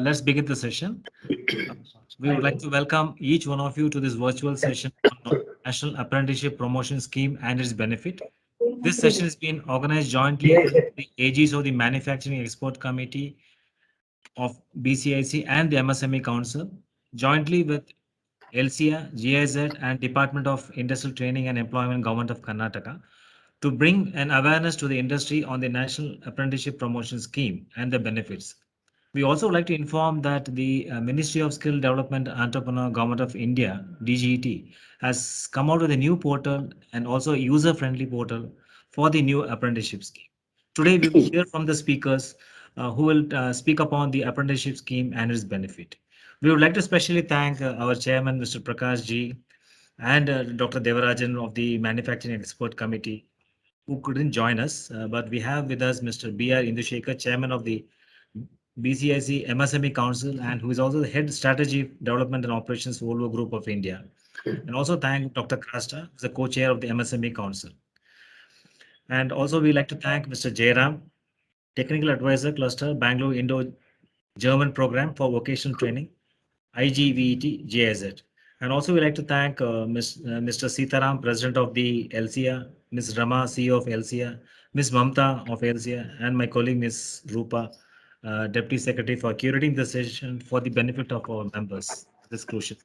let's begin the session. We would like to welcome each one of you to this virtual session on National Apprenticeship Promotion Scheme and its benefit. This session is being organized jointly under the aegis of the Manufacturing Export Committee of BCIC and the MSME Council, jointly with LCA, GIZ, and Department of Industrial Training and Employment, Government of Karnataka, to bring an awareness to the industry on the National Apprenticeship Promotion Scheme and the benefits. We also like to inform that the Ministry of Skill Development Entrepreneur Government of India, DGET, has come out with a new portal and also a user-friendly portal for the new apprenticeship scheme. Today, we will hear from the speakers who will speak upon the apprenticeship scheme and its benefit. We would like to especially thank our chairman, Mr. Prakash Ji, and Dr. Devarajan of the Manufacturing Expert Committee, who couldn't join us, but we have with us Mr. B.R. Indushekar, chairman of the BCIC MSME Council, and who is also the head strategy development and operations Volvo Group of India. And also thank Dr. Krasta, who's the co-chair of the MSME Council. And also we like to thank Mr. Jairam, technical advisor cluster, Bangalore Indo-German program for vocational training, IGVET GIZ. And also we like to thank Mr. Sitaram, president of the LCA, Ms. Rama, CEO of LCA, Ms. Mamta of LCA, and my colleague Ms. Rupa, Deputy Secretary, for curating the session for the benefit of our members. This is crucial.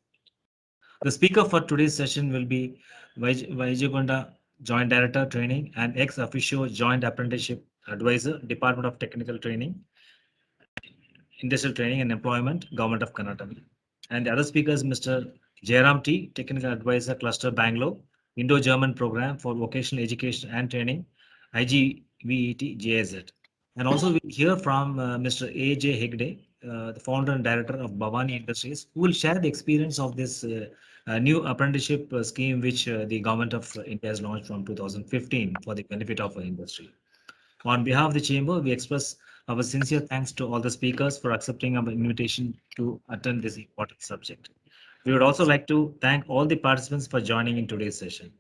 The speaker for today's session will be Vaijagonda, Joint Director Training and ex officio Joint Apprenticeship Advisor, Department of Technical Training, Industrial Training and Employment, Government of Karnataka. And the other speaker is Mr. Jairam T, Technical Advisor, Cluster Bangalore, Indo-German Program for Vocational Education and Training, IGVET GIZ. And also we'll hear from Mr. A.J. Hegde, the founder and director of Bhavani Industries, who will share the experience of this new apprenticeship scheme which the government of India has launched from 2015 for the benefit of our industry. On behalf of the chamber, we express our sincere thanks to all the speakers for accepting our invitation to attend this important subject. We would also like to thank all the participants for joining in today's session.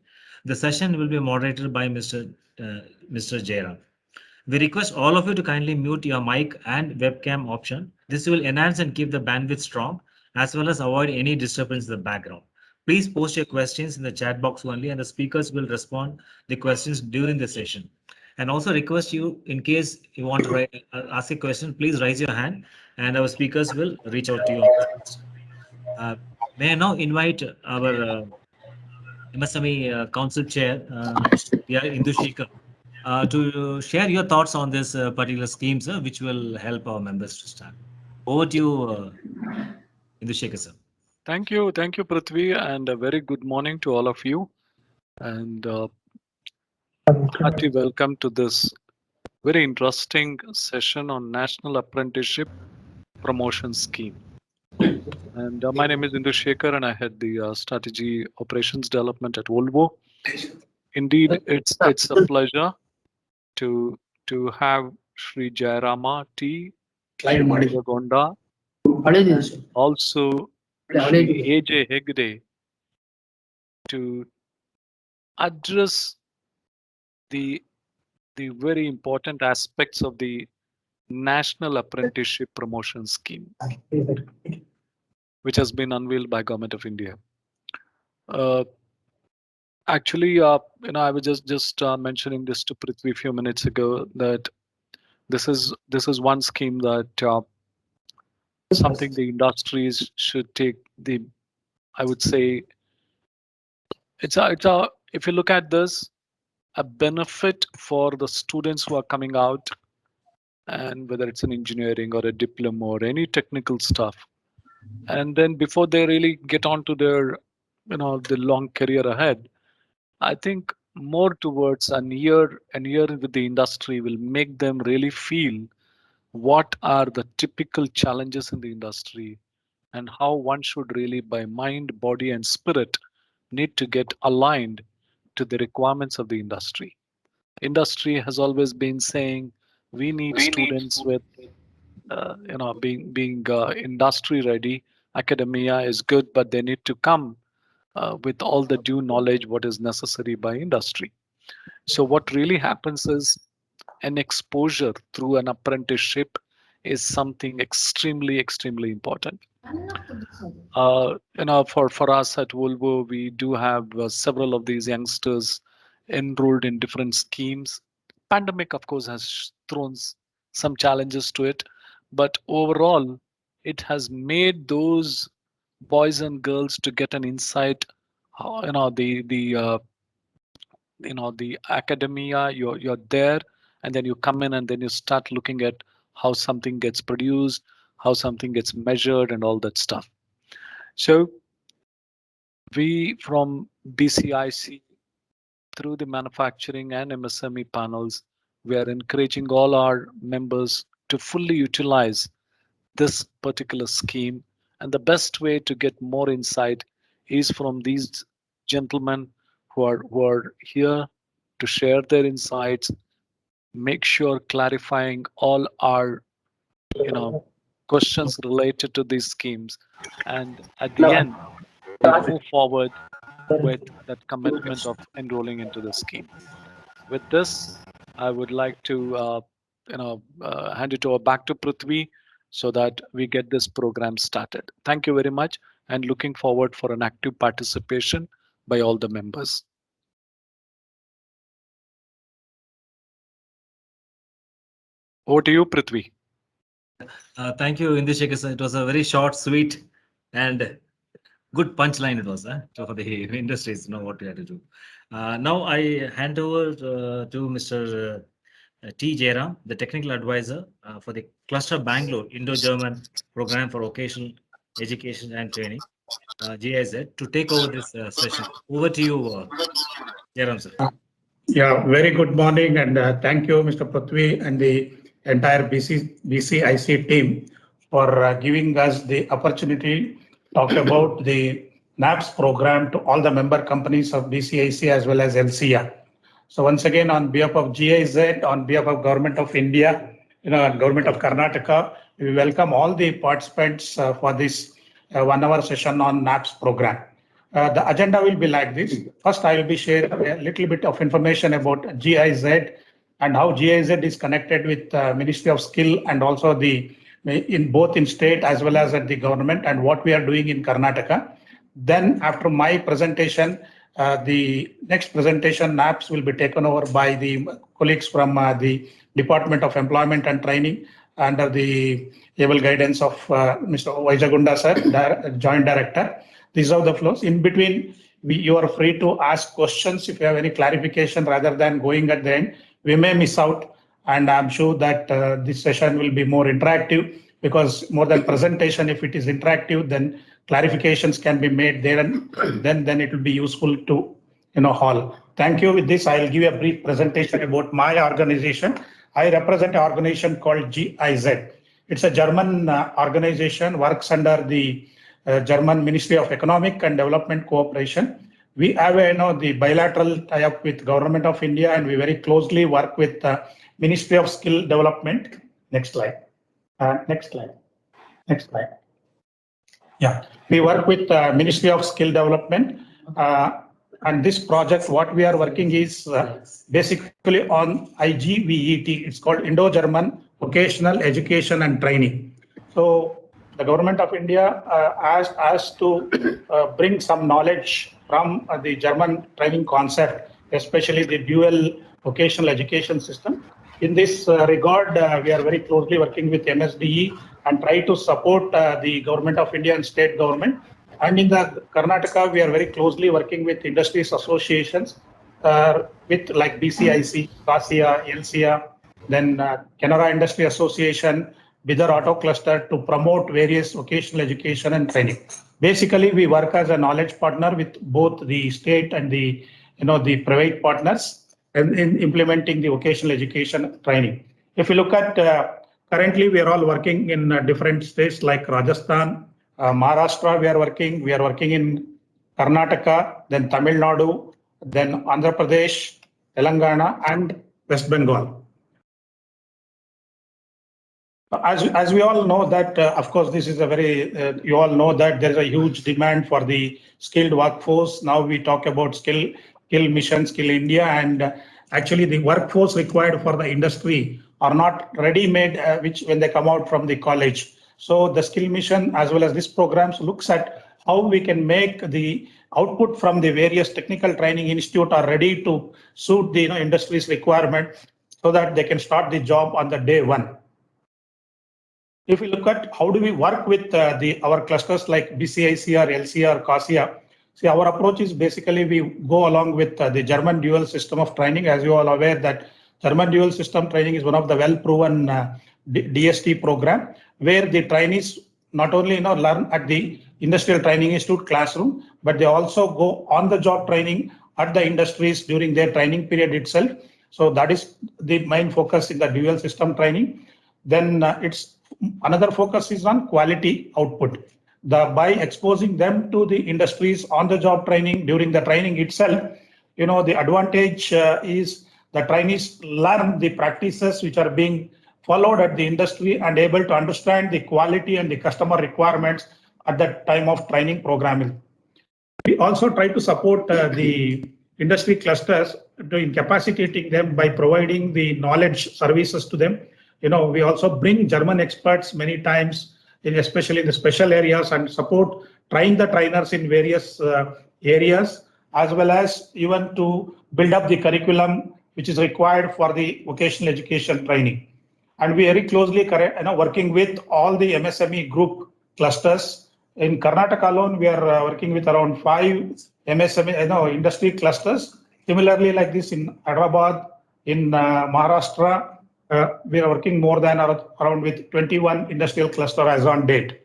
The session will be moderated by Mr. Jairam. We request all of you to kindly mute your mic and webcam option. This will enhance and keep the bandwidth strong, as well as avoid any disturbance in the background. Please post your questions in the chat box only, and the speakers will respond the questions during the session. And also request you, in case you want to ask a question, please raise your hand, and our speakers will reach out to you. May I now invite our MSME Council Chair, P.R. Indushekar, to share your thoughts on this particular scheme, sir, which will help our members to start. Over to you, Indushekar, sir. Thank you, Prithvi, and a very good morning to all of you. And hearty welcome to this very interesting session on National Apprenticeship Promotion Scheme. And my name is Indushekar, and I head the strategy operations development at Volvo. Indeed, it's a pleasure to have Sri Jairama T, Sri Vaijagonda, also Sri A.J. Hegde to address the very important aspects of the National Apprenticeship Promotion Scheme, which has been unveiled by Government of India. Actually, I was just mentioning this to Prithvi a few minutes ago that this is one scheme that something the industries should take the, I would say, it's a if you look at this, a benefit for the students who are coming out, and whether it's an engineering or a diploma or any technical stuff, and then before they really get on to their the long career ahead, I think more towards a year with the industry will make them really feel what are the typical challenges in the industry and how one should really by mind, body and spirit need to get aligned to the requirements of the industry. Industry has always been saying we need students with being industry ready. Academia is good, but they need to come with all the due knowledge what is necessary by industry. So what really happens is an exposure through an apprenticeship is something extremely important. For us at Volvo, we do have several of these youngsters enrolled in different schemes. Pandemic, of course, has thrown some challenges to it, but overall, it has made those boys and girls to get an insight. The academia, you're there, and then you come in and then you start looking at how something gets produced, how something gets measured, and all that stuff. So we from BCIC, through the manufacturing and MSME panels, we are encouraging all our members to fully utilize this particular scheme. And the best way to get more insight is from these gentlemen who are here to share their insights, make sure clarifying all our questions related to these schemes, and at the end we move forward with that commitment of enrolling into the scheme. With this, I would like to hand it over back to Prithvi so that we get this program started. Thank you very much, and looking forward for an active participation by all the members. Over to you, Prithvi. Thank you, Indushekhar sir. It was a very short, sweet, and good punchline. It was for the industries know what we have to do. Now I hand over to Mr. T. Jairam, the technical advisor for the Cluster Bangalore Indo-German Program for Vocational Education and Training, GIZ, to take over this session. Over to you, Jairam sir. Yeah, very good morning, and thank you, Mr. Prithvi, and the entire BCIC team for giving us the opportunity to talk about the NAPS program to all the member companies of BCIC as well as LCA. So once again, on behalf of GIZ, on behalf of Government of India, and Government of Karnataka, we welcome all the participants for this 1 hour session on NAPS program. The agenda will be like this. First, I will be sharing a little bit of information about GIZ and how GIZ is connected with Ministry of Skill and also in both in state as well as at the government, and what we are doing in Karnataka. Then after my presentation, the next presentation, NAPS, will be taken over by the colleagues from the Department of Employment and Training under the able guidance of Mr. Vaijagunda sir, Joint Director. These are the flows. In between, you are free to ask questions if you have any clarification rather than going at the end. We may miss out, and I'm sure that this session will be more interactive, because more than presentation, if it is interactive, then clarifications can be made there, and then it will be useful to all. Thank you. With this, I'll give you a brief presentation about my organization. I represent an organization called GIZ. It's a German organization, works under the German Ministry of Economic and Development Cooperation. We have the bilateral tie-up with Government of India, and we very closely work with Ministry of Skill Development. Next slide. Next slide. Next slide. Yeah, we work with Ministry of Skill Development. And this project, what we are working is basically on IGVET. It's called Indo-German Vocational Education and Training. So the Government of India asked us to bring some knowledge from the German training concept, especially the dual vocational education system. In this regard, we are very closely working with MSDE and try to support the Government of India and state government. And in the Karnataka, we are very closely working with industries associations with like BCIC, CASIA, LCA, then Canara Industry Association, Bidar Auto Cluster, to promote various vocational education and training. Basically, we work as a knowledge partner with both the state and the private partners in implementing the vocational education training. If you look at currently, we are all working in different states like Rajasthan, Maharashtra. We are working in Karnataka, then Tamil Nadu, then Andhra Pradesh, Telangana, and West Bengal. As we all know that, of course, this is a very, you all know that there is a huge demand for the skilled workforce. Now we talk about Skill Mission, Skill India, and actually the workforce required for the industry are not ready-made, which when they come out from the college. So the skill mission as well as this programs looks at how we can make the output from the various technical training institute are ready to suit the industry's requirement so that they can start the job on the day one. If we look at how do we work with our clusters like BCIC or LCA or CASIA, see, our approach is basically we go along with the German dual system of training. As you all are aware that German dual system training is one of the well-proven DST program where the trainees not only learn at the industrial training institute classroom, but they also go on the job training at the industries during their training period itself. So that is the main focus in the dual system training. Then it's another focus is on quality output. By exposing them to the industries on the job training during the training itself, the advantage is the trainees learn the practices which are being followed at the industry and able to understand the quality and the customer requirements at the time of training programming. We also try to support the industry clusters to incapacitating them by providing the knowledge services to them. We also bring German experts many times, especially in the special areas, and support train the trainers in various areas, as well as even to build up the curriculum which is required for the vocational education training. And we very closely working with all the MSME group clusters. In Karnataka alone, we are working with around 5 MSME industry clusters. Similarly, like this in Hyderabad, in Maharashtra, we are working more than around with 21 industrial cluster as on date.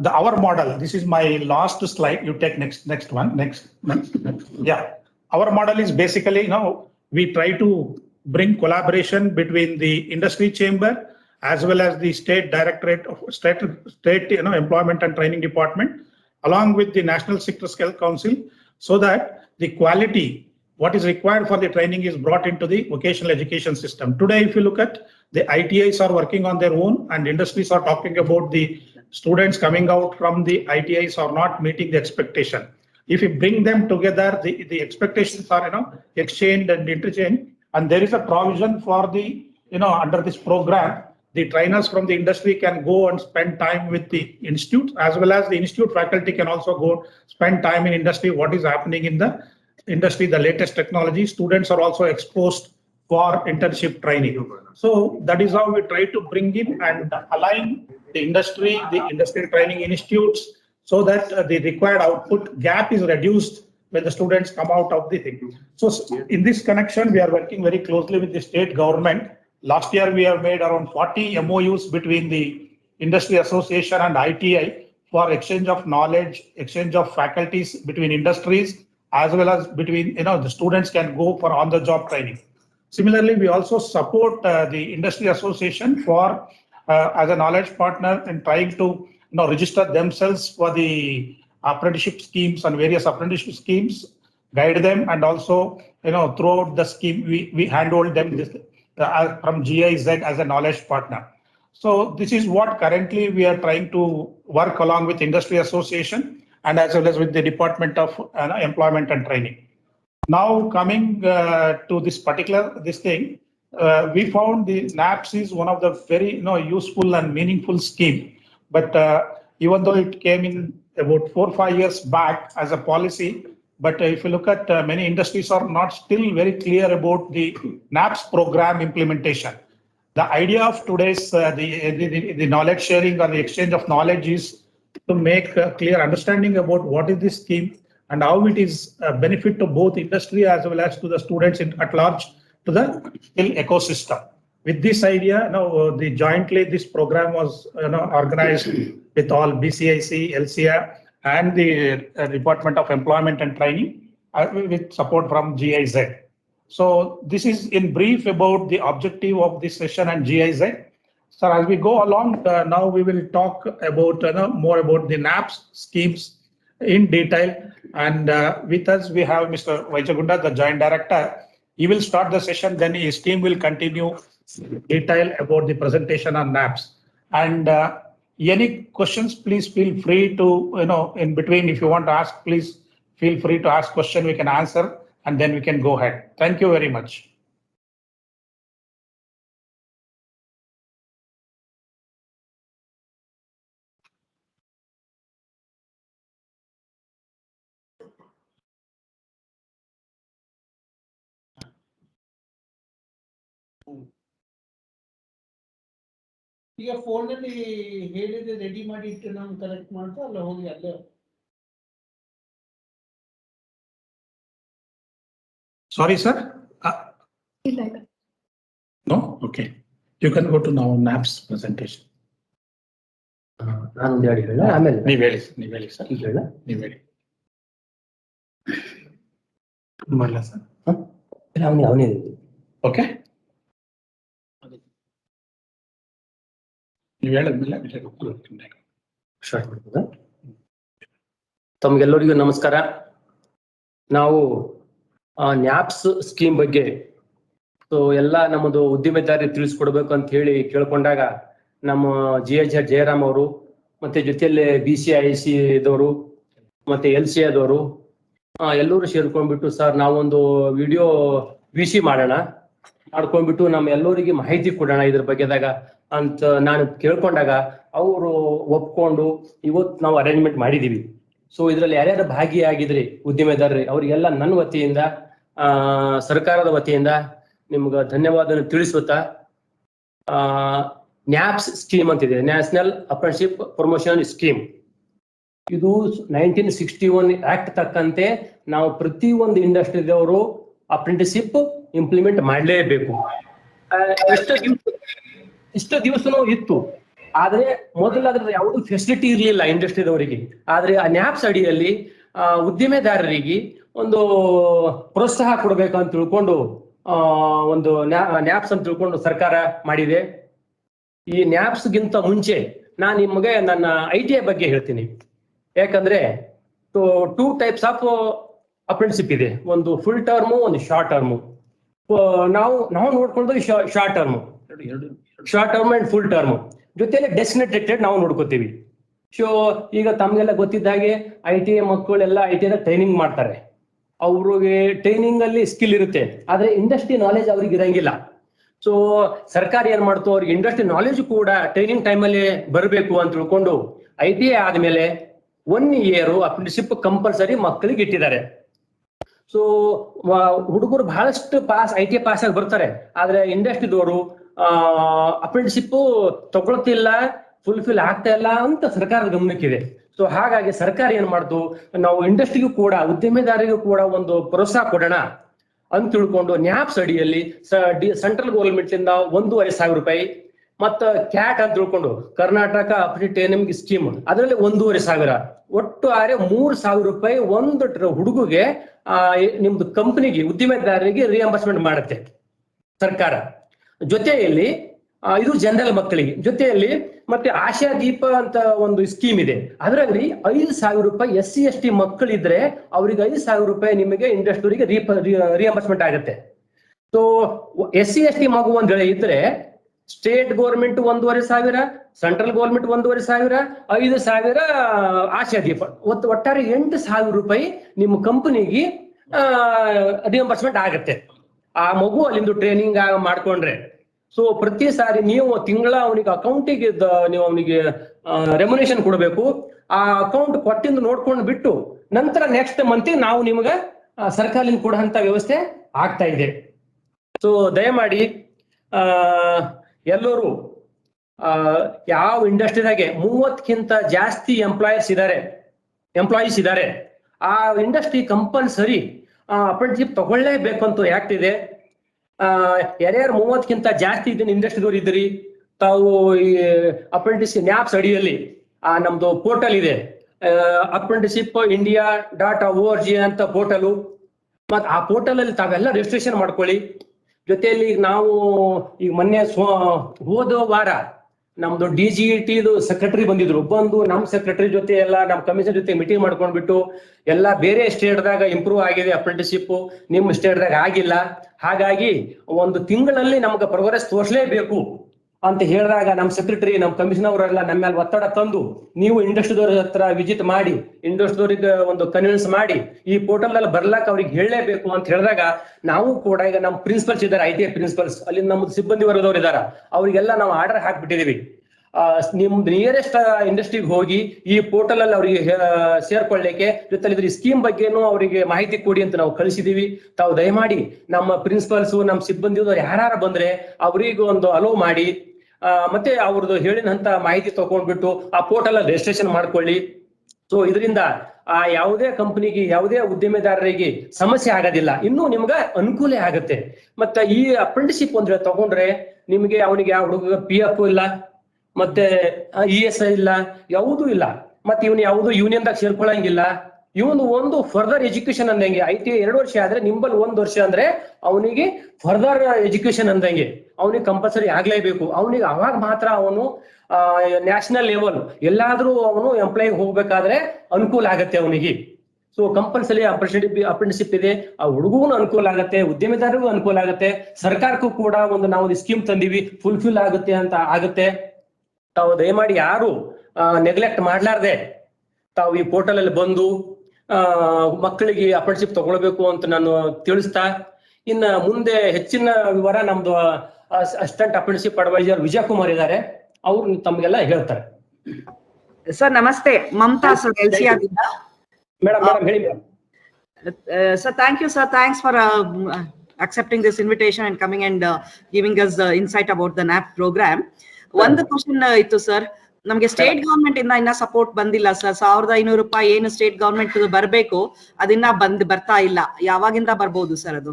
Our model, this is my last slide. You take next one. Next. Yeah. Our model is basically, we try to bring collaboration between the industry chamber as well as the state directorate of state employment and training department, along with the National Sector Skill Council, so that the quality, what is required for the training is brought into the vocational education system. Today, if you look at the ITIs are working on their own and industries are talking about the students coming out from the ITIs are not meeting the expectation. If you bring them together, the expectations are exchanged and interchanged, and there is a provision for the under this program, the trainers from the industry can go and spend time with the institute, as well as the institute faculty can also go spend time in industry. What is happening in the industry, the latest technology. Students are also exposed for internship training. So that is how we try to bring in and align the industry training institutes, so that the required output gap is reduced when the students come out of the thing. So in this connection, we are working very closely with the state government. Last year, we have made around 40 MOUs between the industry association and ITI for exchange of knowledge, exchange of faculties between industries, as well as between, the students can go for on-the-job training. Similarly, we also support the industry association for as a knowledge partner in trying to register themselves for the apprenticeship schemes and various apprenticeship schemes, guide them, and also throughout the scheme we handhold them from GIZ as a knowledge partner. So this is what currently we are trying to work along with industry association and as well as with the Department of Employment and Training. Now coming to this particular thing, we found the NAPS is one of the very useful and meaningful scheme. But even though it came in about 4 or 5 years back as a policy, but if you look at many industries are not still very clear about the NAPS program implementation. The idea of today's the knowledge sharing or the exchange of knowledge is to make a clear understanding about what is this scheme and how it is a benefit to both industry as well as to the students at large, to the skill ecosystem. With this idea, jointly this program was organized with all BCIC, LCA, and the Department of Employment and Training with support from GIZ. So this is in brief about the objective of this session and GIZ. So as we go along, now we will talk about more about the NAPS schemes in detail. And with us, we have Mr. Vaichagunda, the Joint Director. He will start the session, then his team will continue detail about the presentation on NAPS. And any questions, please feel free to, in between, if you want to ask, please feel free to ask question, we can answer. and then we can go ahead. Thank you very much. ಈಗ phone ಅಲ್ಲಿ ಹೇಳಿದ್ರೆ ready ಮಾಡಿ ಇಟ್ಟು ನಾವು collect ಮಾಡ್ತಾ ಅಲ್ಲ ಹೋಗಿ ಅಲ್ಲೇ. Sorry, sir. No? Okay. You can go to now NAPS presentation. ನಾನೊಂದು ಹೇಳಿ ಹೇಳ ಆಮೇಲೆ ನೀವು ಹೇಳಿ ಸರ್. ಈಗ ಹೇಳ ನೀವು ಹೇಳಿ. ಇಲ್ಲ ಸರ್. ಅವನೇ ಓಕೆ. ನೀವು ಹೇಳಿದ್ಮೇಲೆ ಸ್ಟಾರ್ಟ್ ಮಾಡ್ಬೋದಾ? ತಮ್ಗೆಲ್ಲರಿಗೂ ನಮಸ್ಕಾರ. ನಾವು ನ್ಯಾಪ್ಸ್ ಸ್ಕೀಮ್ ಬಗ್ಗೆ ಎಲ್ಲ ನಮ್ಮದು ಉದ್ದಿಮೆದಾರಿ ತಿಳಿಸ್ಕೊಡ್ಬೇಕು ಅಂತ ಹೇಳಿ ಕೇಳ್ಕೊಂಡಾಗ ನಮ್ಮ GH ಜಯರಾಮ್ ಅವರು ಮತ್ತೆ ಜೊತೆಯಲ್ಲಿ BCIC ದವರು ಮತ್ತೆ LCI ದವರು ಎಲ್ಲರೂ ಸೇರ್ಕೊಂಡ್ಬಿಟ್ಟು ಸರ್ ನಾವೊಂದು ವಿಡಿಯೋ VC ಮಾಡ್ಕೊಂಡ್ಬಿಟ್ಟು ನಮ್ಮ ಎಲ್ಲರಿಗೆ ಮಾಹಿತಿ ಕೊಡೋಣ ಇದ್ರ ಬಗ್ಗೆದಾಗ ಅಂತ ನಾನು ಕೇಳ್ಕೊಂಡಾಗ ಅವರು ಒಪ್ಕೊಂಡು ಇವತ್ತು ನಾವು ಅರೇಂಜ್ಮೆಂಟ್ ಮಾಡಿದೀವಿ. ಸೊ ಇದ್ರಲ್ಲಿ ಯಾರ್ಯಾರು ಭಾಗಿಯಾಗಿದ್ರಿ ಉದ್ದಿಮೆದಾರರಿ ಅವರಿಗೆಲ್ಲ ನನ್ನ ವತಿಯಿಂದ ಸರ್ಕಾರದ ವತಿಯಿಂದ ನಿಮ್ಗೆ ಧನ್ಯವಾದ ತಿಳಿಸುತ್ತಾ ನ್ಯಾಪ್ಸ್ ಸ್ಕೀಮ್ ಅಂತಿದೆ, ನ್ಯಾಷನಲ್ ಅಪ್ರೆಂಟಿಸ್ಶಿಪ್ ಪ್ರಮೋಷನ್ ಸ್ಕೀಮ್. ಇದು 1961 ಆಕ್ಟ್ ತಕ್ಕಂತೆ ನಾವು ಪ್ರತಿ ಒಂದು ಇಂಡಸ್ಟ್ರಿದವರು ಅಪ್ರೆಂಟಿಸ್ಶಿಪ್ ಇಂಪ್ಲಿಮೆಂಟ್ ಮಾಡಲೇಬೇಕು. ಇಷ್ಟು ದಿವಸನೂ ಇತ್ತು, ಆದ್ರೆ ಮೊದಲಾದ್ರೆ ಯಾವುದು ಫೆಸಿಲಿಟಿ ಇರಲಿಲ್ಲ ಇಂಡಸ್ಟ್ರಿದವರಿಗೆ. ಆದ್ರೆ ಆ ನ್ಯಾಪ್ಸ್ ಅಡಿಯಲ್ಲಿ ಉದ್ದಿಮೆದಾರರಿಗೆ ಒಂದು ಪ್ರೋತ್ಸಾಹ ಕೊಡ್ಬೇಕು ಅಂತ ತಿಳ್ಕೊಂಡು ಒಂದು ನ್ಯಾಪ್ಸ್ ಅಂತ ತಿಳ್ಕೊಂಡು ಸರ್ಕಾರ ಮಾಡಿದೆ. ಈ ನ್ಯಾಪ್ಸ್ ಗಿಂತ ಮುಂಚೆ ನಾನು ನಿಮಗೆ ನನ್ನ ITI ಬಗ್ಗೆ ಹೇಳ್ತೀನಿ. ಯಾಕಂದ್ರೆ 2 ಟೈಪ್ಸ್ ಆಫ್ ಅಪ್ರೆಂಟಿಸ್ಶಿಪ್ ಇದೆ, ಒಂದು ಫುಲ್ ಟರ್ಮು ಒಂದು ಶಾರ್ಟ್ ಟರ್ಮು. ನಾವು ನೋಡ್ಕೊಳ್ಳೋದು short term and full term ಜೊತೆಲಿ ಡೆಸ್ಟಿನೇಟೆಡ್ ನಾವು ನೋಡ್ಕೋತೀವಿ. ಸೊ ಈಗ ತಮ್ಗೆಲ್ಲ ಗೊತ್ತಿದ್ದ ಹಾಗೆ ITI ಮಕ್ಕಳೆಲ್ಲ ITI ಟ್ರೈನಿಂಗ್ ಮಾಡ್ತಾರೆ. ಅವ್ರಿಗೆ ಟ್ರೈನಿಂಗ್ ಅಲ್ಲಿ ಸ್ಕಿಲ್ ಇರುತ್ತೆ, ಆದ್ರೆ ಇಂಡಸ್ಟ್ರಿ ನಾಲೆಜ್ ಅವ್ರಿಗೆ ಇರಂಗಿಲ್ಲ. ಸೊ ಸರ್ಕಾರ ಏನ್ ಮಾಡ್ತು, ಅವ್ರಿಗೆ ಇಂಡಸ್ಟ್ರಿ ನಾಲೆಜ್ ಕೂಡ ಟ್ರೈನಿಂಗ್ ಟೈಮಲ್ಲಿ ಬರಬೇಕು ಅಂತ ತಿಳ್ಕೊಂಡು ITI ಆದ್ಮೇಲೆ 1 ಇಯರ್ ಅಪ್ರೆಂಟಿಸ್ಶಿಪ್ ಕಂಪಲ್ಸರಿ ಮಕ್ಕಳಿಗೆ ಇಟ್ಟಿದ್ದಾರೆ. ಸೊ ಹುಡುಗರು ಬಹಳಷ್ಟು ITI ಪಾಸ್ ಆಗಿ ಬರ್ತಾರೆ, ಆದ್ರೆ ಇಂಡಸ್ಟ್ರಿದವರು ಅಪ್ರೆಂಟಿಸ್ಶಿಪ್ ತಗೊಳ್ತಿಲ್ಲ, ಫುಲ್ಫಿಲ್ ಆಗ್ತಾ ಇಲ್ಲ ಅಂತ ಸರ್ಕಾರದ ಗಮನಕ್ಕಿದೆ. ಸೊ ಹಾಗಾಗಿ ಸರ್ಕಾರ ಏನ್ ಮಾಡ್ತು, ನಾವು ಇಂಡಸ್ಟ್ರಿಗೂ ಕೂಡ ಉದ್ದಿಮೆದಾರರಿಗೂ ಕೂಡ ಒಂದು ಪ್ರೋತ್ಸಾಹ ಕೊಡೋಣ ಅಂತ ತಿಳ್ಕೊಂಡು ನ್ಯಾಪ್ಸ್ ಅಡಿಯಲ್ಲಿ ಸೆಂಟ್ರಲ್ ಗೌರ್ಮೆಂಟ್ ಇಂದ 1,500 ರೂಪಾಯಿ ಮತ್ತ ಕ್ಯಾಟ್ ಅಂತ ತಿಳ್ಕೊಂಡು ಕರ್ನಾಟಕ ಅಪ್ರೆಂಟಿಸ್ ಟ್ರೈನಿಂಗ್ ಸ್ಕೀಮ್ ಅದರಲ್ಲಿ 1,500, ಒಟ್ಟು 3,000 ರೂಪಾಯಿ ಒಂದು ಹುಡುಗಿಗೆ ನಿಮ್ದು ಕಂಪನಿಗೆ ಉದ್ದಿಮೆದಾರರಿಗೆ ರಿಯಂಬರ್ಸ್ಮೆಂಟ್ ಮಾಡುತ್ತೆ ಸರ್ಕಾರ. ಜೊತೆಯಲ್ಲಿ ಇದು ಜನರಲ್ ಮಕ್ಕಳಿಗೆ, ಜೊತೆಯಲ್ಲಿ ಮತ್ತೆ ಆಶಾ ದೀಪ ಅಂತ ಒಂದು ಸ್ಕೀಮ್ ಇದೆ, ಅದರಲ್ಲಿ 5,000 ರೂಪಾಯಿ SC ST ಮಕ್ಕಳಿದ್ರೆ ಅವ್ರಿಗೆ 5,000 ರೂಪಾಯಿ ನಿಮಗೆ ಇಂಡಸ್ಟ್ರಿಗೆ ರಿಯಂಬರ್ಸ್ಮೆಂಟ್ ಆಗುತ್ತೆ. ಸೊ SC ST ಮಗು ಒಂದ್ ವೇಳೆ ಇದ್ರೆ ಸ್ಟೇಟ್ ಗೌರ್ಮೆಂಟ್ 1,500, ಸೆಂಟ್ರಲ್ ಗೌರ್ಮೆಂಟ್ 1,500, 5,000 ಆಶಾ ದೀಪ, ಒಟ್ಟಾರೆ 8,000 ರೂಪಾಯಿ ನಿಮ್ಮ ಕಂಪನಿಗೆ ರಿಯಂಬರ್ಸ್ಮೆಂಟ್ ಆಗುತ್ತೆ ಆ ಮಗು ಅಲ್ಲಿಂದ ಟ್ರೈನಿಂಗ್ ಮಾಡ್ಕೊಂಡ್ರೆ. ಸೊ ಪ್ರತಿ ಸಾರಿ ನೀವು ತಿಂಗಳ ಅವನಿಗೆ ಅಕೌಂಟಿಗೆ ನೀವು ಅವನಿಗೆ ರೆಮ್ಯುನೇಷನ್ ಕೊಡಬೇಕು. ಆ ಅಕೌಂಟ್ ಕೊಟ್ಟಿಂದ ನೋಡ್ಕೊಂಡು ಬಿಟ್ಟು ನಂತರ ನೆಕ್ಸ್ಟ್ ಮಂತ್ ನಾವು ನಿಮ್ಗೆ ಸರ್ಕಾರದಿಂದ ಕೊಡುವಂತ ವ್ಯವಸ್ಥೆ ಆಗ್ತಾ ಇದೆ. ಸೊ ದಯಮಾಡಿ ಎಲ್ಲರೂ ಯಾವ ಇಂಡಸ್ಟ್ರಿದಾಗೆ 30ಕ್ಕಿಂತ ಜಾಸ್ತಿ ಎಂಪ್ಲಾಯೀಸ್ ಇದ್ದಾರೆ ಆ ಇಂಡಸ್ಟ್ರಿ ಕಂಪಲ್ಸರಿ ಅಪ್ರೆಂಟಿಸ್ಶಿಪ್ ತಗೊಳ್ಳೇಬೇಕಂತ ಆಕ್ಟ್ ಇದೆ. ಯಾರ್ಯಾರು 30ಕ್ಕಿಂತ ಜಾಸ್ತಿ ಇದನ್ನ ಇಂಡಸ್ಟ್ರಿದವ್ರು ಇದ್ರಿ ತಾವು ಈ ಅಪ್ರೆಂಟಿಸ್ ನ್ಯಾಪ್ಸ್ ಅಡಿಯಲ್ಲಿ ನಮ್ದು ಪೋರ್ಟಲ್ ಇದೆ, ಅಪ್ರೆಂಟಿಸ್ಶಿಪ್ India.org ಅಂತ ಪೋರ್ಟಲು. ಮತ್ ಆ ಪೋರ್ಟಲ್ ಅಲ್ಲಿ ತಾವೆಲ್ಲ ರಿಜಿಸ್ಟ್ರೇಷನ್ ಮಾಡ್ಕೊಳ್ಳಿ. ಜೊತೆಯಲ್ಲಿ ನಾವು ಈಗ ಮೊನ್ನೆ ಹೋದ ವಾರ ನಮ್ದು DGET ಸೆಕ್ರೆಟರಿ ಬಂದು ನಮ್ಮ ಸೆಕ್ರೆಟರಿ ಜೊತೆ ಎಲ್ಲ ನಮ್ಮ ಕಮಿಷನ್ ಜೊತೆ ಮೀಟಿಂಗ್ ಮಾಡ್ಕೊಂಡ್ಬಿಟ್ಟು ಎಲ್ಲ ಬೇರೆ ಸ್ಟೇಟ್ದಾಗ ಇಂಪ್ರೂವ್ ಆಗಿದೆ ಅಪ್ರೆಂಟಿಸ್ಶಿಪ್, ನಿಮ್ಮ ಸ್ಟೇಟ್ದಾಗ ಆಗಿಲ್ಲ. ಹಾಗಾಗಿ ಒಂದು ತಿಂಗಳಲ್ಲಿ ನಮ್ಗೆ ಪ್ರೋಗ್ರೆಸ್ ತೋರಿಸಲೇಬೇಕು ಅಂತ ಹೇಳಿದಾಗ ನಮ್ಮ ಸೆಕ್ರೆಟರಿ, ನಮ್ಮ ಕಮಿಷನರ್ ಅವರೆಲ್ಲ ನಮ್ಮ ಮೇಲೆ ಒತ್ತಡ ತಂದು, ನೀವು ಇಂಡಸ್ಟ್ರಿದವ್ರ ಹತ್ರ ವಿಸಿಟ್ ಮಾಡಿ, ಇಂಡಸ್ಟ್ರಿದವ್ರಿಗೆ ಒಂದು ಕನ್ವಿನ್ಸ್ ಮಾಡಿ ಈ ಪೋರ್ಟಲ್ ಅಲ್ಲಿ ಬರ್ಲಾಕ ಅವ್ರಿಗೆ ಹೇಳಲೇಬೇಕು ಅಂತ ಹೇಳಿದಾಗ, ನಾವು ಕೂಡ ಈಗ ನಮ್ಮ ಪ್ರಿನ್ಸಿಪಲ್ಸ್ ಇದ್ದಾರೆ, ITI ಪ್ರಿನ್ಸಿಪಲ್ಸ್, ಅಲ್ಲಿ ನಮ್ಮ ಸಿಬ್ಬಂದಿ ವರ್ಗದವ್ರು ಇದ್ದಾರೆ, ಅವರಿಗೆಲ್ಲ ನಾವು ಆರ್ಡರ್ ಹಾಕ್ಬಿಟ್ಟಿದೀವಿ. ನಿಮ್ ನಿಯರೆಸ್ಟ್ ಇಂಡಸ್ಟ್ರಿಗೆ ಹೋಗಿ ಈ ಪೋರ್ಟಲ್ ಅಲ್ಲಿ ಅವರಿಗೆ ಸೇರ್ಕೊಳ್ಳಿಕ್ಕೆ ಜೊತೆಲಿ ಇದ್ರ ಸ್ಕೀಮ್ ಬಗ್ಗೆನೂ ಅವರಿಗೆ ಮಾಹಿತಿ ಕೊಡಿ ಅಂತ ನಾವು ಕಳಿಸಿದೀವಿ. ತಾವು ದಯಮಾಡಿ ನಮ್ಮ ಪ್ರಿನ್ಸಿಪಲ್ಸ್, ನಮ್ಮ ಸಿಬ್ಬಂದಿ ಯಾರು ಬಂದ್ರೆ ಅವರಿಗೆ ಒಂದು ಅಲೋ ಮಾಡಿ, ಮತ್ತೆ ಅವ್ರದ್ದು ಹೇಳಿದಂತ ಮಾಹಿತಿ ತಗೊಂಡ್ಬಿಟ್ಟು ಆ ಪೋರ್ಟಲ್ ಅಲ್ಲಿ ರಿಜಿಸ್ಟ್ರೇಷನ್ ಮಾಡ್ಕೊಳ್ಳಿ. ಸೊ ಇದರಿಂದ ಆ ಯಾವುದೇ ಕಂಪನಿಗೆ, ಯಾವುದೇ ಉದ್ಯಮಿದಾರರಿಗೆ ಸಮಸ್ಯೆ ಆಗೋದಿಲ್ಲ, ಇನ್ನೂ ನಿಮ್ಗೆ ಅನುಕೂಲ ಆಗುತ್ತೆ. ಮತ್ತೆ ಈ ಅಪ್ರೆಂಟಿಸ್ಶಿಪ್ ಅಂದ್ರೆ ತಗೊಂಡ್ರೆ ನಿಮ್ಗೆ ಅವನಿಗೆ ಯಾವ ಹುಡುಗ PF ಇಲ್ಲ, ಮತ್ತೆ ESI ಇಲ್ಲ, ಯಾವುದೂ ಇಲ್ಲ, ಮತ್ತೆ ಇವನು ಯಾವುದು ಯೂನಿಯನ್ದಾಗ ಸೇರ್ಕೊಳ್ಳಂಗಿಲ್ಲ. ಇವನು ಒಂದು ಫರ್ದರ್ ಎಜುಕೇಶನ್ ಅಂದಂಗೆ. ITI 2 ವರ್ಷ ಆದ್ರೆ ನಿಂಬಲ್ಲಿ 1 ವರ್ಷ ಅಂದ್ರೆ ಅವನಿಗೆ ಫರ್ದರ್ ಎಜುಕೇಶನ್ ಅಂದಂಗೆ, ಅವನಿಗೆ ಕಂಪಲ್ಸರಿ ಆಗ್ಲೇಬೇಕು. ಅವನಿಗೆ ಅವಾಗ ಮಾತ್ರ ಅವನು ನ್ಯಾಷನಲ್ ಲೆವೆಲ್ ಎಲ್ಲಾದ್ರೂ ಅವನು ಎಂಪ್ಲಾಯ್ ಹೋಗ್ಬೇಕಾದ್ರೆ ಅನುಕೂಲ ಆಗತ್ತೆ ಅವನಿಗೆ. ಸೊ ಕಂಪಲ್ಸರಿ ಅಪ್ರೆಂಟಿಸ್ಶಿಪ್ ಇದೆ, ಆ ಹುಡುಗಗೂ ಅನುಕೂಲ ಆಗತ್ತೆ, ಉದ್ಯಮಿದಾರರಿಗೂ ಅನುಕೂಲ ಆಗತ್ತೆ, ಸರ್ಕಾರಕ್ಕೂ ಕೂಡ ಒಂದು ನಾವು ಸ್ಕೀಮ್ ತಂದಿವಿ, ಫುಲ್ಫಿಲ್ ಆಗುತ್ತೆ ಅಂತ ಆಗತ್ತೆ. ತಾವು ದಯಮಾಡಿ ಯಾರು ನೆಗ್ಲೆಕ್ಟ್ ಮಾಡ್ಲಾರ್ದೆ ತಾವು ಈ ಪೋರ್ಟಲ್ ಅಲ್ಲಿ ಬಂದು ಮಕ್ಕಳಿಗೆ ಅಪ್ರೆಂಟಿಸ್ಶಿಪ್ ತಗೊಳ್ಬೇಕು ಅಂತ ನಾನು ತಿಳಿಸ್ತಾ, ಇನ್ನ ಮುಂದೆ ಹೆಚ್ಚಿನ ವಿವರ ನಮ್ದು assistant apprenticeship adviser Vijay Kumar ಇದ್ದಾರೆ, ಅವ್ರು ತಮ್ಗೆಲ್ಲ ಹೇಳ್ತಾರೆ. ಸರ್ ನಮಸ್ತೆ, ಮಮತಾ ಸರ್ LCR ದಿಂದ. ಮೇಡಮ್ ಹೇಳಿ madam. Sir, thank you, sir. Thanks for accepting this invitation and coming and giving us the insight about the NAP program. One question ಇತ್ತು ಸರ್, ನಮ್ಗೆ state government ಇಂದ ಇನ್ನ ಸಪೋರ್ಟ್ ಬಂದಿಲ್ಲ sir. 1500 ರೂಪಾಯಿ ಏನು state government ಬರಬೇಕು ಅದಿನ್ನ ಬರ್ತಾ ಇಲ್ಲ. ಯಾವಾಗಿಂದ ಬರ್ಬೋದು ಸರ್ ಅದು?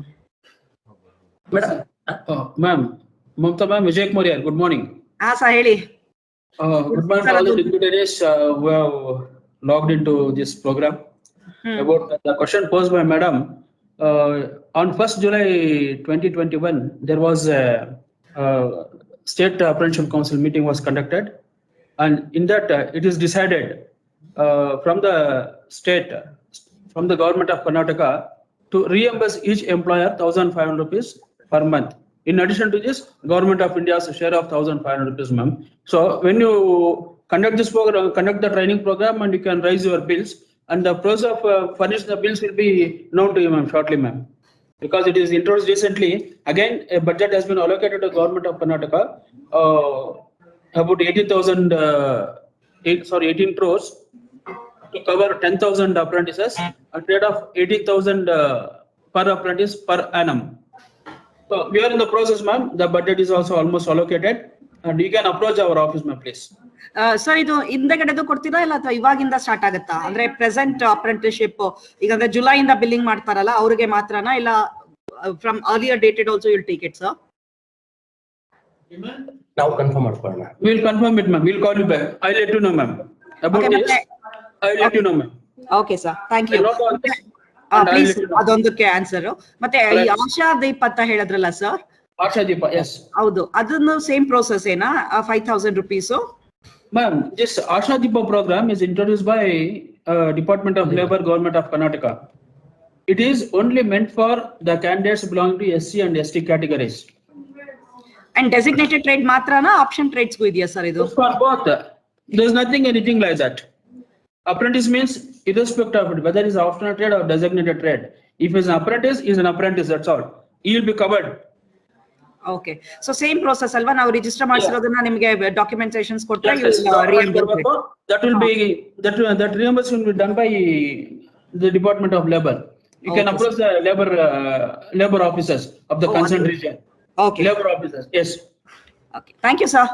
Ma'am, Mamta ma'am, Vijay Kumar here. Good morning. ಹಾ ಸರ್ ಹೇಳಿ. Good morning to all the dignitaries who have logged into this program. About the question posed by Madam, on 1st July 2021, there was a State Apprenticeship Council meeting was conducted, and in that it is decided from the state, from the government of Karnataka, to reimburse each employer 1,500 rupees per month. In addition to this, Government of India's share of 1,500 rupees, ma'am. So when you conduct this program, conduct the training program, and you can raise your bills, and the process of furnish the bills will be known to you, ma'am, shortly, ma'am. Because it is introduced recently, again a budget has been allocated to the Government of Karnataka, about 18 crores to cover 10,000 apprentices, at rate of 18,000 per apprentice per annum. So we are in the process, ma'am. The budget is also almost allocated, and you can approach our office, ma'am, please. Sir ಇದು ಹಿಂದೆಗಡೆದು ಕೊಡ್ತೀರಾ ಇಲ್ಲ ಅಥವಾ ಇವಾಗಿಂದ start ಆಗುತ್ತಾ? ಅಂದ್ರೆ present apprenticeship ಈಗ ಅಂದ್ರೆ ಜುಲೈಯಿಂದ billing ಮಾಡ್ತಾರಲ್ಲ ಅವ್ರಿಗೆ ಮಾತ್ರನಾ, ಇಲ್ಲ from earlier dated also you will take it sir? ನಾವು ಕನ್ಫರ್ಮ್ ಮಾಡ್ಕೊಳ್ಳೋಣ. We will confirm it, ma'am. We will call you back. I'll let you know, ma'am. About this, I'll let you know, ma'am. Okay sir, thank you. Please ಅದೊಂದಕ್ಕೆ answer. ಮತ್ತೆ ಈ ಆಶಾ ದೀಪ್ ಅಂತ ಹೇಳಿದ್ರಲ್ಲ sir? Asha Deepa, yes. ಹೌದು, ಅದನ್ನು same process ಏನಾ? 5,000 rupees? Ma'am, this Asha Deepa program is introduced by Department of Labor, Government of Karnataka. It is only meant for the candidates belonging to SC and ST categories. And designated trade ಮಾತ್ರನಾ, option ಟ್ರೇಡ್ಸ್ಗೂ ಇದೆಯಾ sir ಇದು? For both. There is anything like that. Apprentice means irrespective of it, whether it's optional trade or designated trade. If it's an apprentice, is an apprentice, that's all. He will be covered. Okay, so same process ಅಲ್ವಾ? ನಾವು register ಮಾಡಿಸಿರೋದನ್ನ ನಿಮಗೆ documentations ಕೊಟ್ಟರೆ that reimbursement will be done by the Department of Labor. You can approach the labor officers of the concerned region. Okay. Labor officers, yes. Okay, thank you sir.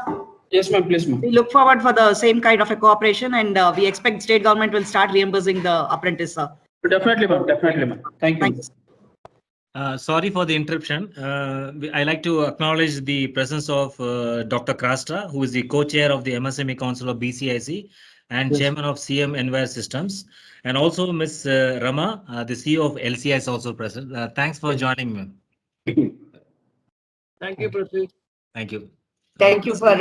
Yes ma'am, please ma'am. We look forward for the same kind of a cooperation, and we expect state government will start reimbursing the apprentice, sir. Definitely ma'am, thank you. Thank you. Sorry for the interruption. I like to acknowledge the presence of Dr. Krasta, who is the co-chair of the MSME Council of BCIC and chairman of CM Envire Systems, and also Ms. Rama, the CEO of LCI, is also present. Thanks for joining me. Thank you, Prithvi. Thank you. Thank you for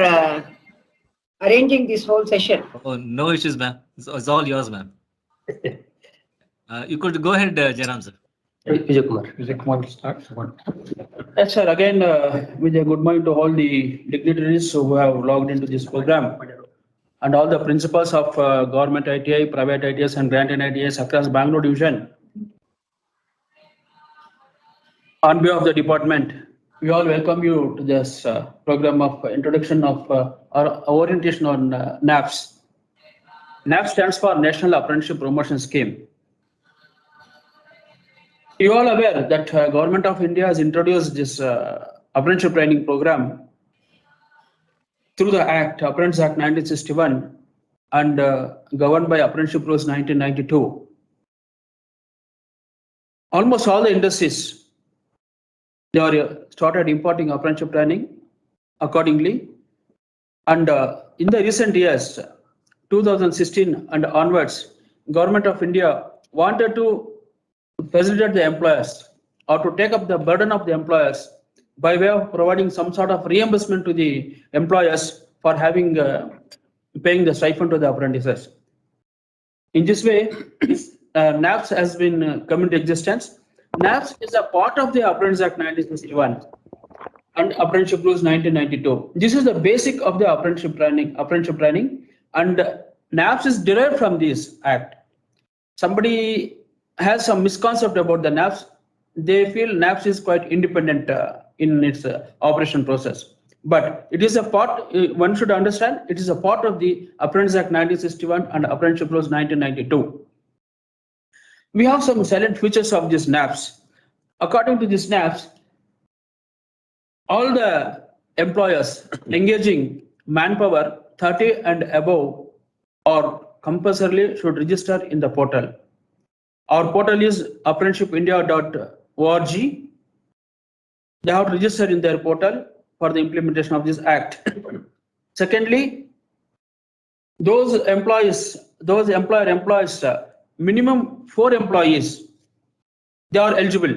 arranging this whole session. Oh, no issues, ma'am. It's all yours, ma'am. You could go ahead, Jairam sir. Vijay Kumar. Vijay Kumar will start. Yes, sir. Again, Vijay, good morning to all the dignitaries who have logged into this program and all the principals of government ITI, private ITIs and grant ITIs across Bangalore division. On behalf of the department, we all welcome you to this program of introduction of or orientation on NAPS. NAPS stands for National Apprenticeship Promotion Scheme. You all aware that Government of India has introduced this apprenticeship training program through the Act, Apprentice Act 1961, and governed by Apprenticeship Rules 1992. Almost all the industries, they are started importing apprenticeship training accordingly. And in the recent years, 2016 and onwards, Government of India wanted to facilitate the employers or to take up the burden of the employers by way of providing some sort of reimbursement to the employers for having paying the stipend to the apprentices. In this way, NAPS has been come into existence. NAPS is a part of the Apprentice Act 1961 and Apprenticeship Rules 1992. This is the basic of the apprenticeship training, and NAPS is derived from this act. Somebody has some misconcept about the NAPS. They feel NAPS is quite independent in its operation process. But it is a part, one should understand, it is a part of the Apprentice Act 1961 and Apprenticeship Rules 1992. We have some salient features of this NAPS. According to this NAPS, all the employers engaging manpower 30 and above or compulsorily should register in the portal. Our portal is apprenticeshipindia.org. They have to register in their portal for the implementation of this act. Secondly, those employer employs minimum 4 employees, they are eligible.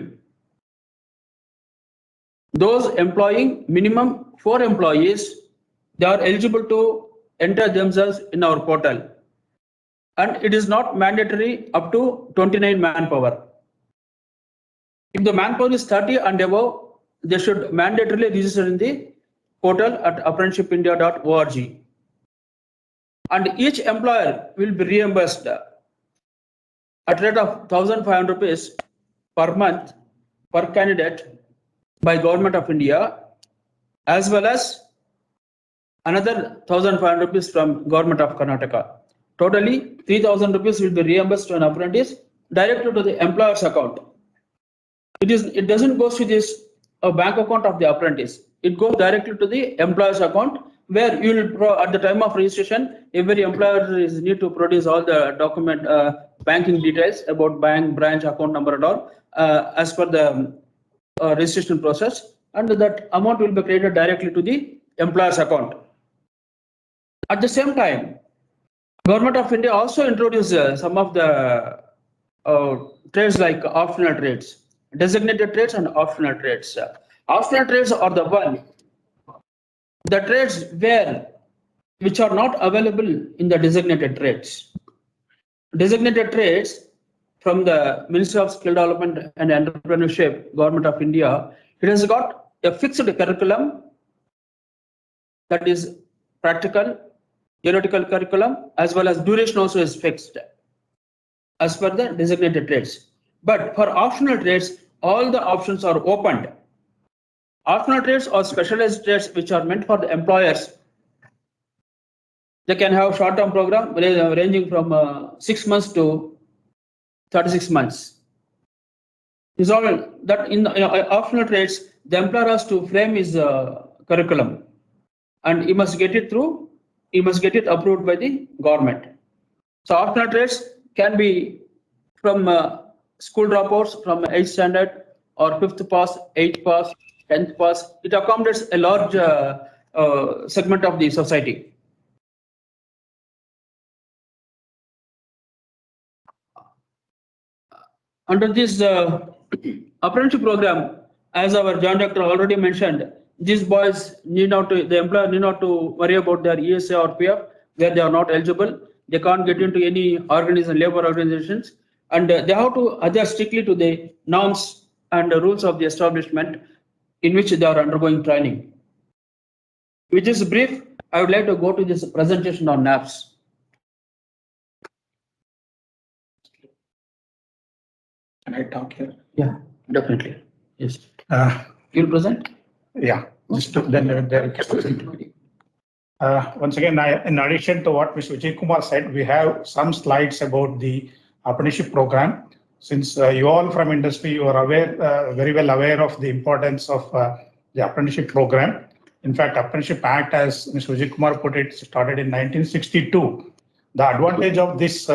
Those employing minimum 4 employees, they are eligible to enter themselves in our portal. And it is not mandatory up to 29 manpower. If the manpower is 30 and above, they should mandatorily register in the portal at apprenticeshipindia.org. And each employer will be reimbursed at rate of 1,500 rupees per month per candidate by Government of India, as well as another 1,500 rupees from Government of Karnataka. Totally 3,000 rupees will be reimbursed to an apprentice directly to the employer's account. It doesn't go to this bank account of the apprentice. It goes directly to the employer's account, where you will at the time of registration, every employer is need to produce all the document banking details about bank, branch, account number and all as per the registration process, and that amount will be credited directly to the employer's account. At the same time, Government of India also introduced some of the trades like optional trades, designated trades and optional trades. Optional trades are the trades which are not available in the designated trades. Designated trades from the Ministry of Skill Development and Entrepreneurship, Government of India, it has got a fixed curriculum that is practical, theoretical curriculum, as well as duration also is fixed as per the designated trades. But for optional trades, all the options are opened. Optional trades or specialized trades which are meant for the employers. They can have short-term program ranging from 6 months to 36 months. It's all that in the optional trades, the employer has to frame his curriculum, and he must get it approved by the government. So optional trades can be from school dropouts from 8th standard or 5th pass, 8th pass, 10th pass. It accommodates a large segment of the society. Under this apprenticeship program, as our Joint Director already mentioned, these boys the employer need not to worry about their ESA or PF where they are not eligible. They can't get into any labor organizations. and they have to adhere strictly to the norms and the rules of the establishment in which they are undergoing training. With this brief, I would like to go to this presentation on NAPS. Can I talk here? Yeah, definitely. Yes. Uh, You'll present? Yeah, just to, then there. Once again, in addition to what Mr. Vijay Kumar said, we have some slides about the apprenticeship program. Since you all from industry, you are aware, very well aware of the importance of the apprenticeship program. In fact, Apprenticeship Act, as Mr. Vijay Kumar put it, started in 1962. The advantage of this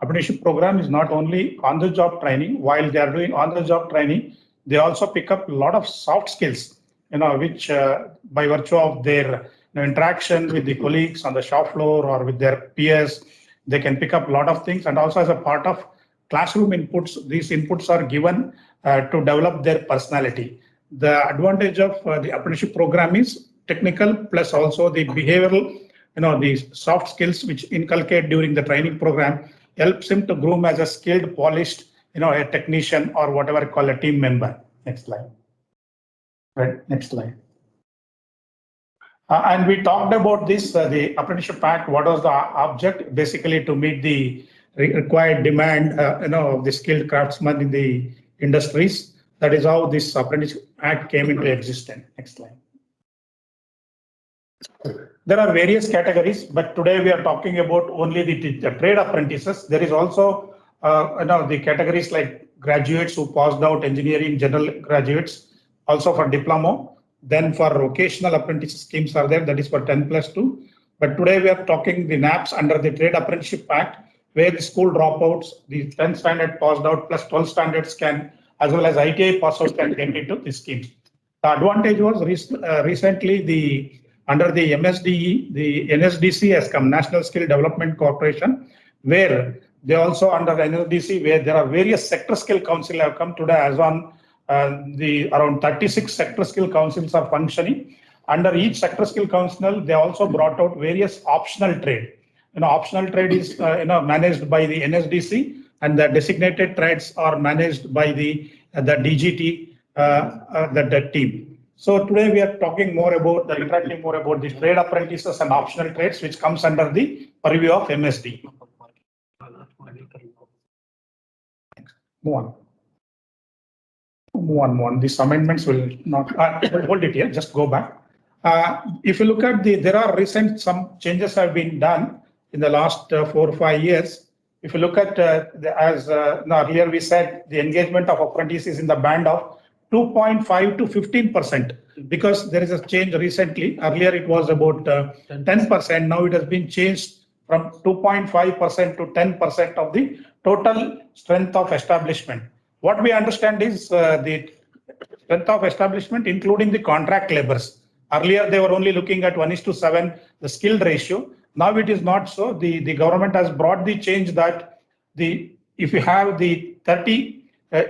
apprenticeship program is not only on-the-job training. While they are doing on-the-job training, they also pick up a lot of soft skills, which by virtue of their interaction with the colleagues on the shop floor or with their peers, they can pick up a lot of things. And also as a part of classroom inputs, these inputs are given to develop their personality. The advantage of the apprenticeship program is technical plus also the behavioral, the soft skills which inculcate during the training program helps him to groom as a skilled, polished, a technician or whatever call a team member. Next slide. Right, next slide. And we talked about this, the Apprenticeship Act. What was the object? Basically to meet the required demand, of the skilled craftsmen in the industries. That is how this Apprenticeship Act came into existence. Next slide. There are various categories, but today we are talking about only the trade apprentices. There is also, the categories like graduates who passed out engineering, general graduates, also for diploma. Then for vocational apprentice schemes are there, that is for 10+2. But today we are talking the NAPS under the Trade Apprenticeship Act, where the school dropouts, the 10th standard passed out plus 12 standards can, as well as ITI pass out can get into this scheme. The advantage was recently under the MSDE, the NSDC has come, National Skill Development Corporation, where they also under the NSDC, where there are various sector skill council have come today as on around 36 sector skill councils are functioning. Under each sector skill council, they also brought out various optional trade. Optional trade is managed by the NSDC, and the designated trades are managed by the DGT, the team. So today we are talking more about interacting more about the trade apprentices and optional trades, which comes under the purview of MSD. Move on. These amendments will not hold it here. Just go back. If you look at there are some changes have been done in the last 4 or 5 years. If you look at earlier we said the engagement of apprentices in the band of 2.5 to 15%, because there is a change recently. Earlier it was about 10%. Now it has been changed from 2.5% to 10% of the total strength of establishment. What we understand is the strength of establishment, including the contract laborers. Earlier they were only looking at 1:7, the skilled ratio. Now it is not so. The government has brought the change that if you have the 30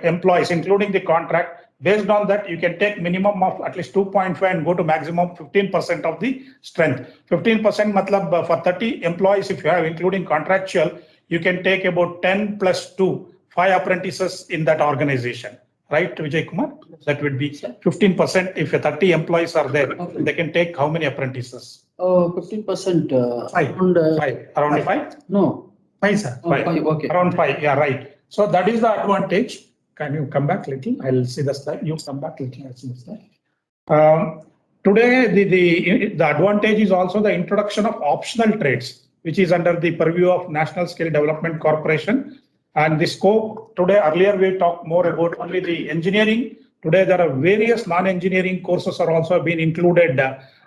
employees, including the contract, based on that, you can take minimum of at least 2.5 and go to maximum 15% of the strength. 15% matlab for 30 employees, if you have including contractual, you can take about 10+2, 5 apprentices in that organization. Right, Vijay Kumar? That would be 15%. If 30 employees are there, okay, they can take how many apprentices? 15%. Around 5? No. 5, sir. 5. Okay. Around 5. Yeah, right. So that is the advantage. Can you come back little? I'll see the slide. You come back little. I'll see the slide. Today, the advantage is also the introduction of optional trades, which is under the purview of National Skill Development Corporation. And the scope today, earlier we talked more about only the engineering. Today, there are various non-engineering courses are also being included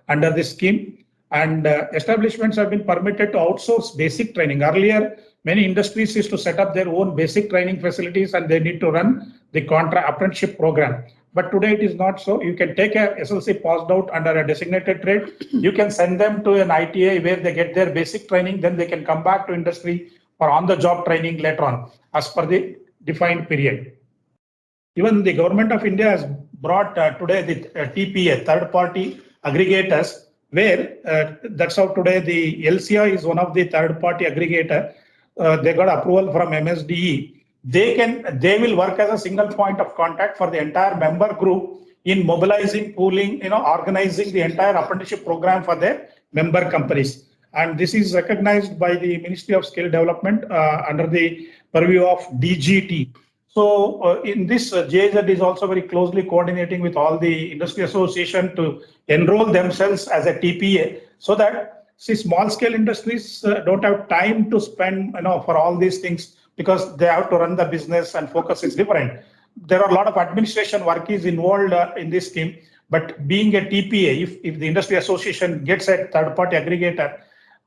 under this scheme. And establishments have been permitted to outsource basic training. Earlier, many industries used to set up their own basic training facilities and they need to run the contract apprenticeship program. But today it is not so. You can take a SLC passed out under a designated trade. You can send them to an ITA where they get their basic training. Then they can come back to industry for on-the-job training later on as per the defined period. Even the government of India has brought today the TPA, third-party aggregators, where that's how today the LCI is one of the third-party aggregator. They got approval from MSDE, they will work as a single point of contact for the entire member group in mobilizing, pooling, organizing the entire apprenticeship program for their member companies. And this is recognized by the Ministry of Skill Development under the purview of DGT. So in this, JZ is also very closely coordinating with all the industry association to enroll themselves as a TPA, so that small scale industries don't have time to spend for all these things, because they have to run the business and focus is different. There are a lot of administration work is involved in this scheme, but being a TPA, if the industry association gets a third party aggregator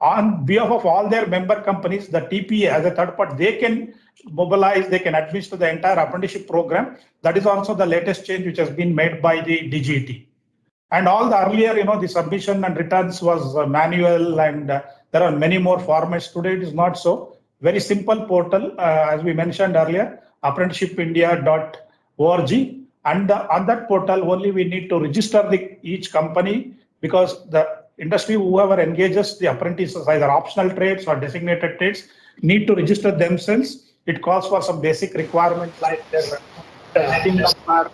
on behalf of all their member companies, the TPA as a third party, they can mobilize, they can administer the entire apprenticeship program. That is also the latest change which has been made by the DGT. And all the earlier, the submission and returns was manual, and there are many more formats. Today it is not so. Very simple portal, as we mentioned earlier, apprenticeshipindia.org. And on that portal only we need to register each company, because the industry, whoever engages the apprentices, either optional trades or designated trades, need to register themselves. It calls for some basic requirements like their TIN number.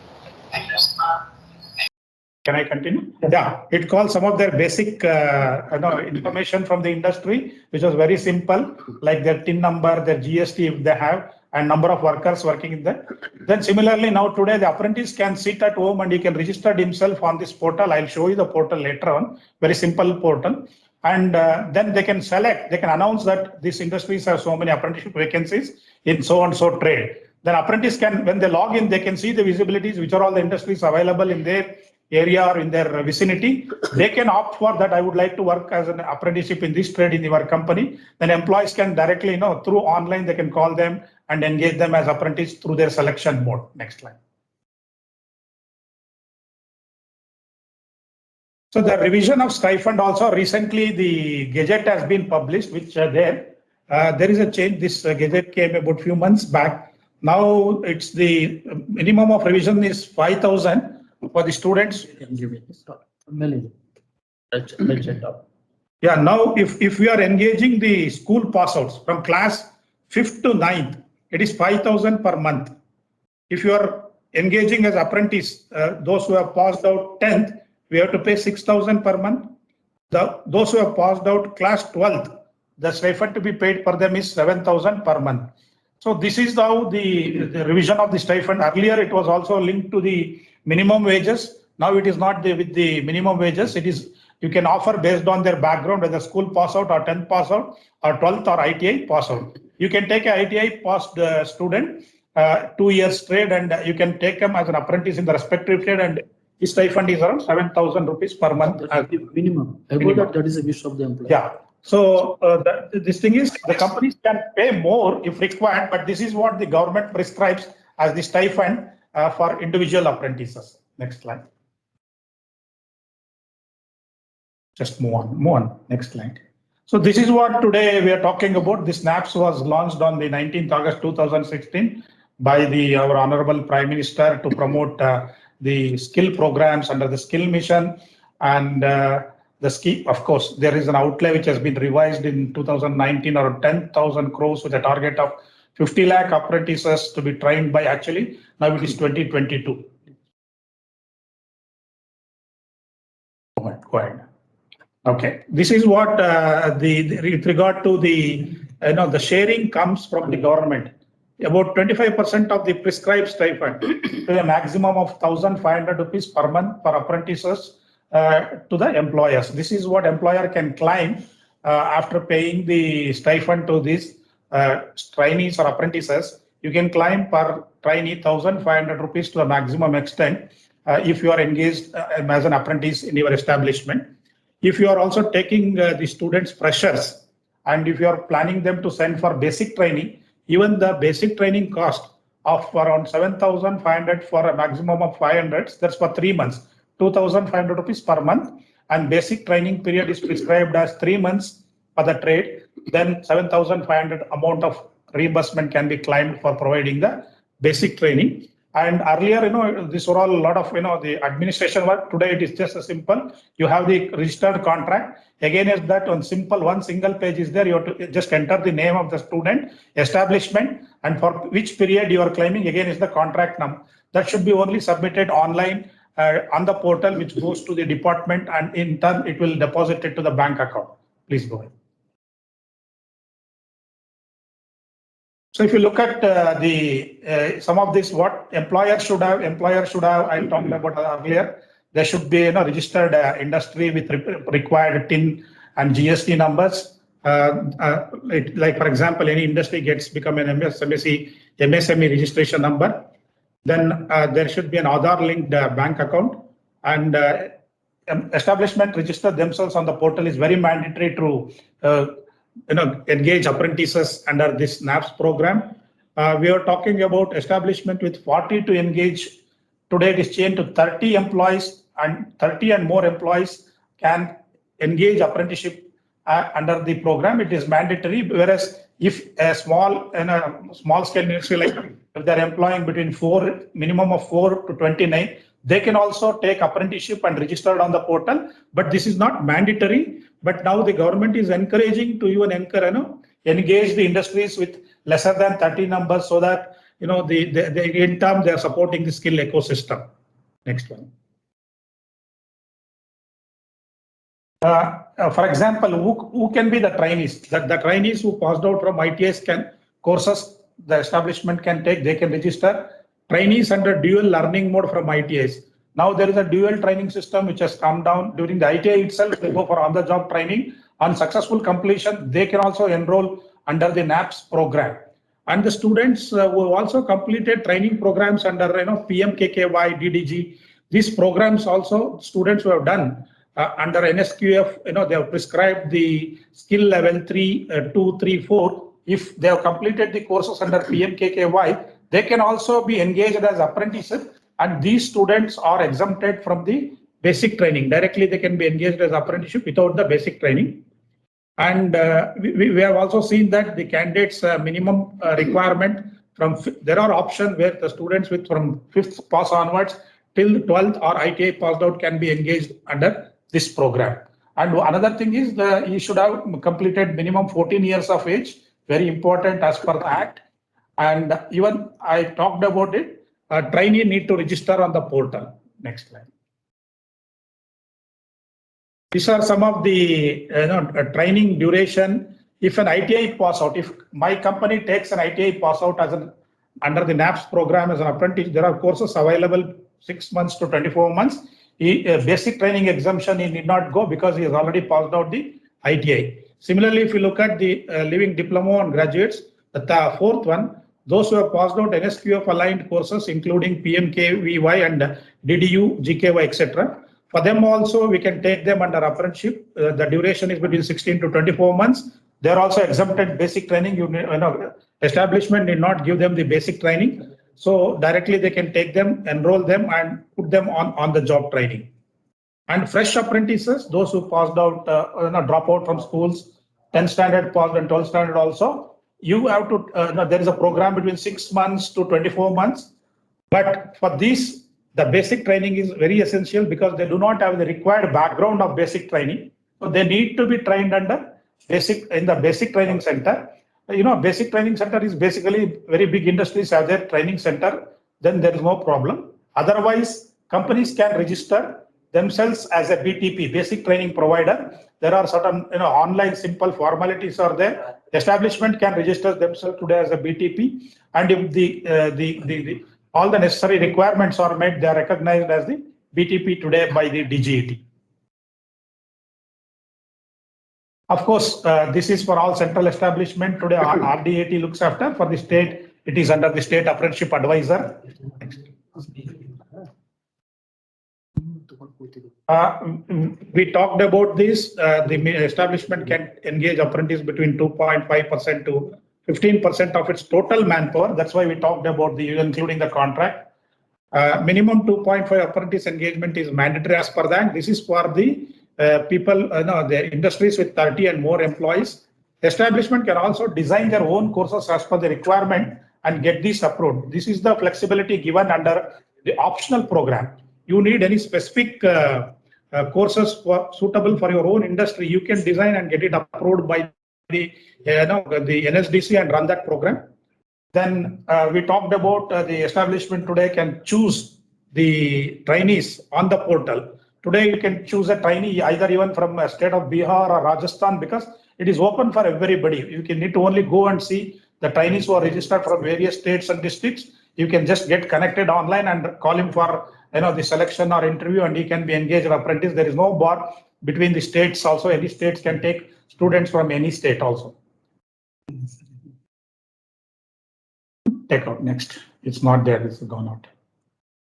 Can I continue? Yeah, it calls some of their basic information from the industry, which was very simple, like their TIN number, their GST if they have, and number of workers working in that. Then similarly, now today the apprentice can sit at home and he can register himself on this portal. I'll show you the portal later on. Very simple portal. And then they can select, they can announce that these industries have so many apprenticeship vacancies in so and so trade. Then apprentice can, when they log in, they can see the visibilities, which are all the industries available in their area or in their vicinity. They can opt for that. I would like to work as an apprenticeship in this trade in your company. Then employees can directly, through online, they can call them and engage them as apprentice through their selection mode. Next slide. So the revision of stipend also, recently the Gazette has been published, which there is a change. This Gazette came about a few months back. Now it's the minimum of revision is 5,000 for the students. Yeah, now if we are engaging the school pass outs from class 5th to 9th, it is 5,000 per month. If you are engaging as apprentice, those who have passed out 10th, we have to pay 6,000 per month. Those who have passed out class 12th, the stipend to be paid per them is 7,000 per month. So this is how the revision of the stipend. Earlier it was also linked to the minimum wages. Now it is not with the minimum wages. It is, you can offer based on their background, whether school pass out or 10th pass out or 12th or ITI pass out. You can take a ITI passed student 2 years trade, and you can take them as an apprentice in the respective trade, and the stipend is around 7,000 rupees per month. Minimum. About that is a wish of the employer. Yeah. So this thing is, the companies can pay more if required, but this is what the government prescribes as the stipend for individual apprentices. Next slide. Just move on. Next slide. So this is what today we are talking about. This NAPS was launched on the 19th August 2016 by our Honorable Prime Minister to promote the skill programs under the skill mission. And the scheme, of course, there is an outlay which has been revised in 2019 or 10,000 crores with a target of 50 lakh apprentices to be trained by, actually now it is 2022. Go ahead. Okay, this is what with regard to the sharing comes from the government. About 25% of the prescribed stipend to a maximum of 1,500 rupees per month for apprentices to the employers. This is what employer can claim after paying the stipend to these trainees or apprentices. You can claim per trainee 1,500 rupees to the maximum extent if you are engaged as an apprentice in your establishment. If you are also taking the students freshers, and if you are planning them to send for basic training, even the basic training cost of around 7,500 for a maximum of 500, that's for 3 months, 2,500 rupees per month, and basic training period is prescribed as 3 months for the trade. Then 7,500 amount of reimbursement can be claimed for providing the basic training. And earlier, these were all a lot of, the administration work. Today, it is just a simple. You have the registered contract. Again, is that one single page is there. You have to just enter the name of the student, establishment, and for which period you are claiming again is the contract number. That should be only submitted online on the portal, which goes to the department, and in turn it will deposit it to the bank account. Please go ahead. So if you look at some of this, what employers should have, I talked about earlier. There should be registered industry with required TIN and GST numbers. Like for example, any industry become an MSME registration number. Then there should be an Aadhaar linked bank account, and establishment register themselves on the portal is very mandatory to engage apprentices under this NAPS program. We are talking about establishment with 40 to engage. Today it is changed to 30 employees, and 30 and more employees can engage apprenticeship under the program. It is mandatory, whereas if a small scale industry, like if they're employing between minimum of 4 to 29, they can also take apprenticeship and register on the portal, but this is not mandatory. But now the government is encouraging to even engage the industries with lesser than 30 numbers, so that in term they are supporting the skill ecosystem. Next one. For example, who can be the trainees? The trainees who passed out from ITIs courses the establishment can take, they can register. Trainees under dual learning mode from ITIs. Now there is a dual training system which has come down. During the ITI itself, they go for on-the-job training. On successful completion, they can also enroll under the NAPS program. And the students who have also completed training programs under PMKKY, DDG, these programs also, students who have done under NSQF, they have prescribed the skill level 3, 2, 3, 4. If they have completed the courses under PMKKY, they can also be engaged as apprentices, and these students are exempted from the basic training. Directly they can be engaged as apprenticeship without the basic training. And we have also seen that the candidates minimum requirement there are options where the students from 5th pass onwards till 12th or ITI passed out can be engaged under this program. And another thing is you should have completed minimum 14 years of age, very important as per the Act. And even I talked about it, trainee need to register on the portal. Next slide. These are some of the training duration. If an ITI pass out, if my company takes an ITI pass out as under the NAPS program as an apprentice, there are courses available 6 months to 24 months. Basic training exemption he need not go because he has already passed out the ITI. Similarly, if you look at the living diploma and graduates, the fourth one, those who have passed out NSQF aligned courses, including PMKVY and DDU, GKY, etc. For them also, we can take them under apprenticeship. The duration is between 16 to 24 months. They are also exempted basic training. Establishment need not give them the basic training. So directly they can take them, enroll them, and put them on the job training. And fresh apprentices, those who passed out, drop out from schools, 10th standard passed and 12th standard also, you have to, there is a program between 6 months to 24 months. But for these, the basic training is very essential because they do not have the required background of basic training. So they need to be trained under in the basic training center. Basic training center is basically very big industries have their training center, then there is no problem. Otherwise, companies can register themselves as a BTP, basic training provider. There are certain online simple formalities are there. Establishment can register themselves today as a BTP, and if all the necessary requirements are met, they are recognized as the BTP today by the DGET. Of course, this is for all central establishment. Today, RDAT looks after. For the state, it is under the State Apprenticeship Advisor. We talked about this. The establishment can engage apprentice between 2.5% to 15% of its total manpower. That's why we talked about including the contract. Minimum 2.5 apprentice engagement is mandatory as per that. This is for the people, the industries with 30 and more employees. The establishment can also design their own courses as per the requirement and get these approved. This is the flexibility given under the optional program. You need any specific courses suitable for your own industry, you can design and get it approved by the NSDC and run that program. Then we talked about the establishment today can choose the trainees on the portal. Today you can choose a trainee either even from a state of Bihar or Rajasthan because it is open for everybody. You can need to only go and see the trainees who are registered from various states and districts. You can just get connected online and call him for the selection or interview, and he can be engaged or apprentice. There is no bar between the states. Also, any states can take students from any state also. Take out next. It's not there. It's gone out.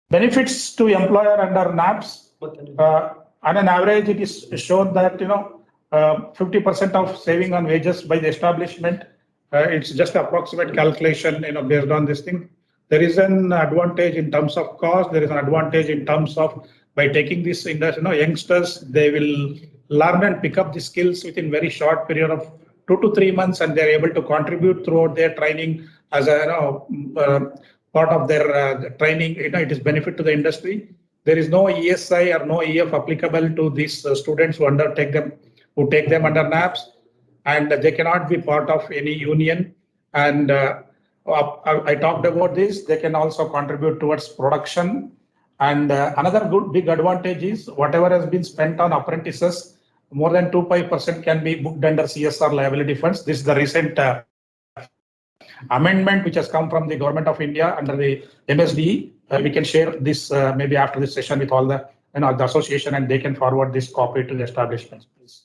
Benefits to employer under NAPS. On an average, it is shown that 50% of saving on wages by the establishment. It's just approximate calculation, based on this thing. There is an advantage in terms of cost. There is an advantage in terms of by taking this industry, youngsters, they will learn and pick up the skills within very short period of 2 to 3 months, and they're able to contribute throughout their training as a part of their training. It is benefit to the industry. There is no ESI or no EF applicable to these students who take them under NAPS, and they cannot be part of any union. And I talked about this. They can also contribute towards production. And another big advantage is whatever has been spent on apprentices, more than 2.5% can be booked under CSR liability funds. This is the recent amendment which has come from the Government of India under the MSDE. We can share this maybe after this session with all the the association, and they can forward this copy to the establishments, please.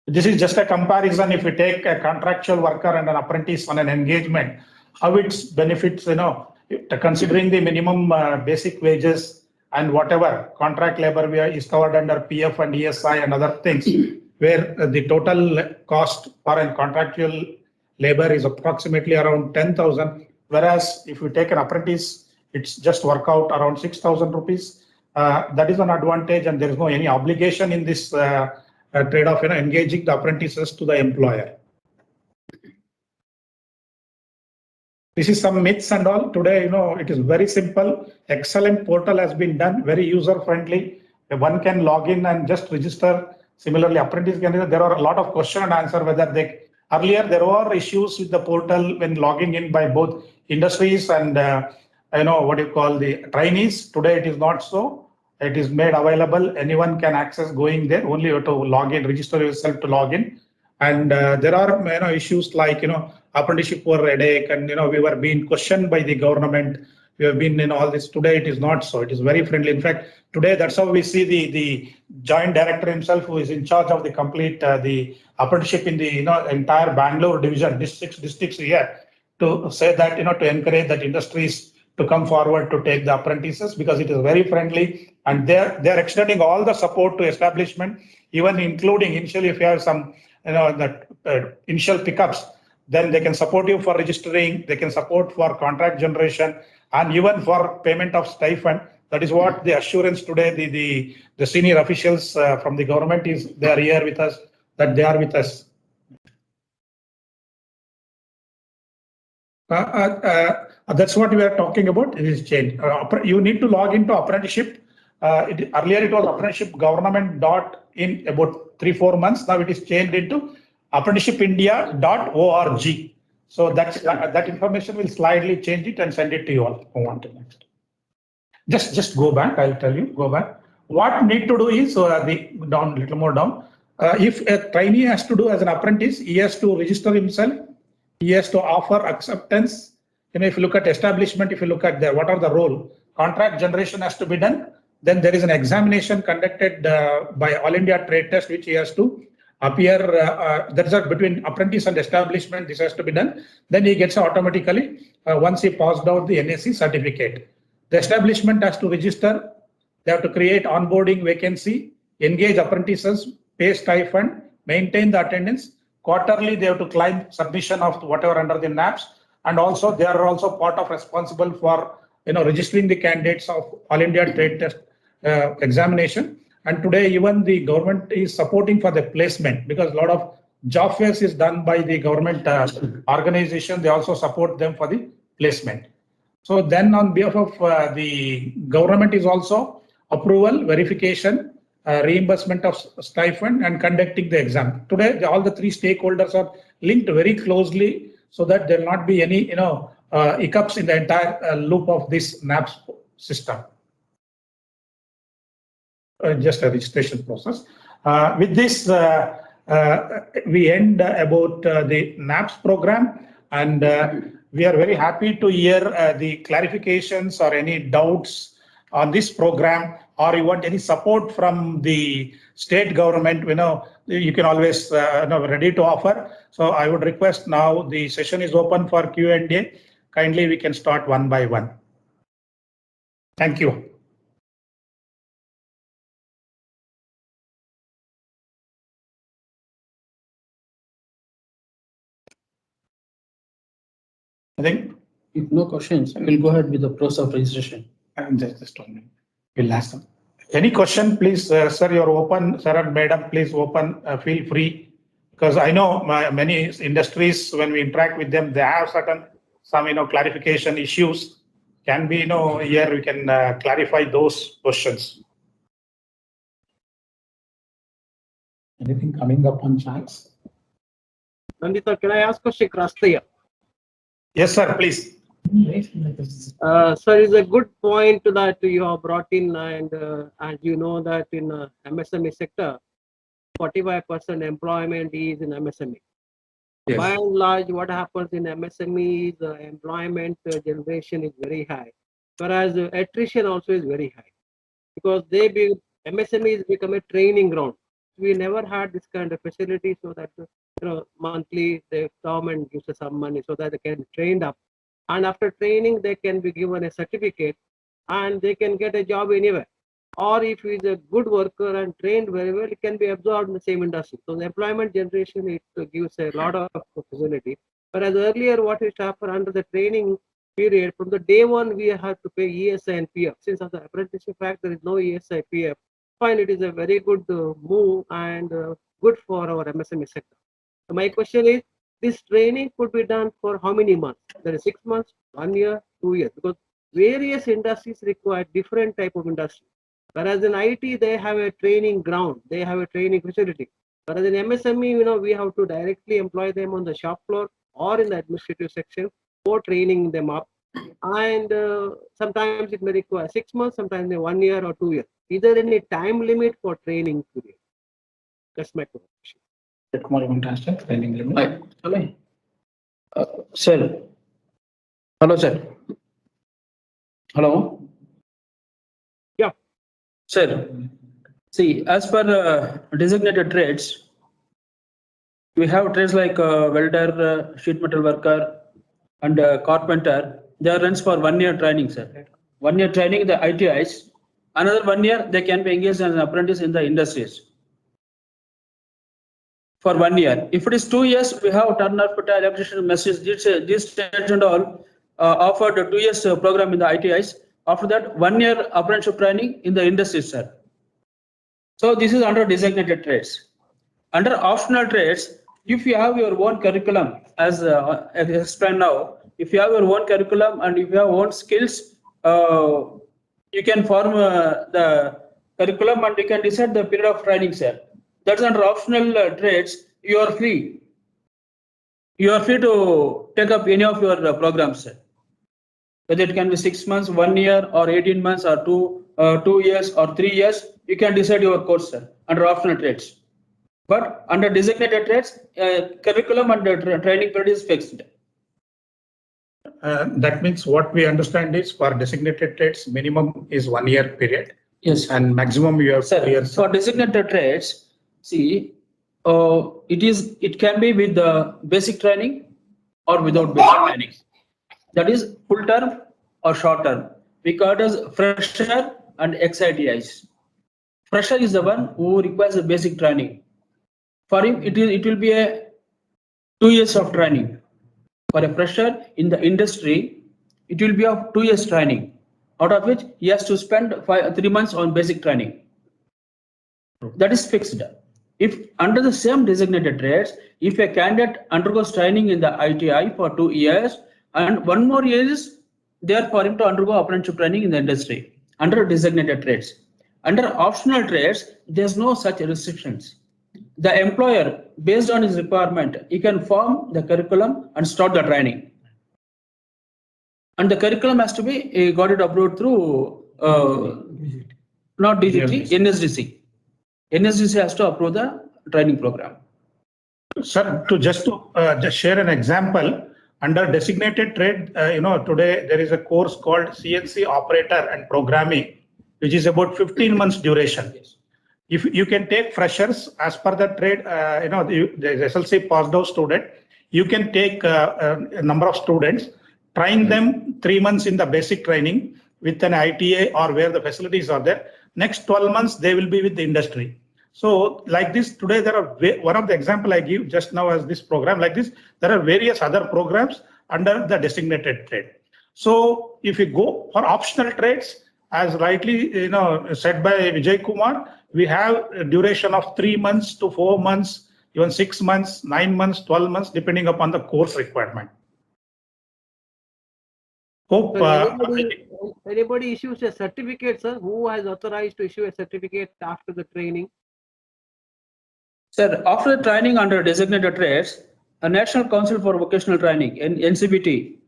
This is just a comparison. If we take a contractual worker and an apprentice on an engagement, how it benefits, considering the minimum basic wages and whatever contract labor is covered under PF and ESI and other things, where the total cost for a contractual labor is approximately around 10,000. Whereas if you take an apprentice, it's just work out around 6,000 rupees. That is an advantage, and there is no any obligation in this trade-off, engaging the apprentices to the employer. This is some myths and all. Today, it is very simple. Excellent portal has been done, very user-friendly. One can log in and just register. Similarly, apprentice can. There are a lot of question and answer whether they. Earlier, there were issues with the portal when logging in by both industries and the trainees. Today, it is not so. It is made available. Anyone can access going there. Only you have to log in, register yourself to log in. And there are issues like apprenticeship were headache, and we were being questioned by the government. We have been in all this. Today it is not so. It is very friendly. In fact, today that's how we see the joint director himself, who is in charge of the complete the apprenticeship in the entire Bangalore division, 6 districts here, to say that to encourage that industries to come forward to take the apprentices, because it is very friendly, and they're extending all the support to establishment, even including initially if you have some initial pickups, then they can support you for registering, they can support for contract generation, and even for payment of stipend. That is what the assurance today, the senior officials from the government they are here with us, that they are with us. That's what we are talking about. It is changed. You need to log into apprenticeship. Earlier it was apprenticeshipgovernment.in about 3-4 months. Now it is changed into apprenticeshipindia.org. So that information will slightly change it and send it to you all who want it next. Just go back. I'll tell you. Go back. What need to do is little more down. If a trainee has to do as an apprentice, he has to register himself. He has to offer acceptance. If you look at establishment, if you look at what are the role, contract generation has to be done. Then there is an examination conducted by All India Trade Test, which he has to appear. That is between apprentice and establishment. This has to be done. Then he gets automatically once he passed out the NAC certificate. The establishment has to register. They have to create onboarding vacancy, engage apprentices, pay stipend, maintain the attendance. Quarterly, they have to claim submission of whatever under the NAPS, and also they are also part of responsible for registering the candidates of All India Trade Test examination. And today, even the government is supporting for the placement, because a lot of job fairs is done by the government organization. They also support them for the placement. So then, on behalf of the government is also approval, verification, reimbursement of stipend, and conducting the exam. Today, all the 3 stakeholders are linked very closely, so that there will not be any, hiccups in the entire loop of this NAPS system. Just a registration process. With this, we end about the NAPS program, and we are very happy to hear the clarifications or any doubts on this program, or you want any support from the state government, you can always ready to offer. So I would request now the session is open for Q&A. Kindly we can start one by one. Thank you. I think If no questions, we'll go ahead with the process of registration. just 1 minute. We'll ask them. Any question, please, sir, you're open. Sir and madam, please open, feel free. Because I know many industries, when we interact with them, they have some clarification issues. Can be, here we can clarify those questions. Anything coming up on chance? Nandita, can I ask a question, Rastaya? Yes, sir, please. Sir, it's a good point that you have brought in, and as you know that in MSME sector, 45% employment is in MSME. Yes. By and large, what happens in MSME is the employment generation is very high, whereas the attrition also is very high, because MSMEs become a training ground. We never had this kind of facility, so that monthly the government gives us some money so that they can be trained up, and after training they can be given a certificate and they can get a job anywhere. Or if he is a good worker and trained very well, it can be absorbed in the same industry. So the employment generation, it gives a lot of facility. Whereas earlier, what used to happen under the training period, from the day one, we have to pay ESI and PF. Since of the apprenticeship act, there is no ESI, PF. Fine, it is a very good move and good for our MSME sector. So my question is, this training could be done for how many months? There is 6 months, 1 year, 2 years, because various industries require different type of industry. Whereas in IT, they have a training ground, they have a training facility. Whereas in MSME, we have to directly employ them on the shop floor or in the administrative section for training them up. And sometimes it may require 6 months, sometimes 1 year or 2 years. Is there any time limit for training period? That's my question. Training limit. Sir. Hello, sir. Hello. Yeah. Sir, see, as per designated trades, we have trades like welder, sheet metal worker, and carpenter. They are runs for 1 year training, sir. 1 year training, the ITIs. Another 1 year, they can be engaged as an apprentice in the industries. For 1 year. If it is 2 years, we have turner, fitter, electrician, message. These trades and all offered a 2 years program in the ITIs. After that, 1 year apprenticeship training in the industry, sir. So this is under designated trades. Under optional trades, if you have your own curriculum, as explained now, if you have your own curriculum and if you have own skills, you can form the curriculum and you can decide the period of training, sir. That's under optional trades. You are free. You are free to take up any of your programs, sir. Whether it can be 6 months, 1 year, or 18 months, or 2 years, or 3 years, you can decide your course, sir, under optional trades. But under designated trades, curriculum and training period is fixed. That means what we understand is for designated trades, minimum is 1 year period. Yes. And maximum you have 2 years. For designated trades, see, it can be with the basic training or without basic training. That is full term or short term. We call it as fresher and XITIs. Fresher is the one who requires a basic training. For him, it will be a 2 years of training. For a fresher in the industry, it will be of 2 years training, out of which he has to spend 3 months on basic training. That is fixed. If under the same designated trades, if a candidate undergoes training in the ITI for 2 years and 1 more year is there for him to undergo apprenticeship training in the industry under designated trades. Under optional trades, there's no such restrictions. the employer, based on his requirement, he can form the curriculum and start the training. And the curriculum has to be got it approved through not DGT, NSDC. NSDC has to approve the training program. Sir, to just share an example, under designated trade, today there is a course called CNC operator and programming, which is about 15 months duration. If you can take freshers as per the trade, the SLC passed out student, you can take a number of students, train them 3 months in the basic training with an ITA or where the facilities are there. Next 12 months, they will be with the industry. So like this, today there are one of the example I give just now as this program like this, there are various other programs under the designated trade. So if you go for optional trades, as rightly said by Vijay Kumar, we have a duration of 3 months to 4 months, even 6 months, 9 months, 12 months, depending upon the course requirement. Hope anybody issues a certificate, sir? Who has authorized to issue a certificate after the training? Sir, after training under designated trades, a National Council for Vocational Training, NCBT,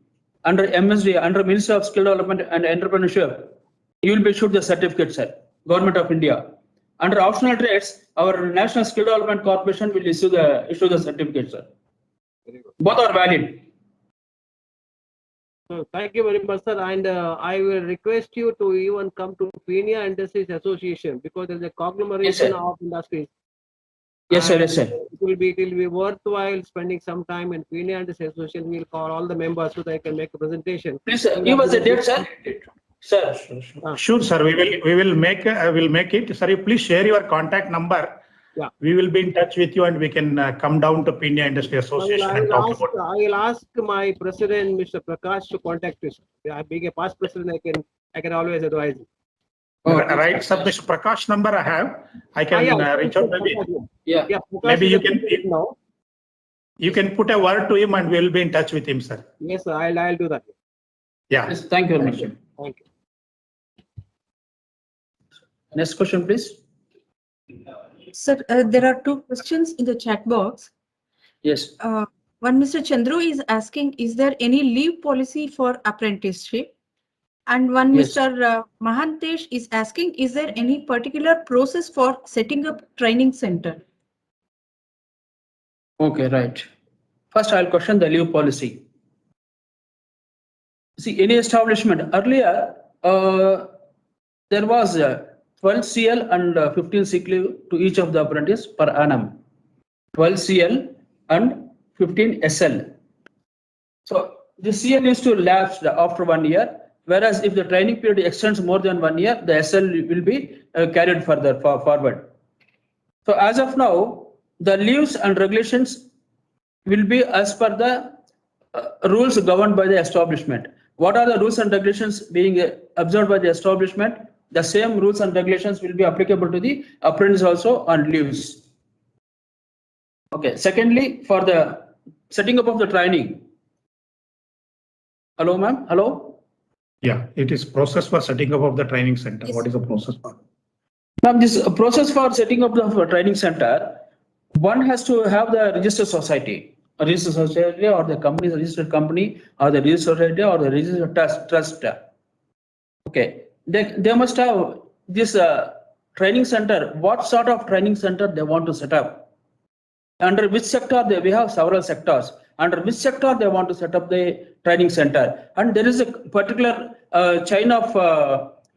under MSD, under Ministry of Skill Development and Entrepreneurship, you will be issued the certificate, sir. Government of India. Under optional trades, our National Skill Development Corporation will issue the certificate, sir. Both are valid. So thank you very much, sir. And I will request you to even come to Peenya Industries Association because there is a conglomeration of industries. Yes, sir. Yes, sir. It will be worthwhile spending some time in Peenya Industries Association. We'll call all the members so they can make a presentation. Please give us a date, sir. Sir. Sure, sir. We will make it. Sir, you please share your contact number. Yeah. We will be in touch with you and we can come down to Peenya Industry Association and talk about it. I will ask my president, Mr. Prakash, to contact you. Being a past president, I can always advise you. Right, sir. Mr. Prakash number I have. I can reach out. Maybe you can put a word to him and we will be in touch with him, sir. Yes, sir. I'll do that. Yeah. Yes, thank you very much. Thank you. Next question, please. Sir, there are two questions in the chat box. Yes. One, Mr. Chandru is asking, is there any leave policy for apprenticeship? And one, Yes. Mr. Mahantesh is asking, is there any particular process for setting up training center? Okay, right. First, I'll question the leave policy. See, any establishment earlier, there was 12 CL and 15 sick leave to each of the apprentice per annum. 12 CL and 15 SL. So the CL is to lapse after 1 year, whereas if the training period extends more than 1 year, the SL will be carried further forward. So as of now, the leaves and regulations will be as per the rules governed by the establishment. What are the rules and regulations being observed by the establishment? The same rules and regulations will be applicable to the apprentice also on leaves. Okay. Secondly, for the setting up of the training. Hello, ma'am. Hello. Yeah, it is process for setting up of the training center. Yes. What is the process for? Ma'am, this process for setting up the training center, one has to have the registered society. A registered society or the company, registered company, or the registered society or the registered trust. Okay. They must have this training center. What sort of training center they want to set up? Under which sector we have several sectors. Under which sector they want to set up the training center. And there is a particular chain of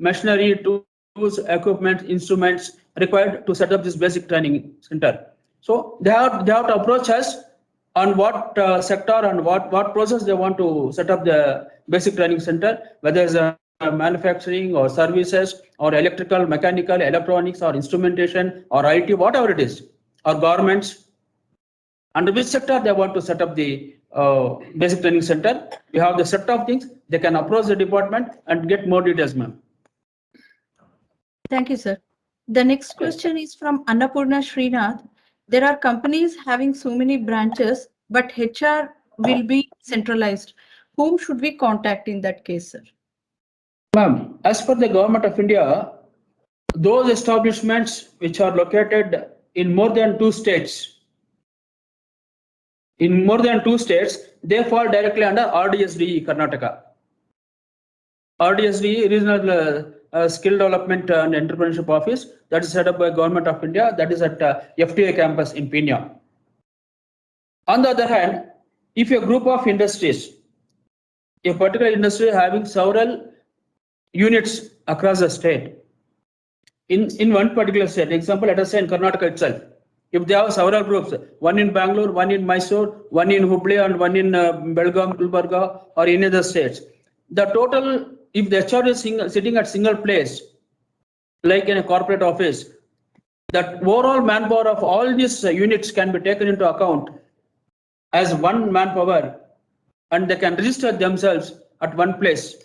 machinery, tools, equipment, instruments required to set up this basic training center. So they have to approach us on what sector and what process they want to set up the basic training center, whether it's manufacturing or services or electrical, mechanical, electronics or instrumentation or IT, whatever it is, or garments. Under which sector they want to set up the basic training center. We have the set of things. They can approach the department and get more details, ma'am. Thank you, sir. The next question is from Annapurna Srinath. There are companies having so many branches, but HR will be centralized. Whom should we contact in that case, sir? Ma'am, as per the Government of India, those establishments which are located in more than 2 states. In more than 2 states, they fall directly under RDSDE Karnataka. RDSDE, Regional Skill Development and Entrepreneurship Office, that is set up by Government of India, that is at FTA campus in Pina. On the other hand, if a group of industries, a particular industry having several units across the state, in one particular state, example, let us say in Karnataka itself, if they have several groups, one in Bangalore, one in Mysore, one in Hubli, and one in Belgaum, Gulbarga, or any other states, the total, if the HR is sitting at single place, like in a corporate office, that overall manpower of all these units can be taken into account as one manpower, and they can register themselves at one place.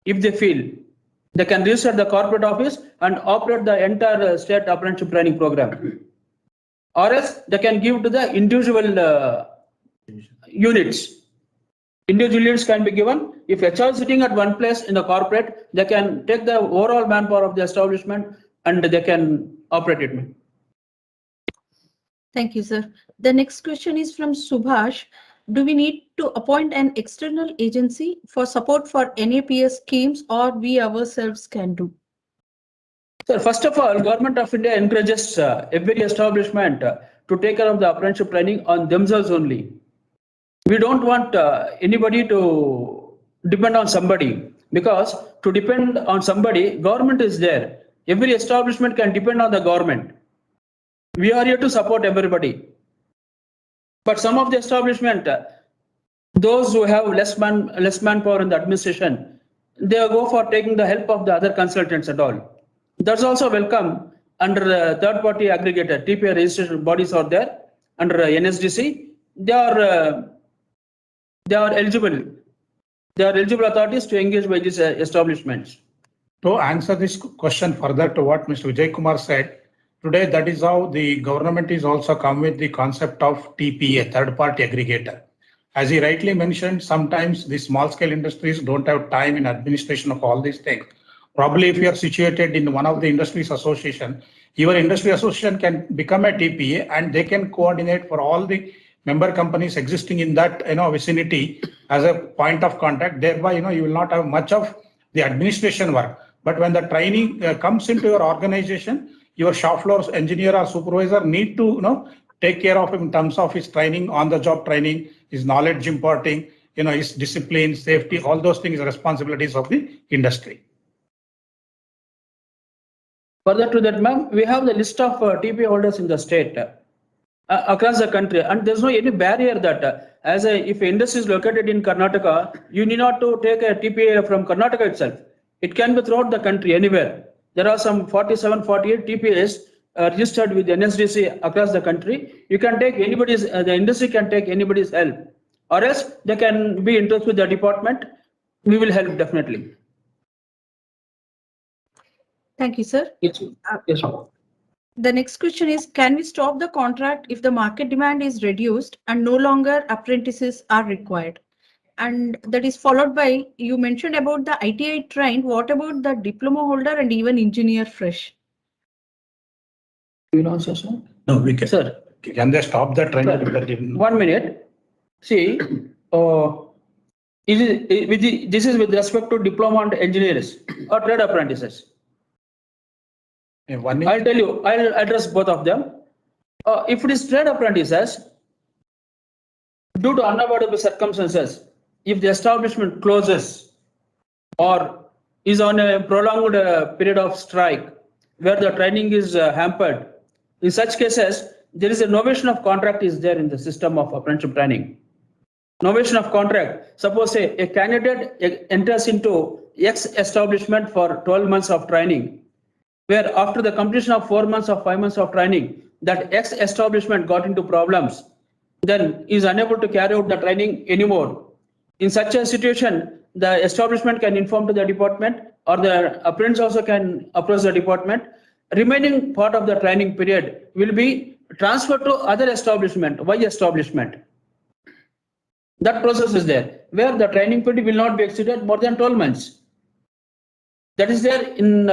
If they feel, they can register the corporate office and operate the entire state apprenticeship training program. Or else they can give to the individual units. Individual units can be given. If HR is sitting at one place in the corporate, they can take the overall manpower of the establishment and they can operate it. Thank you, sir. The next question is from Subhash. Do we need to appoint an external agency for support for NAPS schemes, or we ourselves can do? So first of all, Government of India encourages every establishment to take care of the apprenticeship training on themselves only. We don't want anybody to depend on somebody, because to depend on somebody, government is there. Every establishment can depend on the government. We are here to support everybody. But some of the establishment, those who have less manpower in the administration, they go for taking the help of the other consultants and all. That's also welcome under the third-party aggregator. TPA registration bodies are there under NSDC. They are eligible. They are eligible authorities to engage by these establishments. To answer this question further to what Mr. Vijay Kumar said, today that is how the government is also come with the concept of TPA, third-party aggregator. As he rightly mentioned, sometimes the small-scale industries don't have time in administration of all these things. Probably if you are situated in one of the industries association, your industry association can become a TPA and they can coordinate for all the member companies existing in that vicinity as a point of contact. Thereby, you will not have much of the administration work. But when the training comes into your organization, your shop floor engineer or supervisor need to take care of him in terms of his training, on the job training, his knowledge imparting, his discipline, safety, all those things are responsibilities of the industry. Further to that, ma'am, we have the list of TPA holders in the state across the country, and there's no any barrier that if industry is located in Karnataka, you need not to take a TPA from Karnataka itself. It can be throughout the country, anywhere. There are some 47, 48 TPAs registered with NSDC across the country. You can take anybody's, the industry can take anybody's help, or else they can be in touch with the department. We will help definitely. Thank you, sir. Yes, yes. The next question is, can we stop the contract if the market demand is reduced and no longer apprentices are required? And that is followed by, you mentioned about the ITI trained. What about the diploma holder and even engineer fresh? You know, sir? No, we can. Sir, can they stop the training? 1 minute. See, this is with respect to diploma and engineers or trade apprentices. I'll tell you, I'll address both of them. If it is trade apprentices, due to unavoidable circumstances, if the establishment closes or is on a prolonged period of strike where the training is hampered, in such cases, there is a novation of contract is there in the system of apprenticeship training. Novation of contract. Suppose a candidate enters into X establishment for 12 months of training, where after the completion of 4 months or 5 months of training, that X establishment got into problems, then is unable to carry out the training anymore. In such a situation, the establishment can inform to the department, or the apprentice also can approach the department. Remaining part of the training period will be transferred to other establishment, Y establishment. That process is there, where the training period will not be exceeded more than 12 months. That is there in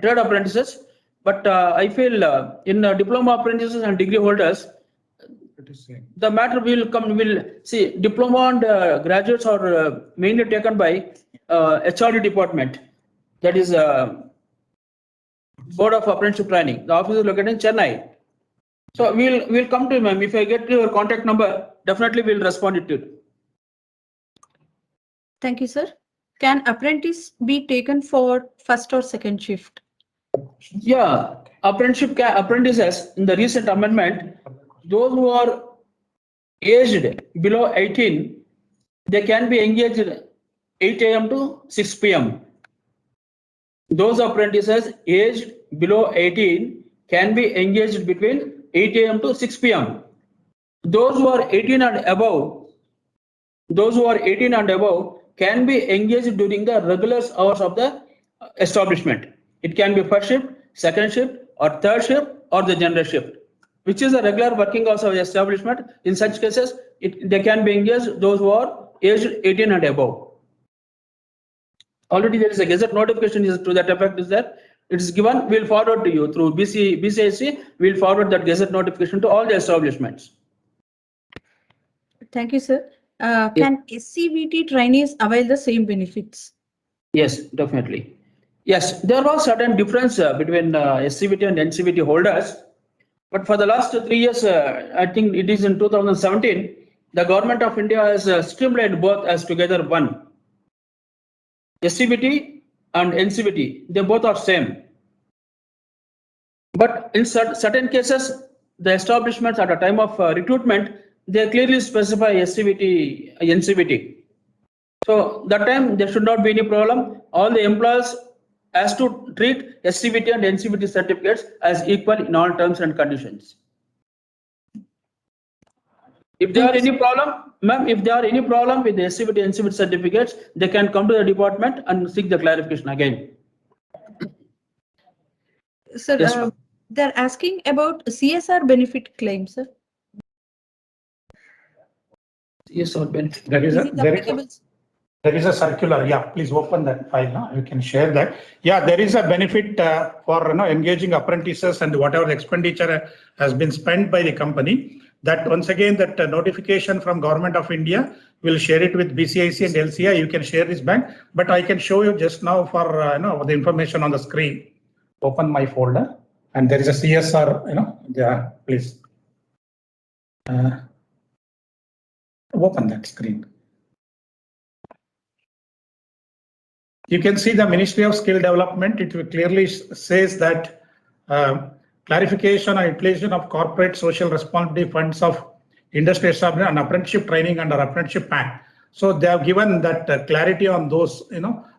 trade apprentices. But I feel in diploma apprentices and degree holders, the matter will see diploma and graduates are mainly taken by HRD department, that is Board of Apprenticeship Training. The office is located in Chennai. So we'll come to you, ma'am. If I get your contact number, definitely we'll respond it to you. Thank you, sir. Can apprentice be taken for first or second shift? Yeah, apprentices in the recent amendment, those who are aged below 18, they can be engaged 8 a.m. to 6 p.m. Those apprentices aged below 18 can be engaged between 8 a.m. to 6 p.m. Those who are 18 and above, can be engaged during the regular hours of the establishment. It can be first shift, second shift, or third shift, or the general shift, which is the regular working hours of the establishment. In such cases, they can be engaged those who are aged 18 and above. Already there is a gazette notification to that effect is there. It is given, we'll forward to you through BCIC, we'll forward that gazette notification to all the establishments. Thank you, sir. Can SCVT trainees avail the same benefits? Yes, definitely. Yes, there was certain difference between SCVT and NCVT holders. But for the last 3 years, I think it is in 2017, the government of India has streamlined both as together one. SCVT and NCVT, they both are same. But in certain cases, the establishments at the time of recruitment, they clearly specify SCVT, NCVT. So that time there should not be any problem. All the employers has to treat SCVT and NCVT certificates as equal in all terms and conditions. If there are any problem, ma'am, if there are any problem with the SCVT and NCVT certificates, they can come to the department and seek the clarification again. Sir, Yes, they're asking about CSR benefit claim, sir. Yes, or benefit. There is Is a, it there is applicable? There is a circular. Yeah, please open that file now. You can share that. Yeah, there is a benefit for engaging apprentices and whatever expenditure has been spent by the company. That once again, that notification from Government of India will share it with BCIC and LCI. You can share this bank, but I can show you just now for the information on the screen. Open my folder, and there is a CSR. Yeah, please open that screen. You can see the Ministry of Skill Development. It clearly says that clarification and utilization of corporate social responsibility funds of industry establishment and apprenticeship training under Apprenticeship Act. So they have given that clarity on those,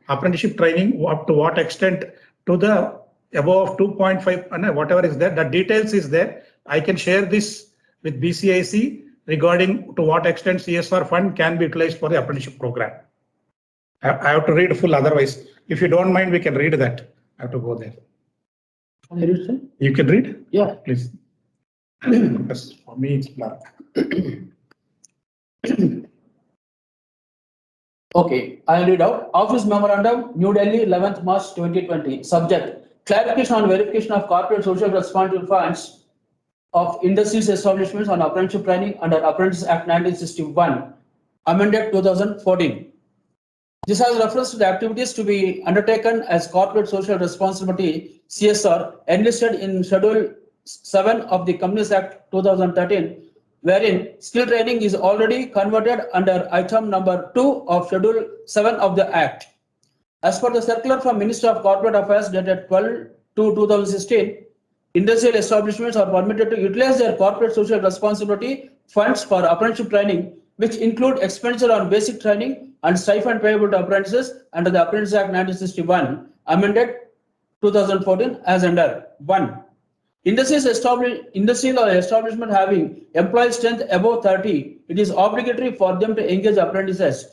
apprenticeship training up to what extent to the above 2.5 and whatever is there. The details is there. I can share this with BCIC regarding to what extent CSR fund can be utilized for the apprenticeship program. I have to read full, otherwise, if you don't mind, we can read that. I have to go there. You can read? Yeah, please. Because for me, it's black. Okay, I'll read out. Office Memorandum, New Delhi, 11th March 2020. Subject: clarification on verification of corporate social responsibility funds of industries establishments on apprenticeship training under Apprentice Act 1961, amended 2014. This has reference to the activities to be undertaken as corporate social responsibility (CSR) enlisted in Schedule 7 of the Companies Act 2013, wherein skill training is already converted under item number 2 of Schedule 7 of the Act. As per the circular from Minister of Corporate Affairs dated 12/2/2016, industrial establishments are permitted to utilize their corporate social responsibility funds for apprenticeship training, which include expenditure on basic training and stipend payable to apprentices under the Apprentice Act 1961, amended 2014, as under 1. Industrial or establishment having employee strength above 30, it is obligatory for them to engage apprentices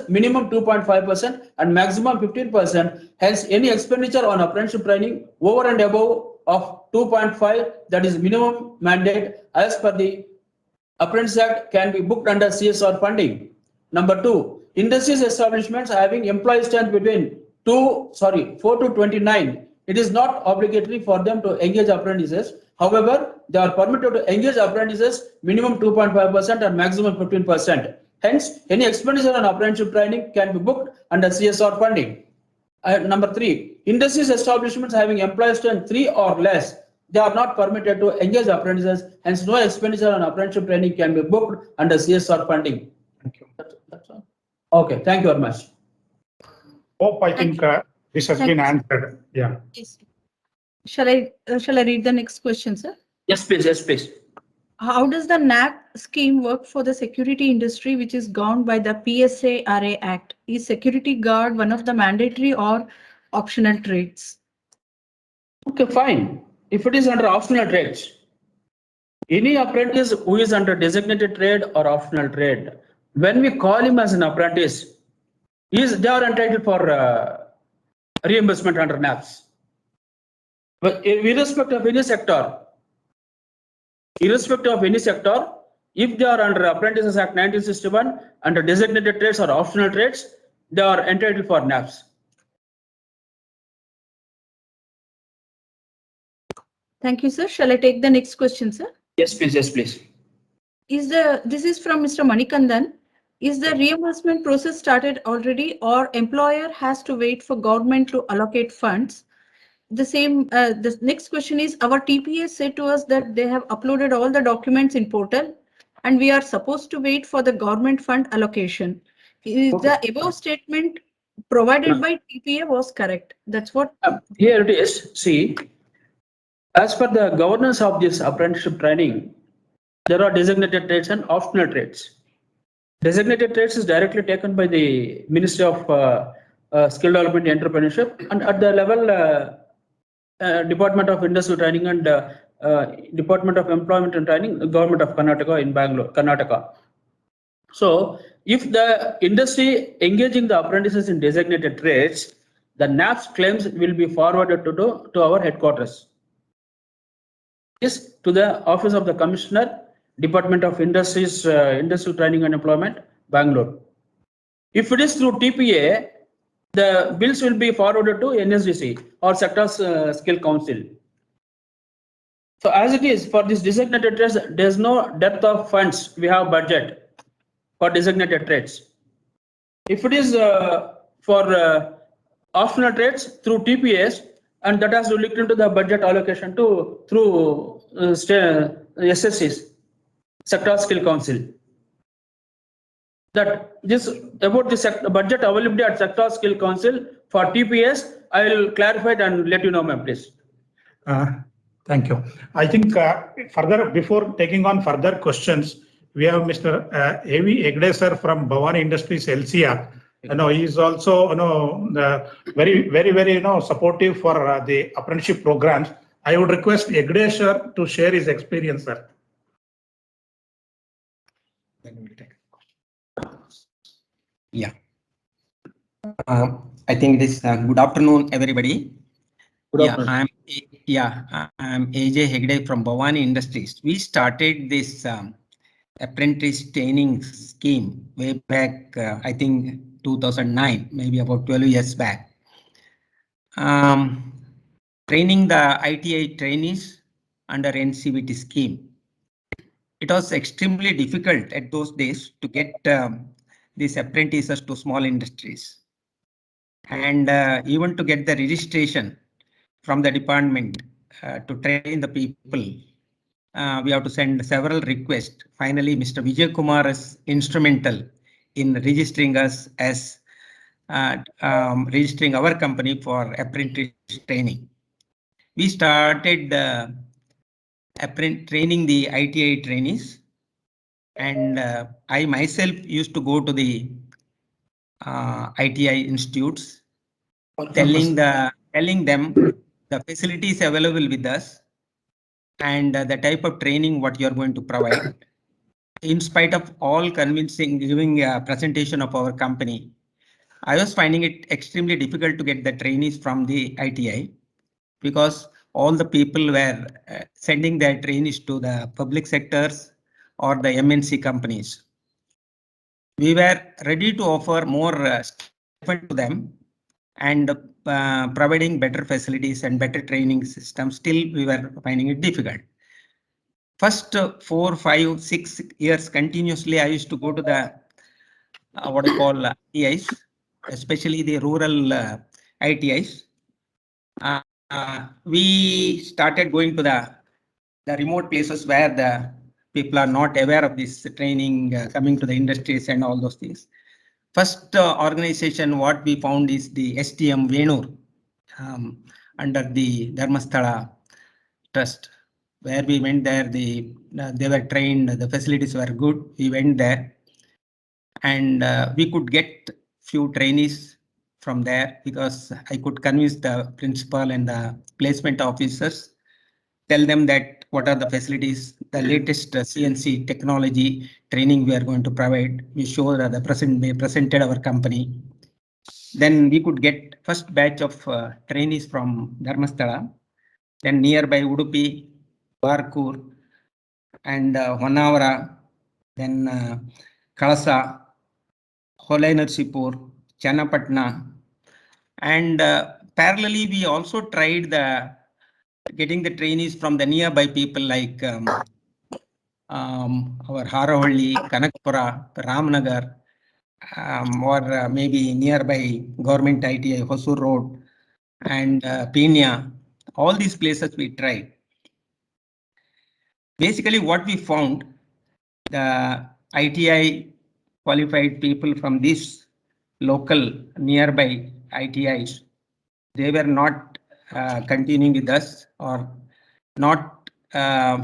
minimum 2.5% and maximum 15%. Hence, any expenditure on apprenticeship training over and above of 2.5, that is minimum mandate as per the Apprentice Act, can be booked under CSR funding. Number 2, industries establishments having employee strength between 4 to 29, it is not obligatory for them to engage apprentices. However, they are permitted to engage apprentices minimum 2.5% and maximum 15%. Hence, any expenditure on apprenticeship training can be booked under CSR funding. Number 3, industries establishments having employee strength 3 or less, they are not permitted to engage apprentices. Hence, no expenditure on apprenticeship training can be booked under CSR funding. Thank you. That's all. Okay, thank you very much. Hope I think this has been answered. Yeah. Yes. Shall I read the next question, sir? Yes, please. Yes, please. How does the NAP scheme work for the security industry, which is governed by the PSA-RA Act? Is security guard one of the mandatory or optional trades? Okay, fine. If it is under optional trades, any apprentice who is under designated trade or optional trade, when we call him as an apprentice, they are entitled for reimbursement under NAPS. But irrespective of any sector, if they are under Apprentices Act 1961, under designated trades or optional trades, they are entitled for NAPS. Thank you, sir. Shall I take the next question, sir? Yes, please. Yes, please. This is from Mr. Manikandan. Is the reimbursement process started already, or employer has to wait for government to allocate funds? The next question is, our TPS said to us that they have uploaded all the documents in portal and we are supposed to wait for the government fund allocation. Is the above statement provided by TPA was correct? That's what. Here it is. See, as per the governance of this apprenticeship training, there are designated trades and optional trades. Designated trades is directly taken by the Ministry of Skill Development and Entrepreneurship, and at the level Department of Industrial Training and Department of Employment and Training, Government of Karnataka in Bangalore, Karnataka. So, if the industry engaging the apprentices in designated trades, the NAPS claims will be forwarded to our headquarters. Yes, to the Office of the Commissioner, Department of Industries, Industrial Training and Employment, Bangalore. If it is through TPA, the bills will be forwarded to NSDC or Sectors Skill Council. So as it is for this designated trades, there is no depth of funds. We have budget for designated trades. If it is for optional trades through TPS, and that has to look into the budget allocation through SSCs, Sector Skill Council. That this about the budget availability at Sector Skill Council for TPS, I will clarify it and let you know, ma'am, please. Thank you. I think further, before taking on further questions, we have Mr. A.V. Egde sir from Bhavani Industries LCR. He is also very supportive for the apprenticeship programs. I would request Egde sir to share his experience, sir. Yeah. I think it is good afternoon, everybody. Good afternoon. I'm AJ Hegde from Bhavani Industries. We started this apprentice training scheme way back, I think 2009, maybe about 12 years back. Training the ITI trainees under NCVT scheme. It was extremely difficult at those days to get these apprentices to small industries, and even to get the registration from the department to train the people. We have to send several requests. Finally, Mr. Vijay Kumar is instrumental in registering us as registering our company for apprentice training. We started training the ITI trainees, and I myself used to go to the ITI institutes, telling them the facilities available with us and the type of training what you are going to provide. In spite of all convincing, giving a presentation of our company, I was finding it extremely difficult to get the trainees from the ITI, because all the people were sending their trainees to the public sectors or the MNC companies. We were ready to offer more stipend to them, and providing better facilities and better training systems, still we were finding it difficult. First 4, 5, 6 years continuously, I used to go to the what I call ITIs, especially the rural ITIs. We started going to the remote places where the people are not aware of this training, coming to the industries and all those things. First organization what we found is the STM Venur, under the Dharmasthala Trust, where we went there. They were trained, the facilities were good. We went there, and we could get few trainees from there, because I could convince the principal and the placement officers, tell them that what are the facilities, the latest CNC technology training we are going to provide. We show that we presented our company. Then we could get first batch of trainees from Dharmasthala, then nearby Udupi, Barkur, and Honavara, then Kalasa, Holenarsipur, Channapatna, and parallelly we also tried getting the trainees from the nearby people like our Haravalli, Kanakpura, Ramnagar, or maybe nearby government ITI, Hosur Road, and Peenya. All these places we tried. Basically, what we found, the ITI qualified people from these local nearby ITIs, they were not continuing with us, or not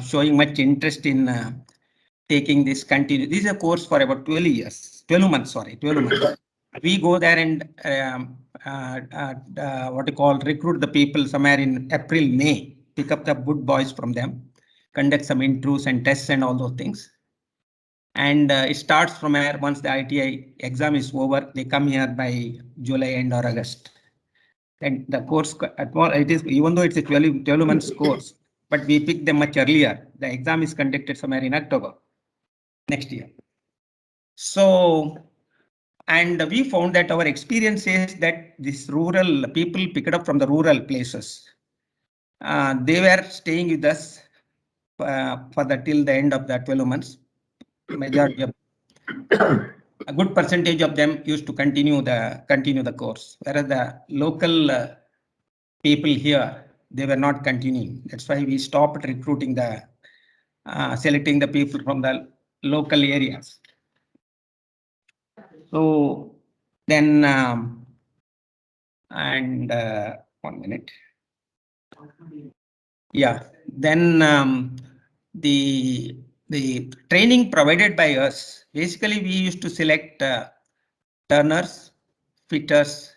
showing much interest in taking this continue. This is a course for about 12 months. We go there and what you call recruit the people somewhere in April, May, pick up the good boys from them, conduct some interviews and tests and all those things. And it starts from here. Once the ITI exam is over, they come here by July and or August. And the course, it is, even though it's a 12 months course, but we pick them much earlier. The exam is conducted somewhere in October next year. So, and we found that our experience is that this rural people picked up from the rural places. They were staying with us till the end of the 12 months. Majority of a good percentage of them used to continue the course, whereas the local people here, they were not continuing. That's why we stopped recruiting selecting the people from the local areas. So then, and 1 minute. Yeah, then the training provided by us, basically we used to select turners, fitters,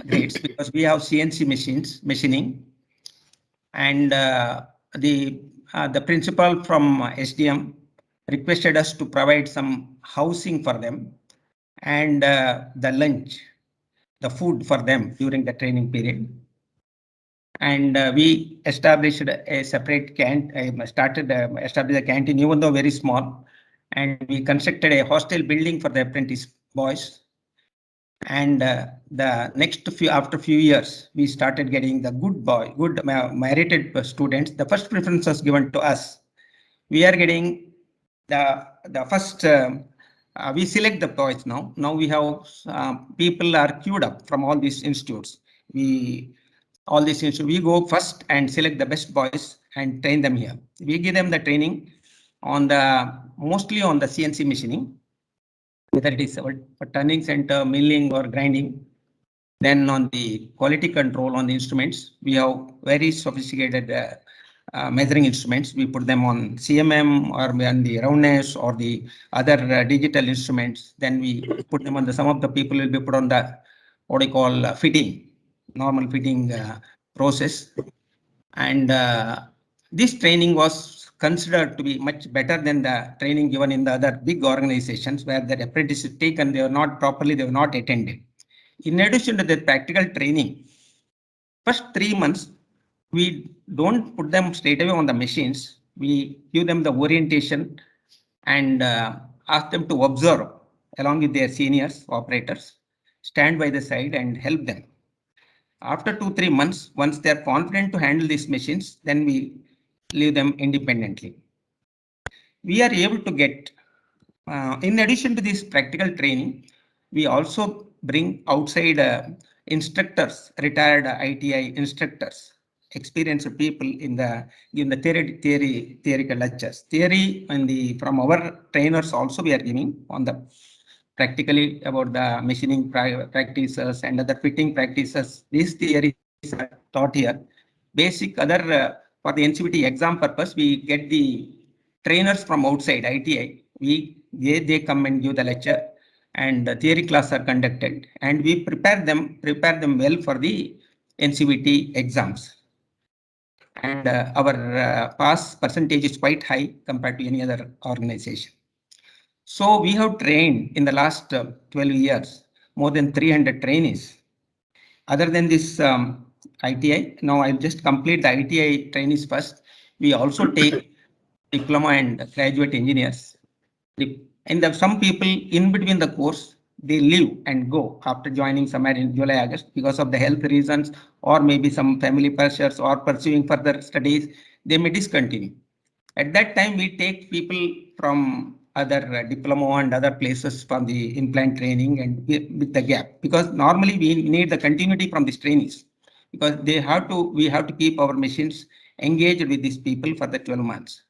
grades, because we have CNC machining, and the principal from SDM requested us to provide some housing for them, and the lunch, the food for them during the training period. And we established a separate established a canteen, even though very small, and we constructed a hostel building for the apprentice boys. And after few years, we started getting the good merited students. The first preference was given to us. We are getting the first. We select the boys now. Now we have people are queued up from all these institutes. We go first and select the best boys and train them here. We give them the training on mostly on the CNC machining, whether it is a turning center, milling or grinding. Then on the quality control on the instruments, we have very sophisticated measuring instruments. We put them on CMM or on the roundness or the other digital instruments. Then we put them on some of the people will be put on the what I call fitting. Normal fitting process, and this training was considered to be much better than the training given in the other big organizations where the apprentices taken, they were not attended. In addition to the practical training, first 3 months we don't put them straight away on the machines. We give them the orientation and ask them to observe along with their seniors operators, stand by the side and help them. After 2-3 months, once they are confident to handle these machines, then we leave them independently. We are able to get, in addition to this practical training, we also bring outside instructors, retired ITI instructors, experienced people in the theoretical lectures. Theory from our trainers also we are giving on the practically about the machining practices and other fitting practices. These theories are taught here. Basic other for the NCVT exam purpose, we get the trainers from outside ITI. They come and give the lecture, and the theory class are conducted, and we prepare them well for the NCVT exams. And our pass percentage is quite high compared to any other organization. So we have trained in the last 12 years more than 300 trainees. Other than this ITI, now I'll just complete the ITI trainees first. We also take diploma and graduate engineers. And some people in between the course, they leave and go after joining somewhere in July, August because of the health reasons, or maybe some family pressures, or pursuing further studies, they may discontinue. At that time, we take people from other diploma and other places from the in-plant training and with the gap, because normally we need the continuity from these trainees, because we have to keep our machines engaged with these people for the 12 months.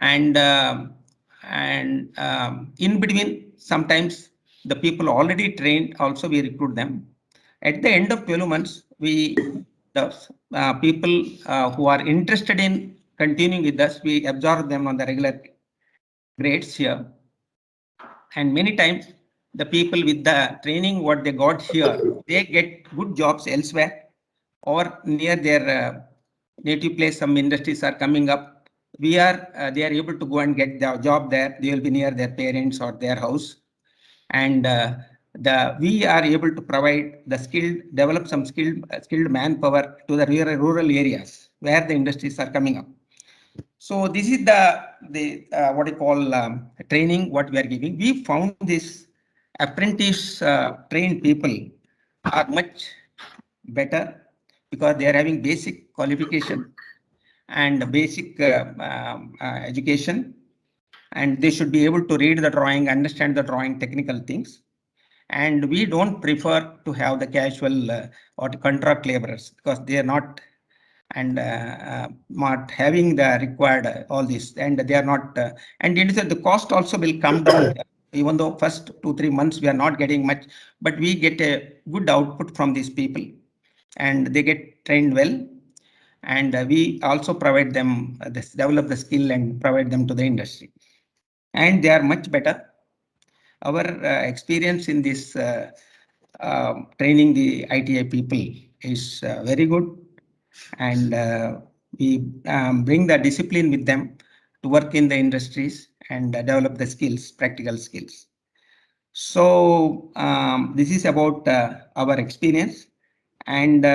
And in between, sometimes the people already trained, also we recruit them. At the end of 12 months, the people who are interested in continuing with us, we absorb them on the regular grades here. And many times the people with the training what they got here, they get good jobs elsewhere or near their native place. Some industries are coming up. They are able to go and get the job there. They will be near their parents or their house. And we are able to provide the develop some skilled manpower to the rural areas where the industries are coming up. So this is the what you call training what we are giving. We found this apprentice trained people are much better because they are having basic qualification and basic education, and they should be able to read the drawing, understand the drawing, technical things. And we don't prefer to have the casual or contract laborers because they are not having the required all this, and they are not. And the cost also will come down. Even though first 2-3 months we are not getting much, but we get a good output from these people, and they get trained well. And we also provide them develop the skill and provide them to the industry, and they are much better. Our experience in this training the ITI people is very good, and we bring the discipline with them to work in the industries and develop the skills, practical skills. So this is about our experience, and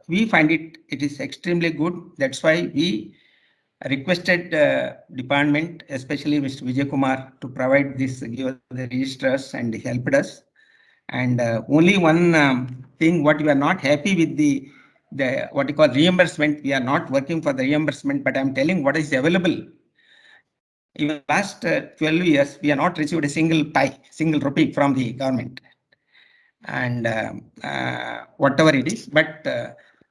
we find it is extremely good. That's why we requested department, especially Mr. Vijay Kumar, to provide this, give the registers, and helped us. And only one thing, what we are not happy with the what you call reimbursement. We are not working for the reimbursement, but I'm telling what is available. In the last 12 years, we have not received a single rupee from the government, and whatever it is. But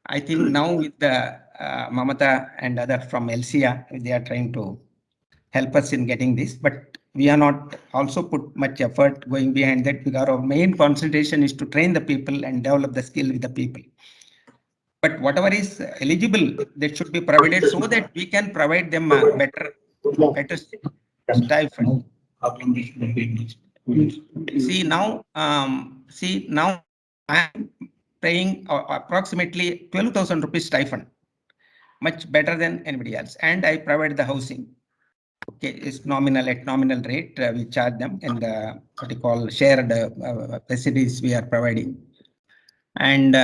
I think now with the Mamata and other from LCA, they are trying to help us in getting this, but we are not also put much effort going behind that, because our main concentration is to train the people and develop the skill with the people. But whatever is eligible, that should be provided so that we can provide them a better stipend. See now, I'm paying approximately 12,000 rupees stipend, much better than anybody else, and I provide the housing. Okay, it's nominal at nominal rate. We charge them, and what you call shared facilities we are providing, and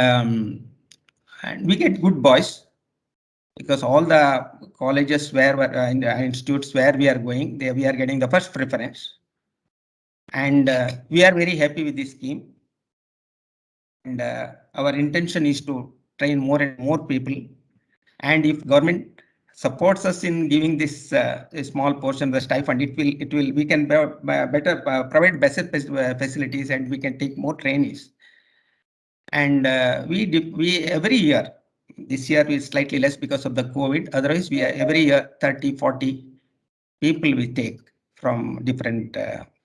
we get good boys, because all the colleges where in the institutes where we are going, we are getting the first preference, and we are very happy with this scheme. and our intention is to train more and more people. And if government supports us in giving this a small portion of the stipend, we can better provide better facilities, and we can take more trainees. And we every year, this year is slightly less because of the COVID. Otherwise, we are every year 30-40 people we take from different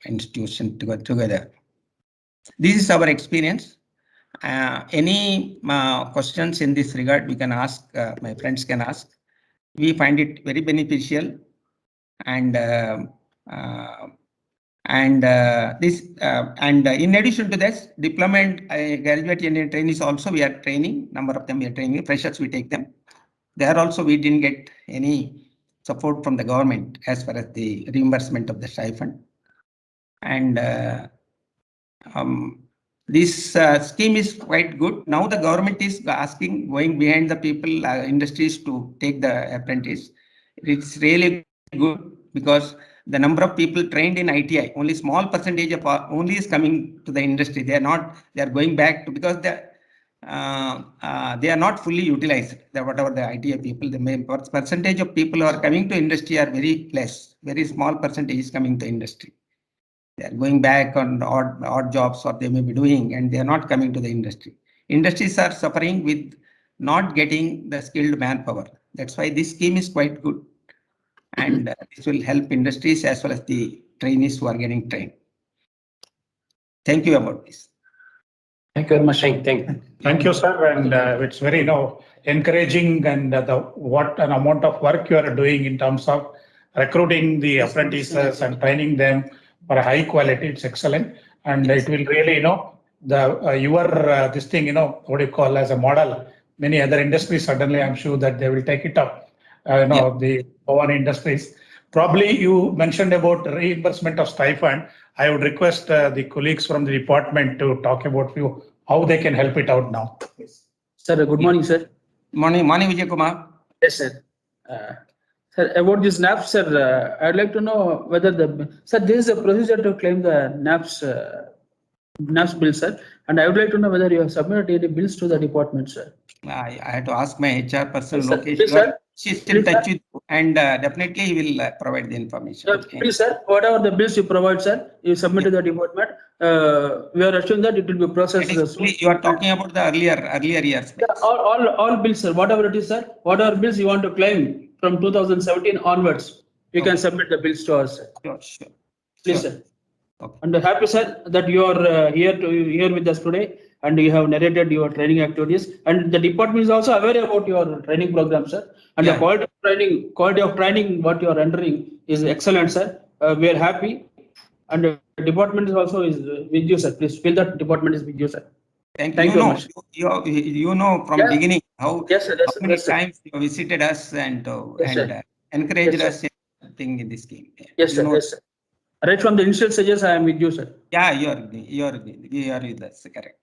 institutions together. This is our experience. Any questions in this regard, we can ask, my friends can ask. We find it very beneficial, and in addition to this, deployment graduate and trainees also we are training. Number of them we are training. Freshers we take them. There also we didn't get any support from the government as far as the reimbursement of the stipend. And this scheme is quite good. Now the government is asking, going behind the people, industries to take the apprentice. It's really good because the number of people trained in ITI, only small percentage of only is coming to the industry. They are going back to, because they are not fully utilized. Whatever the ITI people, the main percentage of people who are coming to industry are very less. Very small percentage is coming to industry. They are going back on odd jobs what they may be doing, and they are not coming to the industry. Industries are suffering with not getting the skilled manpower. That's why this scheme is quite good. And this will help industries as well as the trainees who are getting trained. Thank you about this. Thank you very much. Thank you. Thank you, sir. And it's very encouraging, and what an amount of work you are doing in terms of recruiting the apprentices and training them for a high quality. It's excellent, and it will really this thing what do you call as a model. Many other industries suddenly, I'm sure that they will take it up. The Bhavan Industries. Probably you mentioned about reimbursement of stipend. I would request the colleagues from the department to talk about how they can help it out now. Sir, good morning, sir. Morning, Vijay Kumar. Yes, sir. Sir, about this NAPS, sir, I'd like to know whether sir, there is a procedure to claim the NAPS bill, sir, and I would like to know whether you have submitted any bills to the department, sir. I had to ask my HR person, Yes, sir. Lokesh. Please, sir. She's still in touch with you, and definitely he will provide the information. Okay. Please, sir, whatever the bills you provide, sir, you submit to the department. We are assuring that it will be processed. You are talking about the earlier years. Yeah, all bills, sir, whatever it is, sir, whatever bills you want to claim from 2017 onwards, you can submit the bills to us, sir. Sure. Please, sir. Okay. And happy, sir, that you are here with us today, and you have narrated your training activities. And the department is also aware about your training program, sir. And the quality of training what you are rendering is excellent, sir. We are happy, and the department is also with you, sir. Please feel that department is with you, sir. Thank you. Much. You know from beginning how many times you visited us and encouraged us in this game. Yes, sir. Yes, sir. Right from the initial stages, I am with you, sir. Yeah, you are with us. Correct.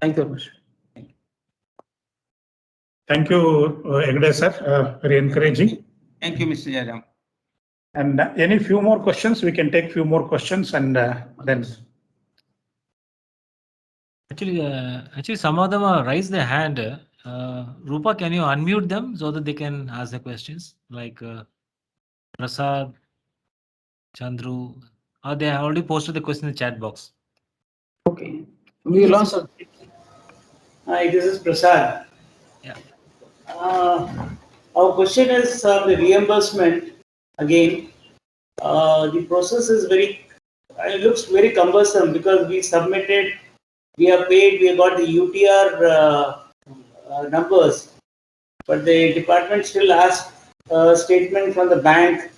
Thank you very much. Thank you, Egde sir. Very encouraging. Thank you, Mr. Jajam. And any few more questions? We can take few more questions, and then. Actually, some of them are raised their hand. Rupa, can you unmute them so that they can ask the questions? Like Prasad, Chandru, they have already posted the question in the chat box. Okay. We lost. Hi, this is Prasad. Yeah. Our question is the reimbursement. Again, the process is it looks very cumbersome because we submitted, we are paid, we got the UTR numbers, but the department still asks a statement from the bank,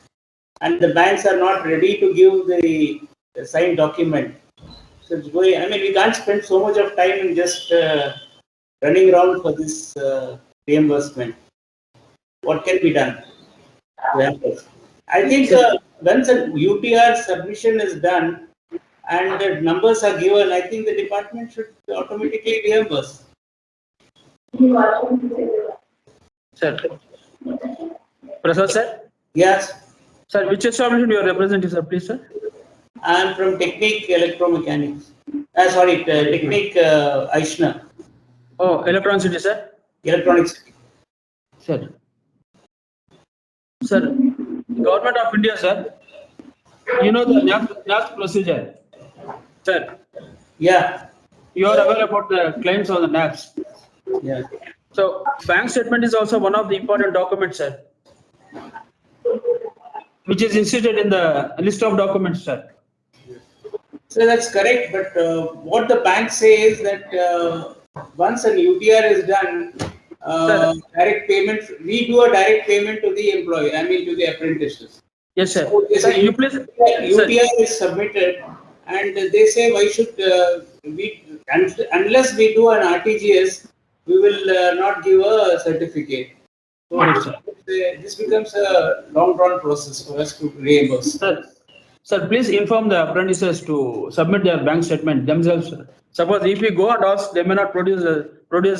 and the banks are not ready to give the signed document. So it's going, we can't spend so much of time in just running around for this reimbursement. What can be done to help us? I think once a UTR submission is done and the numbers are given, I think the department should automatically reimburse. Sir. Prasad, sir? Yes. Sir, which establishment you are representing, sir, please, sir? I am from Technique Electromechanics. Sorry, Technique Aishna. Oh, electricity, sir. Electronics. Sir. Sir, Government of India, sir. You know the NAFT procedure. Sir, Yeah. you are aware about the claims on the NAFs. Yeah. So bank statement is also one of the important documents, sir, which is instituted in the list of documents, sir. So that's correct, but what the bank says that once an UTR is done, direct payment, we do a direct payment to the employee, I mean to the apprentices. Yes, sir. So Sir, you please. UTR is submitted and they say why should unless we do an RTGS, we will not give a certificate. So Correct, sir. this becomes a long drawn process for us to reimburse. Sir, please inform the apprentices to submit their bank statement themselves, sir. Suppose if we go and ask, they may not produce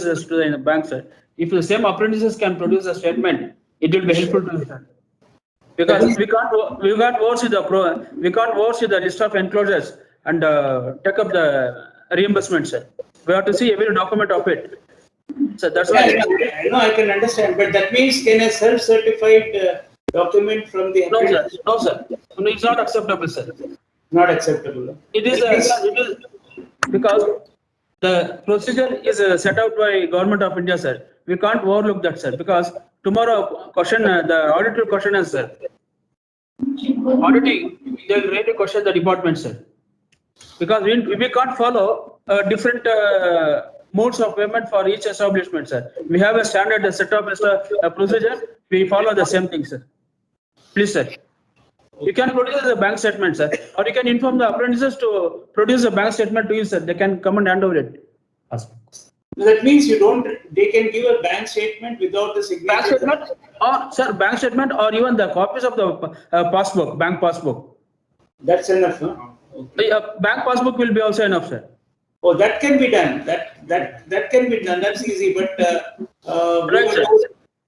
this to the bank, sir. If the same apprentices can produce a statement, it will be helpful to us, sir. Because we can't oversee the list of enclosures and take up the reimbursement, sir. We have to see every document of it. So that's why. I know, I can understand, but that means can a self-certified document from the apprentice? No, sir. No, it's not acceptable, sir. Not acceptable. It is because the procedure is set out by Government of India, sir. We can't overlook that, sir, because tomorrow the audit will question us, sir. Auditing, they will really question the department, sir. Because we can't follow different modes of payment for each establishment, sir. We have a standard set of procedure. We follow the same thing, sir. Please, sir. You can produce the bank statement, sir, or you can inform the apprentices to produce a bank statement to you, sir. They can come and hand over it. That means they can give a bank statement without the signature. Bank statement, or sir, bank statement, or even the copies of the passbook, bank passbook. That's enough, huh? Okay. Bank passbook will be also enough, sir. Oh, that can be done. That can be done. That's easy. But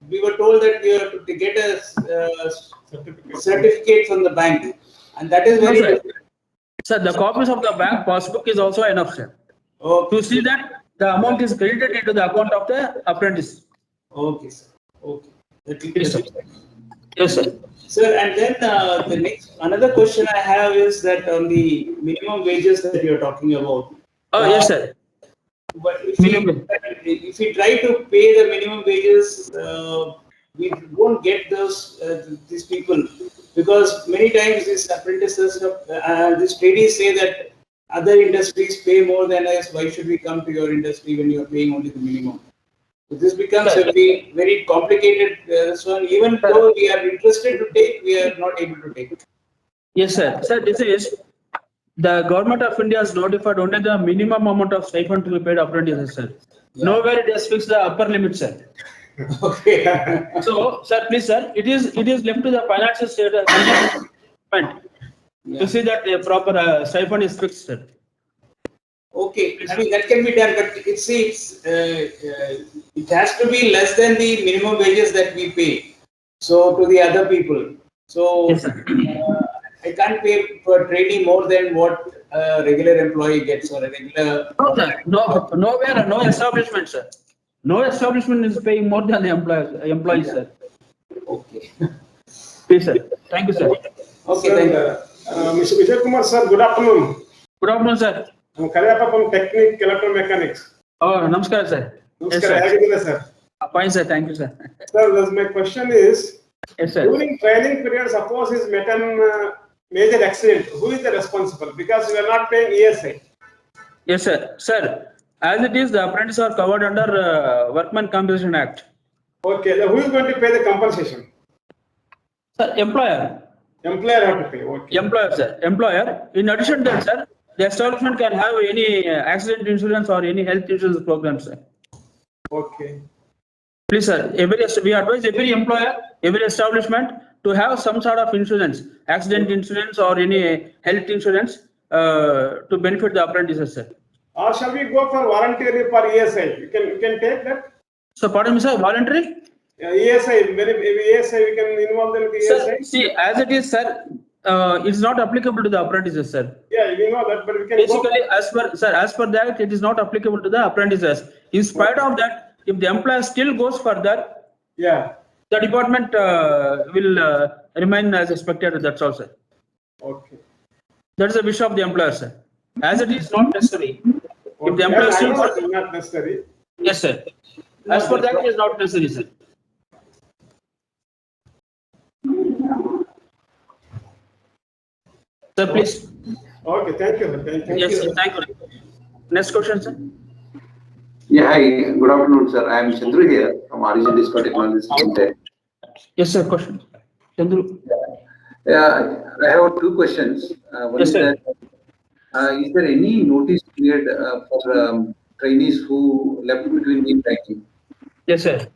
we were told that we have to get a certificate from the bank, and that is very. No, sir, the copies of the bank passbook is also enough, sir. Okay. To see that the amount is credited into the account of the apprentice. Okay, sir. Okay. Yes, sir. Yes, sir. Sir, and then another question I have is that on the minimum wages that you're talking about. Oh, yes, sir. But if we try to pay the minimum wages, we won't get these people, because many times these apprentices, these tradies say that other industries pay more than us. Why should we come to your industry when you are paying only the minimum? So this becomes a very, very complicated one. Even though we are interested to take, we are not able to take. Yes, sir. Sir, this is the Government of India has notified only the minimum amount of stipend to be paid apprentices, sir. Yeah. Nowhere it has fixed the upper limit, sir. Okay. So, sir, please, sir, it is left to the financial state to see that a proper stipend is fixed, sir. Okay, I mean that can be done, but it has to be less than the minimum wages that we pay. So to the other people. So yes, I can't pay for trainee more than what a regular employee gets or a regular. No, sir. Nowhere, no establishment, sir. No establishment is paying more than the employees, sir. Okay. Please, sir. Thank you, sir. Okay, thank you. Mr. Vijay Kumar, sir, good afternoon. Good afternoon, sir. I'm Karyappa from Technique Electromechanics. Oh, namaskar, sir. Namaskar, yes, sir. Fine, sir. Thank you, sir. Sir, my question is, yes, sir. During training period, suppose is met an major accident, who is the responsible? Because we are not paying ESI. Yes, sir. Sir, as it is, the apprentices are covered under Workman Compensation Act. Okay, who is going to pay the compensation? Sir, employer. Employer have to pay. Okay. Employer, sir. Employer. In addition to that, sir, the establishment can have any accident insurance or any health insurance program, sir. Okay. Please, sir. We advise every employer, every establishment to have some sort of insurance, accident insurance or any health insurance to benefit the apprentices, sir. Or shall we go for voluntary for ESI? You can take that. So, pardon me, sir. Voluntary? ESI. ESI we can involve them in ESI. Sir, see, as it is, sir, it's not applicable to the apprentices, sir. Yeah, we know that, but we can Basically, as per that, it is not applicable to the apprentices. In spite of that, if the employer still goes further, yeah, the department will remain as a spectator. That's all, sir. okay. That is the wish of the employer, sir. As it is not necessary. If the employer Yeah, I still know goes, it's not necessary. yes, sir. As per that, it is not necessary, sir. Sir, please. Okay, thank you, sir. Thank you. Yes, sir. Thank you. Next question, sir. Yeah, hi, good afternoon, sir. I am Chandru here from Origin Disco Technologies Limited. Yes, sir. Question. Chandru. Yeah, I have two questions. One Yes, is sir. that, is there any notice period for trainees who left between the training? Yes, sir.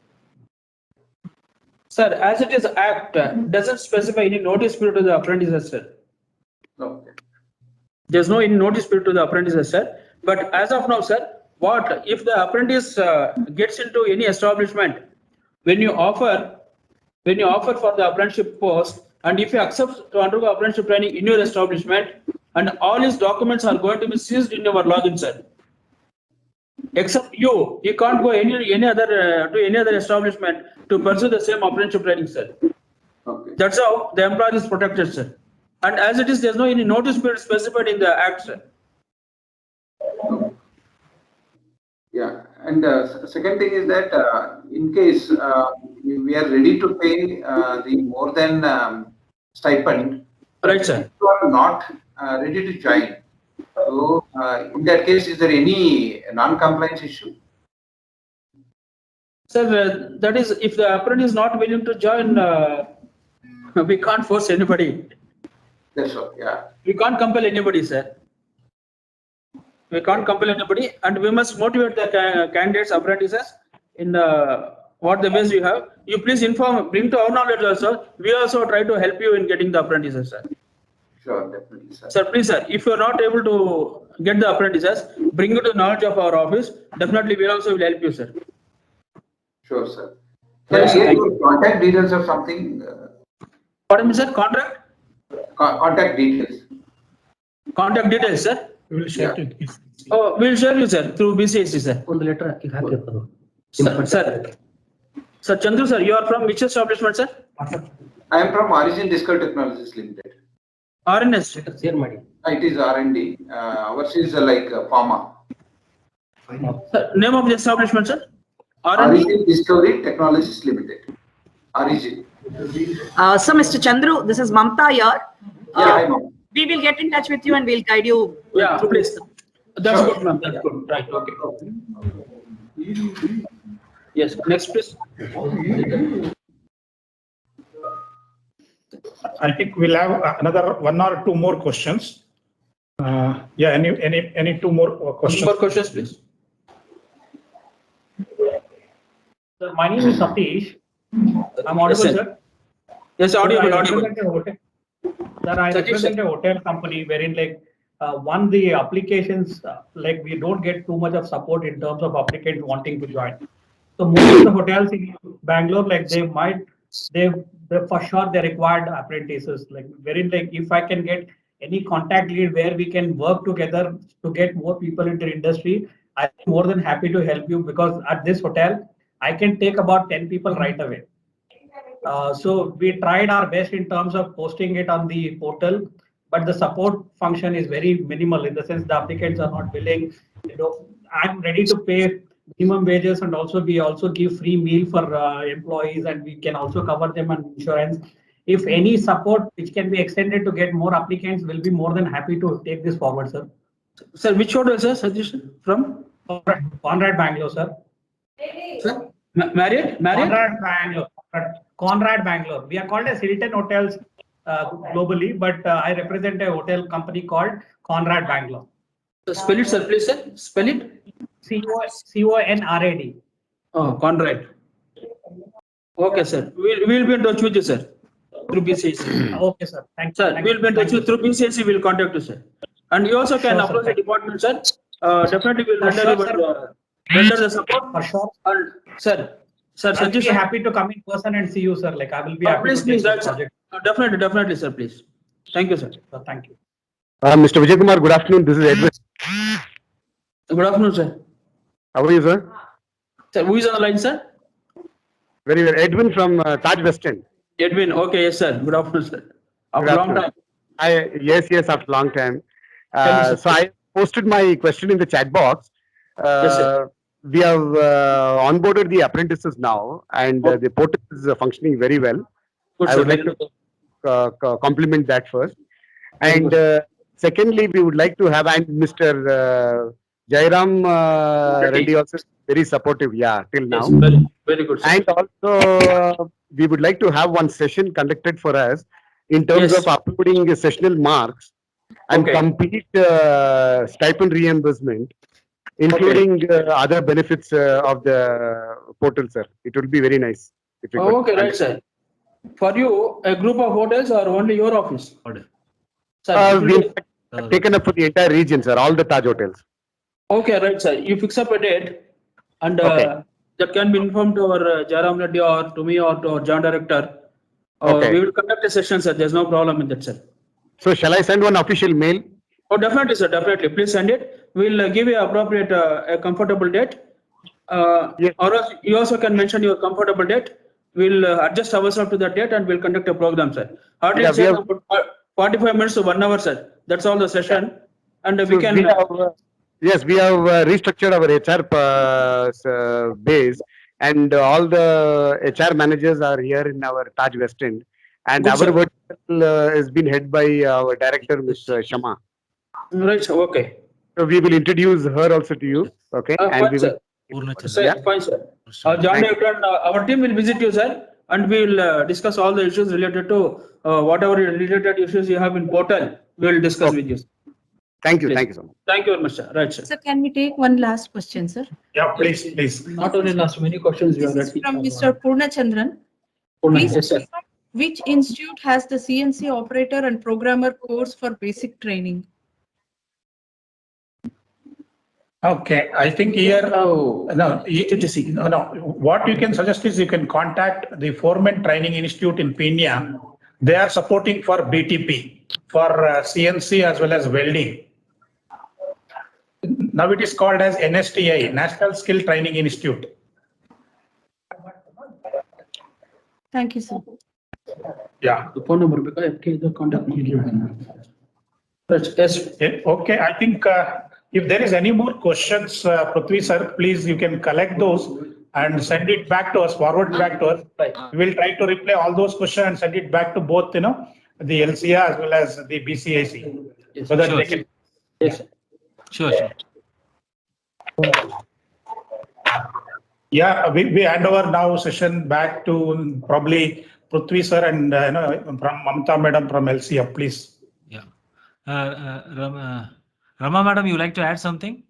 Sir, as it is Act, doesn't specify any notice period to the apprentices, sir. Okay. There's no any notice period to the apprentices, sir. But as of now, sir, what if the apprentice gets into any establishment, when you offer for the apprenticeship post, and if you accept to undergo apprenticeship training in your establishment, and all his documents are going to be seized in your login, sir. Except you can't go any other to any other establishment to pursue the same apprenticeship training, sir. Okay. That's how the employer is protected, sir. And as it is, there's no any notice period specified in the Act, sir. Yeah, and second thing is that in case we are ready to pay the more than stipend, Right, sir. you are not ready to join. So in that case, is there any non-compliance issue? Sir, that is, if the apprentice is not willing to join, we can't force anybody. That's all, yeah. We can't compel anybody, sir. We can't compel anybody, and we must motivate the candidates, apprentices in what the ways you have. You please bring to our knowledge also. We also try to help you in getting the apprentices, sir. Sure, definitely, sir. Sir, please, sir, if you are not able to get the apprentices, bring it to knowledge of our office. Definitely, we also will help you, sir. Sure, sir. Can Yes, I get thank your contact details or something? Pardon me, sir. Contract? Contact details. Contact details, sir. We will share Yeah. it. Oh, we'll share you, sir, through BCSC, sir. Sir, Chandru, sir, you are from which establishment, sir? I am from Origin Disco Technologies Limited. RNS. It is R&D. Ours is like pharma. Sir, name of the establishment, sir? Origin Discovery Technologies Limited. Origin. So, Mr. Chandru, this is Mamta here. Yeah, hi, ma'am. We will get in touch with you and we'll guide you. Yeah, through please. this. That's Sure. good, ma'am. That's good. Right. Okay. Yes. Next, please. I think we'll have another one or two more questions. Yeah, any two more questions? More questions, please. Sir, my name is Satish. I'm audible, Yes, sir. sir. Yes, audible, audible. Sir, I Satish, represent a hotel company wherein the applications, we don't get too much of support in terms of applicants wanting to join. So most of the hotels in Bangalore, they for sure they required apprentices, if I can get any contact lead where we can work together to get more people into the industry, I'm more than happy to help you, because at this hotel, I can take about 10 people right away. So we tried our best in terms of posting it on the portal, but the support function is very minimal, in the sense the applicants are not willing. I'm ready to pay minimum wages, and also we also give free meal for employees, and we can also cover them on insurance. If any support which can be extended to get more applicants, will be more than happy to take this forward, sir. Sir, which hotel, sir? Suggestion from? Conrad Bangalore, sir. Sir? Marriott? Conrad Bangalore. We are called as Hilton Hotels globally, but I represent a hotel company called Conrad Bangalore. So spell it, sir, please, sir. Spell it. CONRAD. Oh, Conrad. Okay, sir. We'll be in touch with you, sir, through BCSC. Okay, sir. Thank you. Sir, we'll be in touch with through BCSC. We'll contact you, sir. And you also can Sure, approach sir. the department, sir. Definitely, we'll For render sure, render the support. For sure. And sir, I'll be suggestion. happy to come in person and see you, sir. I will be happy Please, to take please, this right, sir. project. Definitely, sir, please. Thank you, sir. Thank you. Mr. Vijay Kumar, good afternoon. This is Edwin. Good afternoon, sir. How are you, sir? Sir, who is on the line, sir? Very well. Edwin from Taj West End. Edwin. Okay, yes, sir. Good afternoon, sir. After Good a long afternoon. time. Yes, after a long time. Tell me, sir. So I posted my question in the chat box. Yes, sir. We have onboarded the apprentices now, and the portal is functioning very well. Good, I sir. would like to compliment that first. And secondly, we would like to have, and Mr. Jairam Reddy also very supportive, till now. Yes, very, very good, sir. And also, we would like to have one session conducted for us in terms of uploading sessional marks and complete stipend reimbursement, including other benefits of the portal, sir. It would be very nice if you could. Okay, right, sir. For you, a group of hotels or only your office? Sir, We've taken up for the entire region, sir, all the Taj hotels. okay, right, sir. You fix up a date and that can be informed to our Jairam Reddy or to me or to our Joint Director. We will conduct a session, sir. There's no problem in that, sir. So shall I send one official mail? Oh, definitely, sir. Definitely. Please send it. We'll give you appropriate, a comfortable date. Or else you also can mention your comfortable date. We'll adjust ourselves to that date and we'll conduct a program, sir. Hardly about 45 minutes to 1 hour, sir. That's all the session. And we can. We have restructured our HR base, and all the HR managers are here in our Taj West End. And Good, our sir. vertical has been head by our director, Mr. Shama. Right, sir. Okay. So we will introduce her also to you. Okay. And Fine, we sir. will. Sir, fine, sir. Our Joint Director and our team will visit you, sir, and we will discuss all the issues related to whatever related issues you have in portal. We will discuss with you. Thank you. Please. Thank you so much. Thank you very much, sir. Right, sir. So can we take one last question, sir? Yeah, please. Not only last, many questions you have This is ready. from Mr. Purnachandran. Please Yes, sir. confirm which institute has the CNC operator and programmer course for basic training? Okay, I think here, what you can suggest is you can contact the Foreman Training Institute in Peña. They are supporting for BTP, for CNC as well as welding. Now it is called as NSTI, National Skill Training Institute. Thank you, sir. Yeah. The phone number, because the contact. Yes. Okay, I think if there is any more questions, Prithvi sir, please you can collect those and send it back to us, forward back to us. We will try to reply all those questions and send it back to both, the LCA as well as the BCIC. Yes. So that Sure. they can. Yes. Sure. Yeah, we hand over now session back to probably Prithvi sir and from Mamta madam from LCA, please. Yeah. Rama madam, you like to add something?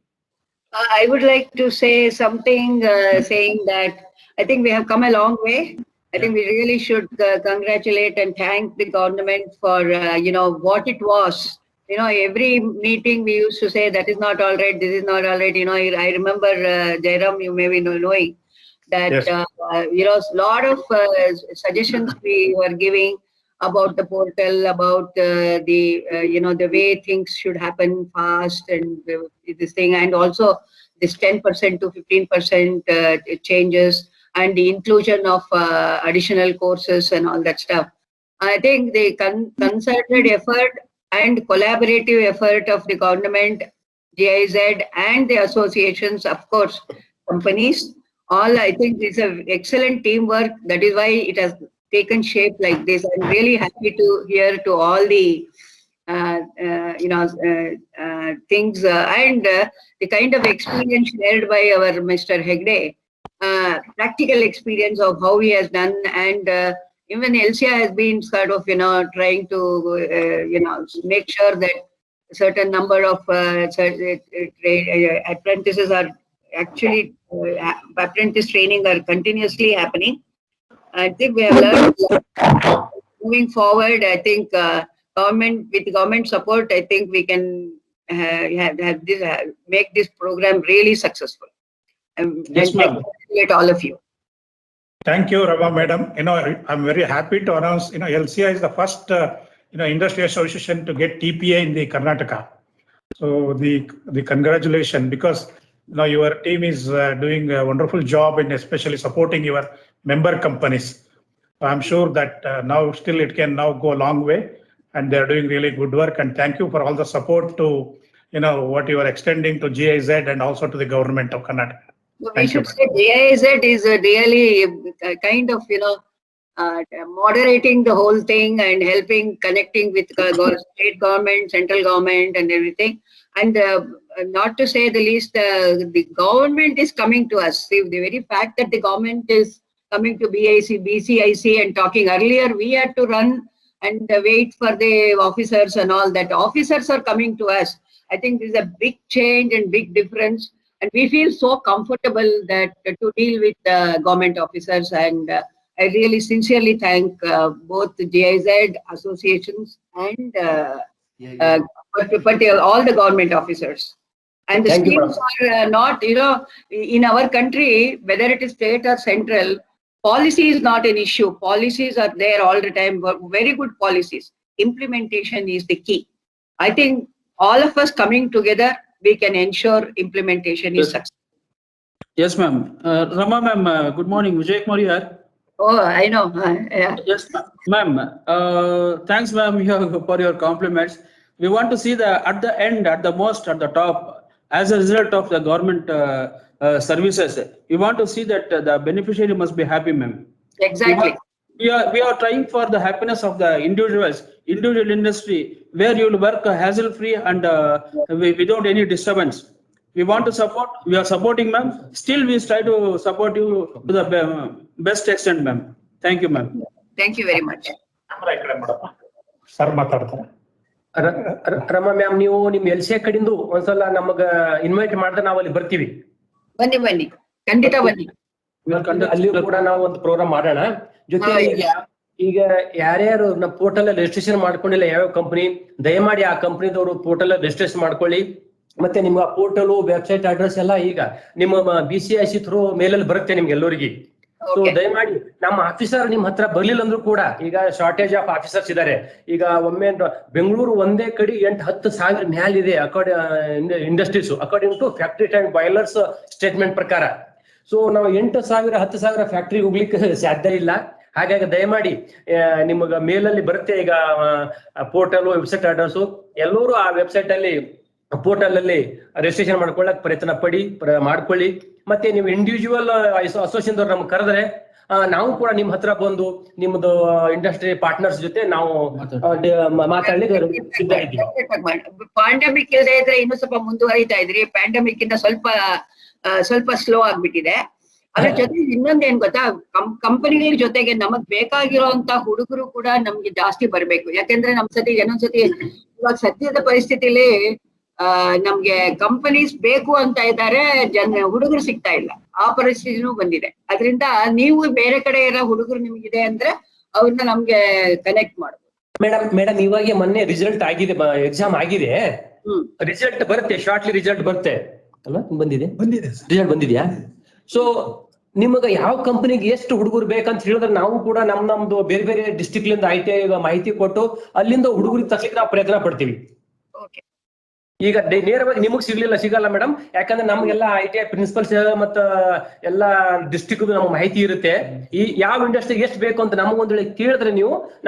I would like to say something, saying that I think we have come a long way. I think we really should congratulate and thank the government for, what it was. Every meeting we used to say that is not all right, this is not all right. I remember, Jairam, you may be knowing that, Yes. lot of suggestions we were giving about the portal, about the way things should happen fast and this thing, and also this 10% to 15% changes and the inclusion of additional courses and all that stuff. I think the concerted effort and collaborative effort of the government, GIZ and the associations, of course, companies, all I think is an excellent teamwork. That is why it has taken shape like this. I'm really happy to hear to all the things and the kind of experience shared by our Mr. Hegde, practical experience of how he has done, and even LCA has been sort of trying to make sure that a certain number of apprentices are actually apprentice training are continuously happening. I think we have learned moving forward. I think with government support, I think we can make this program really successful. Yes, ma'am. Congratulate all of you. Thank you, Rama madam. I'm very happy to announce, LCA is the first industry association to get TPA in the Karnataka. So the congratulations, because your team is doing a wonderful job in especially supporting your member companies. So I'm sure that now still it can now go a long way, and they're doing really good work. And thank you for all the support to what you are extending to GIZ and also to the government of Karnataka. We should say GIZ is really kind of moderating the whole thing and helping connecting with state government, central government, and everything. And not to say the least, the government is coming to us. See, the very fact that the government is coming to BCIC and talking earlier, we had to run and wait for the officers and all that. Officers are coming to us. I think this is a big change and big difference. And we feel so comfortable that to deal with government officers. And I really sincerely thank both the GIZ associations and all the government officers. And the schemes are not, in our country, whether it is state or central, policy is not an issue. Policies are there all the time, very good policies. Implementation is the key. I think all of us coming together, we can ensure implementation is successful. Yes, ma'am. Rama, ma'am, good morning. Vijay Kumar here. Oh, I know. Yeah. Yes, ma'am. Thanks, ma'am, for your compliments. We want to see at the end, at the top, as a result of the government services, we want to see that the beneficiary must be happy, ma'am. Exactly. We are trying for the happiness of the individual industry, where you will work hassle-free and without any disturbance. We want to support. We are supporting, ma'am. Still, we try to support you to the best extent, ma'am. Thank you, ma'am. Thank you very much. Sir, ಮಾತಾಡ್ತಾರೆ. Rama ma'am, ನೀವು ನಿಮ್ LCA ಕಡೆಯಿಂದ ಒಂದ್ಸಲ ನಮಗ invite ಮಾಡಿದ್ರೆ ನಾವು ಅಲ್ಲಿ ಬರ್ತೀವಿ. ಬನ್ನಿ ಖಂಡಿತ ಬನ್ನಿ. ಅಲ್ಲಿ ಕೂಡ ನಾವು ಒಂದು ಪ್ರೋಗ್ರಾಮ್ ಮಾಡೋಣ. ಜೊತೆಗೆ ಈಗ ಯಾರ್ಯಾರು ನಮ್ಮ ಪೋರ್ಟಲ್ ರಿಜಿಸ್ಟ್ರೇಷನ್ ಮಾಡ್ಕೊಂಡಿಲ್ಲ ಯಾವ ಕಂಪನಿ, ದಯಮಾಡಿ ಆ ಕಂಪನಿದವರು ಪೋರ್ಟಲ್ ರಿಜಿಸ್ಟ್ರೇಷನ್ ಮಾಡ್ಕೊಳ್ಳಿ. ಮತ್ತೆ ನಿಮ್ಮ ಪೋರ್ಟಲ್ ವೆಬ್ಸೈಟ್ ಅಡ್ರೆಸ್ ಎಲ್ಲ ಈಗ ನಿಮ್ಮ BCIC ಥ್ರೂ ಮೇಲಲ್ಲಿ ಬರುತ್ತೆ ನಿಮ್ಗೆ ಎಲ್ಲರಿಗೆ. ಸೊ ದಯಮಾಡಿ ನಮ್ಮ ಆಫೀಸರ್ ನಿಮ್ ಹತ್ರ ಬರ್ಲಿಲ್ಲ ಅಂದ್ರೂ ಕೂಡ, ಈಗ ಶಾರ್ಟೇಜ್ ಆಫ್ ಆಫೀಸರ್ಸ್ ಇದಾರೆ. ಈಗ ಒಮ್ಮೆ ಬೆಂಗಳೂರು ಒಂದೇ ಕಡೆ 8-10 ಸಾವಿರ ಮ್ಯಾಲಿದೆ industries according to factory and boilers statement ಪ್ರಕಾರ. ಸೊ ನಾವು 8,000-10,000 ಫ್ಯಾಕ್ಟ್ರಿ ಹೋಗ್ಲಿಕ್ಕೆ ಸಾಧ್ಯ ಇಲ್ಲ. ಹಾಗಾಗಿ ದಯಮಾಡಿ ನಿಮಗ ಮೇಲಲ್ಲಿ ಬರುತ್ತೆ ಈಗ ಪೋರ್ಟಲ್ ವೆಬ್ಸೈಟ್ ಅಡ್ರೆಸ್. ಎಲ್ಲರೂ ಆ ವೆಬ್ಸೈಟ್ ಅಲ್ಲಿ ಪೋರ್ಟಲ್ ಅಲ್ಲಿ ರಿಜಿಸ್ಟ್ರೇಷನ್ ಮಾಡ್ಕೊಳ್ಳಕ್ ಪ್ರಯತ್ನ ಮಾಡ್ಕೊಳ್ಳಿ. ಮತ್ತೆ ನೀವು ಇಂಡಿವಿಜುವಲ್ ಅಸೋಸಿಯೇಷನ್ ದವ್ರು ನಮ್ಗೆ ಕರೆದ್ರೆ ನಾವು ಕೂಡ ನಿಮ್ ಹತ್ರ ಬಂದು ನಿಮ್ದು ಇಂಡಸ್ಟ್ರಿ ಪಾರ್ಟ್ನರ್ಸ್ ಜೊತೆ ನಾವು ಮಾತಾಡ್ಲಿಕ್ಕೆ ಸಿದ್ಧ ಇದ್ದೀವಿ. ಪ್ಯಾಂಡಮಿಕ್ ಇಲ್ಲದೆ ಇದ್ರೆ ಇನ್ನೂ ಸ್ವಲ್ಪ ಮುಂದುವರಿತಾ ಇದ್ರಿ. ಪ್ಯಾಂಡಮಿಕ್ ಇಂದ ಸ್ವಲ್ಪ ಸ್ಲೋ ಆಗ್ಬಿಟ್ಟಿದೆ. ಅದ್ರ ಜೊತೆ ಇನ್ನೊಂದೇನ್ ಗೊತ್ತಾ, ಕಂಪನಿಗಳ ಜೊತೆಗೆ ನಮಗ್ ಬೇಕಾಗಿರೋಂತ ಹುಡುಗರು ಕೂಡ ನಮ್ಗೆ ಜಾಸ್ತಿ ಬರ್ಬೇಕು. ಯಾಕೆಂದ್ರೆ ಇನ್ನೊಂದ್ಸತಿ ಇವಾಗ ಸದ್ಯದ ಪರಿಸ್ಥಿತಿಲಿ ನಮ್ಗೆ ಕಂಪನೀಸ್ ಬೇಕು ಅಂತ ಇದ್ದಾರೆ, ಹುಡುಗರು ಸಿಗ್ತಾ ಇಲ್ಲ. ಆ ಪರಿಸ್ಥಿತಿನೂ ಬಂದಿದೆ. ಅದರಿಂದ ನೀವು ಬೇರೆ ಕಡೆ ಇರೋ ಹುಡುಗರು ನಿಮ್ಗಿದೆ ಅಂದ್ರೆ ಅವ್ರನ್ನ ನಮ್ಗೆ ಕನೆಕ್ಟ್ ಮಾಡ್ಬೋದು. ಮೇಡಮ್ ಇವಾಗ ಮೊನ್ನೆ ರಿಸಲ್ಟ್ ಆಗಿದೆ, ಎಕ್ಸಾಮ್ ಆಗಿದೆ. ರಿಸಲ್ಟ್ ಬರುತ್ತೆ, ಶಾರ್ಟ್ಲಿ ರಿಸಲ್ಟ್ ಬರುತ್ತೆ ಅಲ್ಲ? ಬಂದಿದೆ ರಿಸಲ್ಟ್ ಬಂದಿದ್ಯಾ? ಸೊ ನಿಮಗ ಯಾವ ಕಂಪನಿಗೆ ಎಷ್ಟು ಹುಡುಗರು ಬೇಕಂತ ಹೇಳಿದ್ರೆ ನಾವು ಕೂಡ ನಮ್ದು ಬೇರೆ ಬೇರೆ ಡಿಸ್ಟ್ರಿಕ್ಟ್ ಲಿಂದ ITI ಮಾಹಿತಿ ಕೊಟ್ಟು ಅಲ್ಲಿಂದ ಹುಡುಗರಿಗೆ ತರ್ಲಿಕ್ಕೆ ನಾವು ಪ್ರಯತ್ನ ಪಡ್ತೀವಿ. ಈಗ ನೇರವಾಗಿ ನಿಮಗ್ ಸಿಗಲ್ಲ ಮೇಡಮ್, ಯಾಕಂದ್ರೆ ನಮ್ಗೆಲ್ಲ ITI ಪ್ರಿನ್ಸಿಪಲ್ಸ್ ಮತ್ತ ಎಲ್ಲಾ ಡಿಸ್ಟ್ರಿಕ್ಟ್ ನಮ್ಗೆ ಮಾಹಿತಿ ಇರುತ್ತೆ. ಈ ಯಾವ ಇಂಡಸ್ಟ್ರಿಗೆ ಎಷ್ಟು ಬೇಕು ಅಂತ ನಮಗೊಂದ್ ವೇಳೆ ಕೇಳಿದ್ರೆ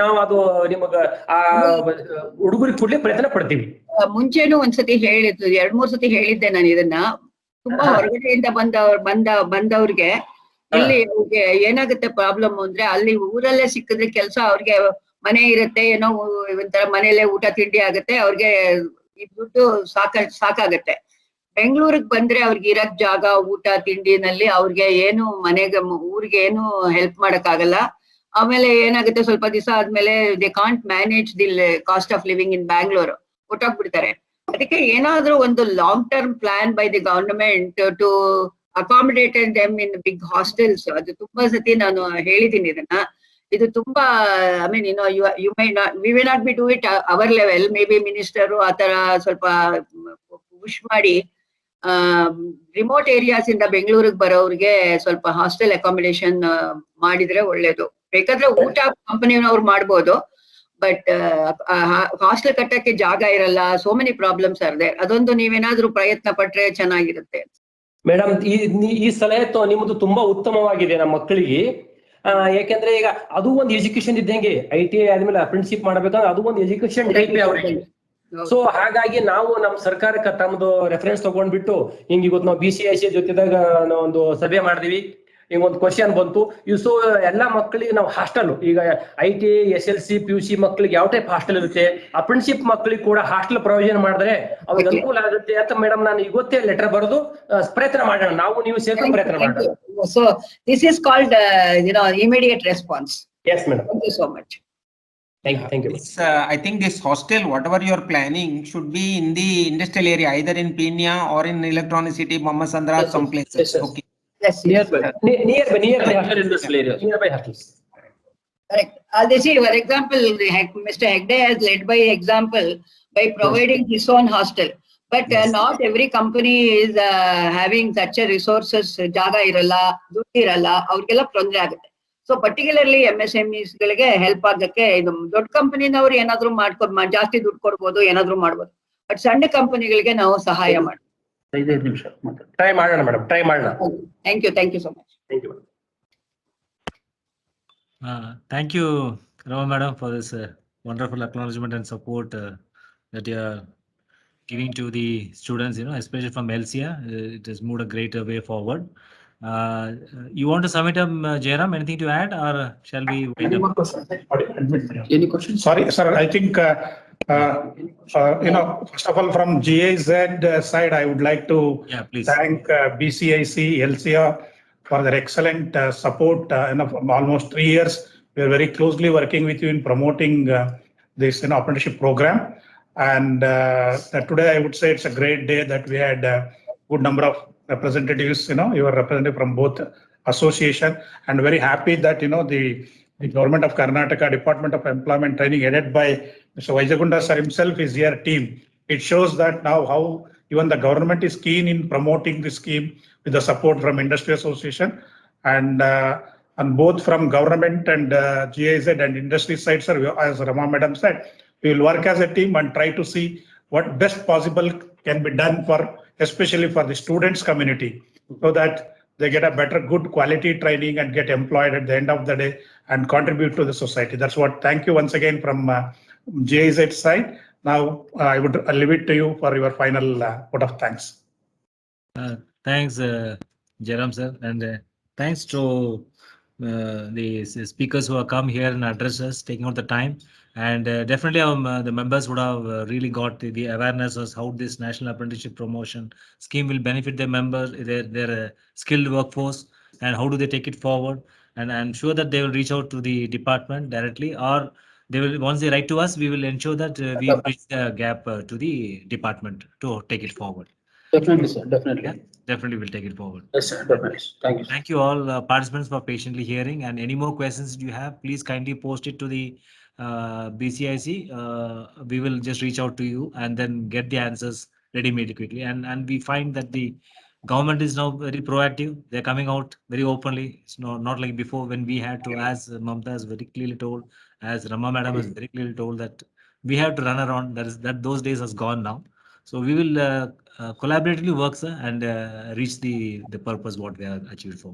ನಾವು ಅದು ನಿಮಗ ಆ ಹುಡುಗರಿಗೆ ಕೊಡ್ಲಿಕ್ಕೆ ಪ್ರಯತ್ನ ಪಡ್ತೀವಿ. ಮುಂಚೆನೂ ಒಂದ್ಸತಿ ಹೇಳಿದ್ದು, 2-3 ಸತಿ ಹೇಳಿದ್ದೆ ನಾನು ಇದನ್ನ. ತುಂಬಾ ಹೊರಗಡೆಯಿಂದ ಬಂದವ್ರಿಗೆ ಇಲ್ಲಿ ಏನಾಗುತ್ತೆ ಪ್ರಾಬ್ಲಮ್ ಅಂದ್ರೆ, ಅಲ್ಲಿ ಊರಲ್ಲೇ ಸಿಕ್ಕಿದ್ರೆ ಕೆಲಸ, ಅವ್ರಿಗೆ ಮನೆ ಇರುತ್ತೆ, ಏನೋ ಒಂಥರ ಮನೇಲೆ ಊಟ ತಿಂಡಿ ಆಗುತ್ತೆ, ಅವ್ರಿಗೆ ಈ ದುಡ್ಡು ಸಾಕಾಗತ್ತೆ. ಬೆಂಗಳೂರಿಗೆ ಬಂದ್ರೆ ಅವ್ರಿಗೆ ಇರಕ್ ಜಾಗ, ಊಟ ತಿಂಡಿನಲ್ಲಿ ಅವ್ರಿಗೆ ಏನು ಊರಿಗೆ ಏನು ಹೆಲ್ಪ್ ಮಾಡಕ್ ಆಗಲ್ಲ. ಆಮೇಲೆ ಏನಾಗುತ್ತೆ, ಸ್ವಲ್ಪ ದಿವಸ ಆದ್ಮೇಲೆ they can't manage the cost of living in Bangalore, ಹೊಟ್ಟೋಗ್ಬಿಡ್ತಾರೆ. ಅದಕ್ಕೆ ಏನಾದ್ರೂ ಒಂದು long term plan by the government to accommodated them in big hostels. ಅದು ತುಂಬಾ ಸತಿ ನಾನು ಹೇಳಿದ್ದೀನಿ ಇದನ್ನ. ಇದು ತುಂಬಾ I mean you may not, we may not be do it our level, may be minister ಆತರ ಸ್ವಲ್ಪ ಪುಷ್ ಮಾಡಿ ರಿಮೋಟ್ ಏರಿಯಾಸ್ ಇಂದ ಬೆಂಗಳೂರಿಗೆ ಬರೋರಿಗೆ ಸ್ವಲ್ಪ ಹಾಸ್ಟೆಲ್ ಅಕಾಮಿಡೇಷನ್ ಮಾಡಿದ್ರೆ ಒಳ್ಳೇದು. ಬೇಕಾದ್ರೆ ಊಟ ಕಂಪನಿಯವ್ರು ಮಾಡ್ಬೋದು, ಬಟ್ ಹಾಸ್ಟೆಲ್ ಕಟ್ಟಕ್ಕೆ ಜಾಗ ಇರಲ್ಲ. So many problems are there. ಅದೊಂದು ನೀವೇನಾದ್ರೂ ಪ್ರಯತ್ನ ಪಟ್ರೆ ಚೆನ್ನಾಗಿರುತ್ತೆ. ಮೇಡಮ್, ಈ ಸಲಹೆ ನಿಮ್ಮದು ತುಂಬಾ ಉತ್ತಮವಾಗಿದೆ ನಮ್ಮ ಮಕ್ಕಳಿಗೆ. ಯಾಕೆಂದ್ರೆ ಈಗ ಅದು ಒಂದು ಎಜುಕೇಶನ್ ಇದ್ದಂಗೆ, ITI ಆದ್ಮೇಲೆ ಅಪ್ರೆಂಟಿಸ್ಶಿಪ್ ಮಾಡ್ಬೇಕಂದ್ರೆ ಅದು ಒಂದು ಎಜುಕೇಶನ್ ಟೈಪ್ ಅವ್ರಿಗೆ. ಸೊ ಹಾಗಾಗಿ ನಾವು ನಮ್ಮ ಸರ್ಕಾರಕ್ಕೆ ತಮ್ಮದು ರೆಫರೆನ್ಸ್ ತಗೊಂಡ್ಬಿಟ್ಟು ಹಿಂಗ್ ಇವತ್ತು ನಾವು BCIC ಜೊತೆದಾಗ ನಾವು ಒಂದು ಸಭೆ ಮಾಡಿದ್ವಿ. ಹಿಂಗ ಒಂದು ಕ್ವಶನ್ ಬಂತು. ಸೊ ಎಲ್ಲಾ ಮಕ್ಕಳಿಗೆ ನಾವು ಹಾಸ್ಟೆಲ್, ಈಗ ITI SLC PUC ಮಕ್ಕಳಿಗೆ ಯಾವ ಟೈಪ್ ಹಾಸ್ಟೆಲ್ ಇರುತ್ತೆ, ಅಪ್ರೆಂಟಿಸ್ಶಿಪ್ ಮಕ್ಕಳಿಗೆ ಕೂಡ ಹಾಸ್ಟೆಲ್ ಪ್ರೊವಿಷನ್ ಮಾಡಿದ್ರೆ ಅವ್ರಿಗೆ ಅನುಕೂಲ ಆಗುತ್ತೆ ಅಂತ ಮೇಡಮ್ ನಾನು ಇವತ್ತೇ ಲೆಟರ್ ಬರೆದು ಪ್ರಯತ್ನ ಮಾಡೋಣ, ನಾವು ನೀವು ಸೇರ್ಕೊಂಡು ಪ್ರಯತ್ನ ಮಾಡೋಣ. So this is called immediate response. Yes madam. Thank you so much. Thank you. I think this hostel, whatever you are planning, should be in the industrial area, either in Peenya or in Electronic City, Mamasandra, some places. Yes. Okay. Yes. Nearby industrial areas. Nearby hostels. Correct. This is for example, Mr. Hegde has led by example by providing his own hostel. But not every company is having such a resources. ಜಾಗ ಇರಲ್ಲ, ದುಡ್ಡು ಇರಲ್ಲ, ಅವ್ರಿಗೆಲ್ಲ ತೊಂದರೆ ಆಗುತ್ತೆ. So particularly MSMEs ಗಳಿಗೆ help ಆಗಕ್ಕೆ ಇದು ದೊಡ್ಡ ಕಂಪನಿನವ್ರು ಏನಾದ್ರು ಜಾಸ್ತಿ ದುಡ್ಡು ಕೊಡ್ಬೋದು, ಏನಾದ್ರು ಮಾಡ್ಬೋದು. ಬಟ್ ಸಣ್ಣ ಕಂಪನಿಗಳಿಗೆ ನಾವು ಸಹಾಯ ಮಾಡ್ತೀವಿ. 5 ನಿಮಿಷ ಟ್ರೈ ಮಾಡೋಣ ಮೇಡಮ್, ಟ್ರೈ ಮಾಡೋಣ. Thank you so much. Thank you. Thank you, Rama madam, for this wonderful acknowledgement and support that you are giving to the students, especially from LCA. It has moved a great way forward. You want to submit Jairam, anything to add, or shall we wait? Any questions? Sorry, sir. I think first of all, from GIZ side, I would like to thank BCIC, LCA for their excellent support. Almost 3 years, we are very closely working with you in promoting this apprenticeship program. And today, I would say it's a great day that we had a good number of representatives. You are represented from both association, and very happy that the government of Karnataka Department of Employment Training, headed by Mr. Vaijagunda sir himself, is here team. It shows that now how even the government is keen in promoting this scheme with the support from Industry Association, and both from government and GIZ and industry side, sir. As Rama madam said, we will work as a team and try to see what best possible can be done for, especially for the students community, so that they get a better, good quality training and get employed at the end of the day and contribute to the society. That's what. Thank you once again from GIZ side. Now I would leave it to you for your final vote of thanks. Thanks, Jairam sir, and thanks to the speakers who have come here and addressed us, taking out the time. And definitely the members would have really got the awareness of how this National Apprenticeship Promotion Scheme will benefit their members, their skilled workforce, and how do they take it forward. And I'm sure that they will reach out to the department directly, or they will, once they write to us, we will ensure that we bridge the gap to the department to take it forward. Definitely, sir. Definitely. Yeah, definitely will take it forward. Yes, sir. Definitely. Thank you. Thank you all participants for patiently hearing. And any more questions you have, please kindly post it to the BCIC. We will just reach out to you and then get the answers ready-made quickly. And we find that the government is now very proactive. They're coming out very openly. It's not like before when we had to, as Mamta has very clearly told, as Rama madam has very clearly told, that we have to run around. That those days has gone now. So we will collaboratively work, sir, and reach the purpose what we are achieved for.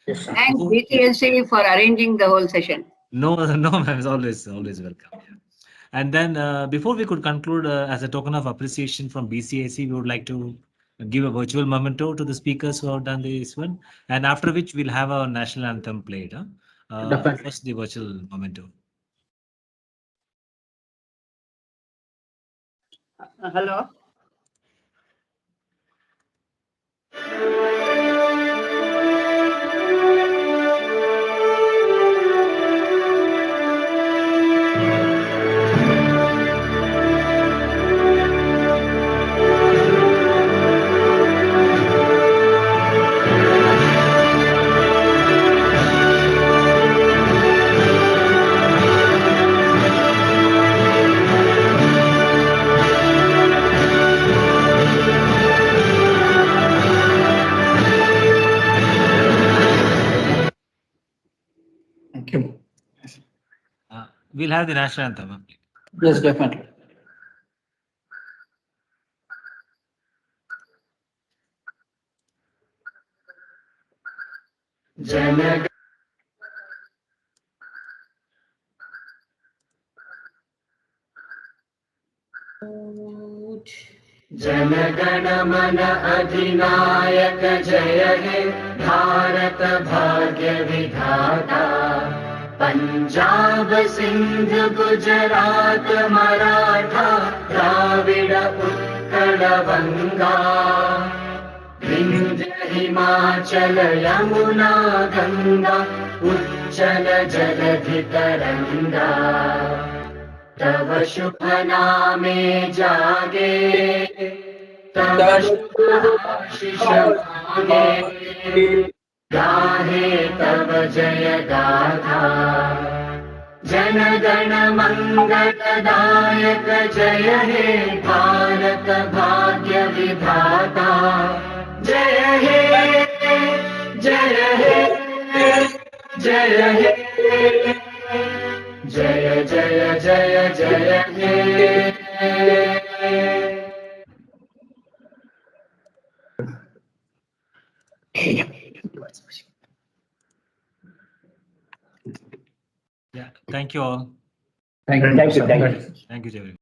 Yes, sir. Thanks BCLC for arranging the whole session. No, ma'am, it's always welcome. Yeah. And then before we could conclude, as a token of appreciation from BCIC, we would like to give a virtual memento to the speakers who have done this one, and after which we'll have our national anthem played. First, the virtual memento. Hello. we'll have the national anthem. Yes, definitely. Jana गण मन अधिनायक जय हे भारत भाग्य विधाता पंजाब सिंध गुजरात मराठा द्राविड उत्कल बंगा विंध्य हिमाचल यमुना गंगा उच्चल जलधि तरंगा तव शुभ नामे जागे तव शुभ आशीष मांगे गाहे तव जय गाथा जन गण मंगलदायक जय हे भारत भाग्य विधाता जय हे जय हे जय हे जय जय जय जय हे Yeah, thank you all. Thank you. Thank you, Jerry.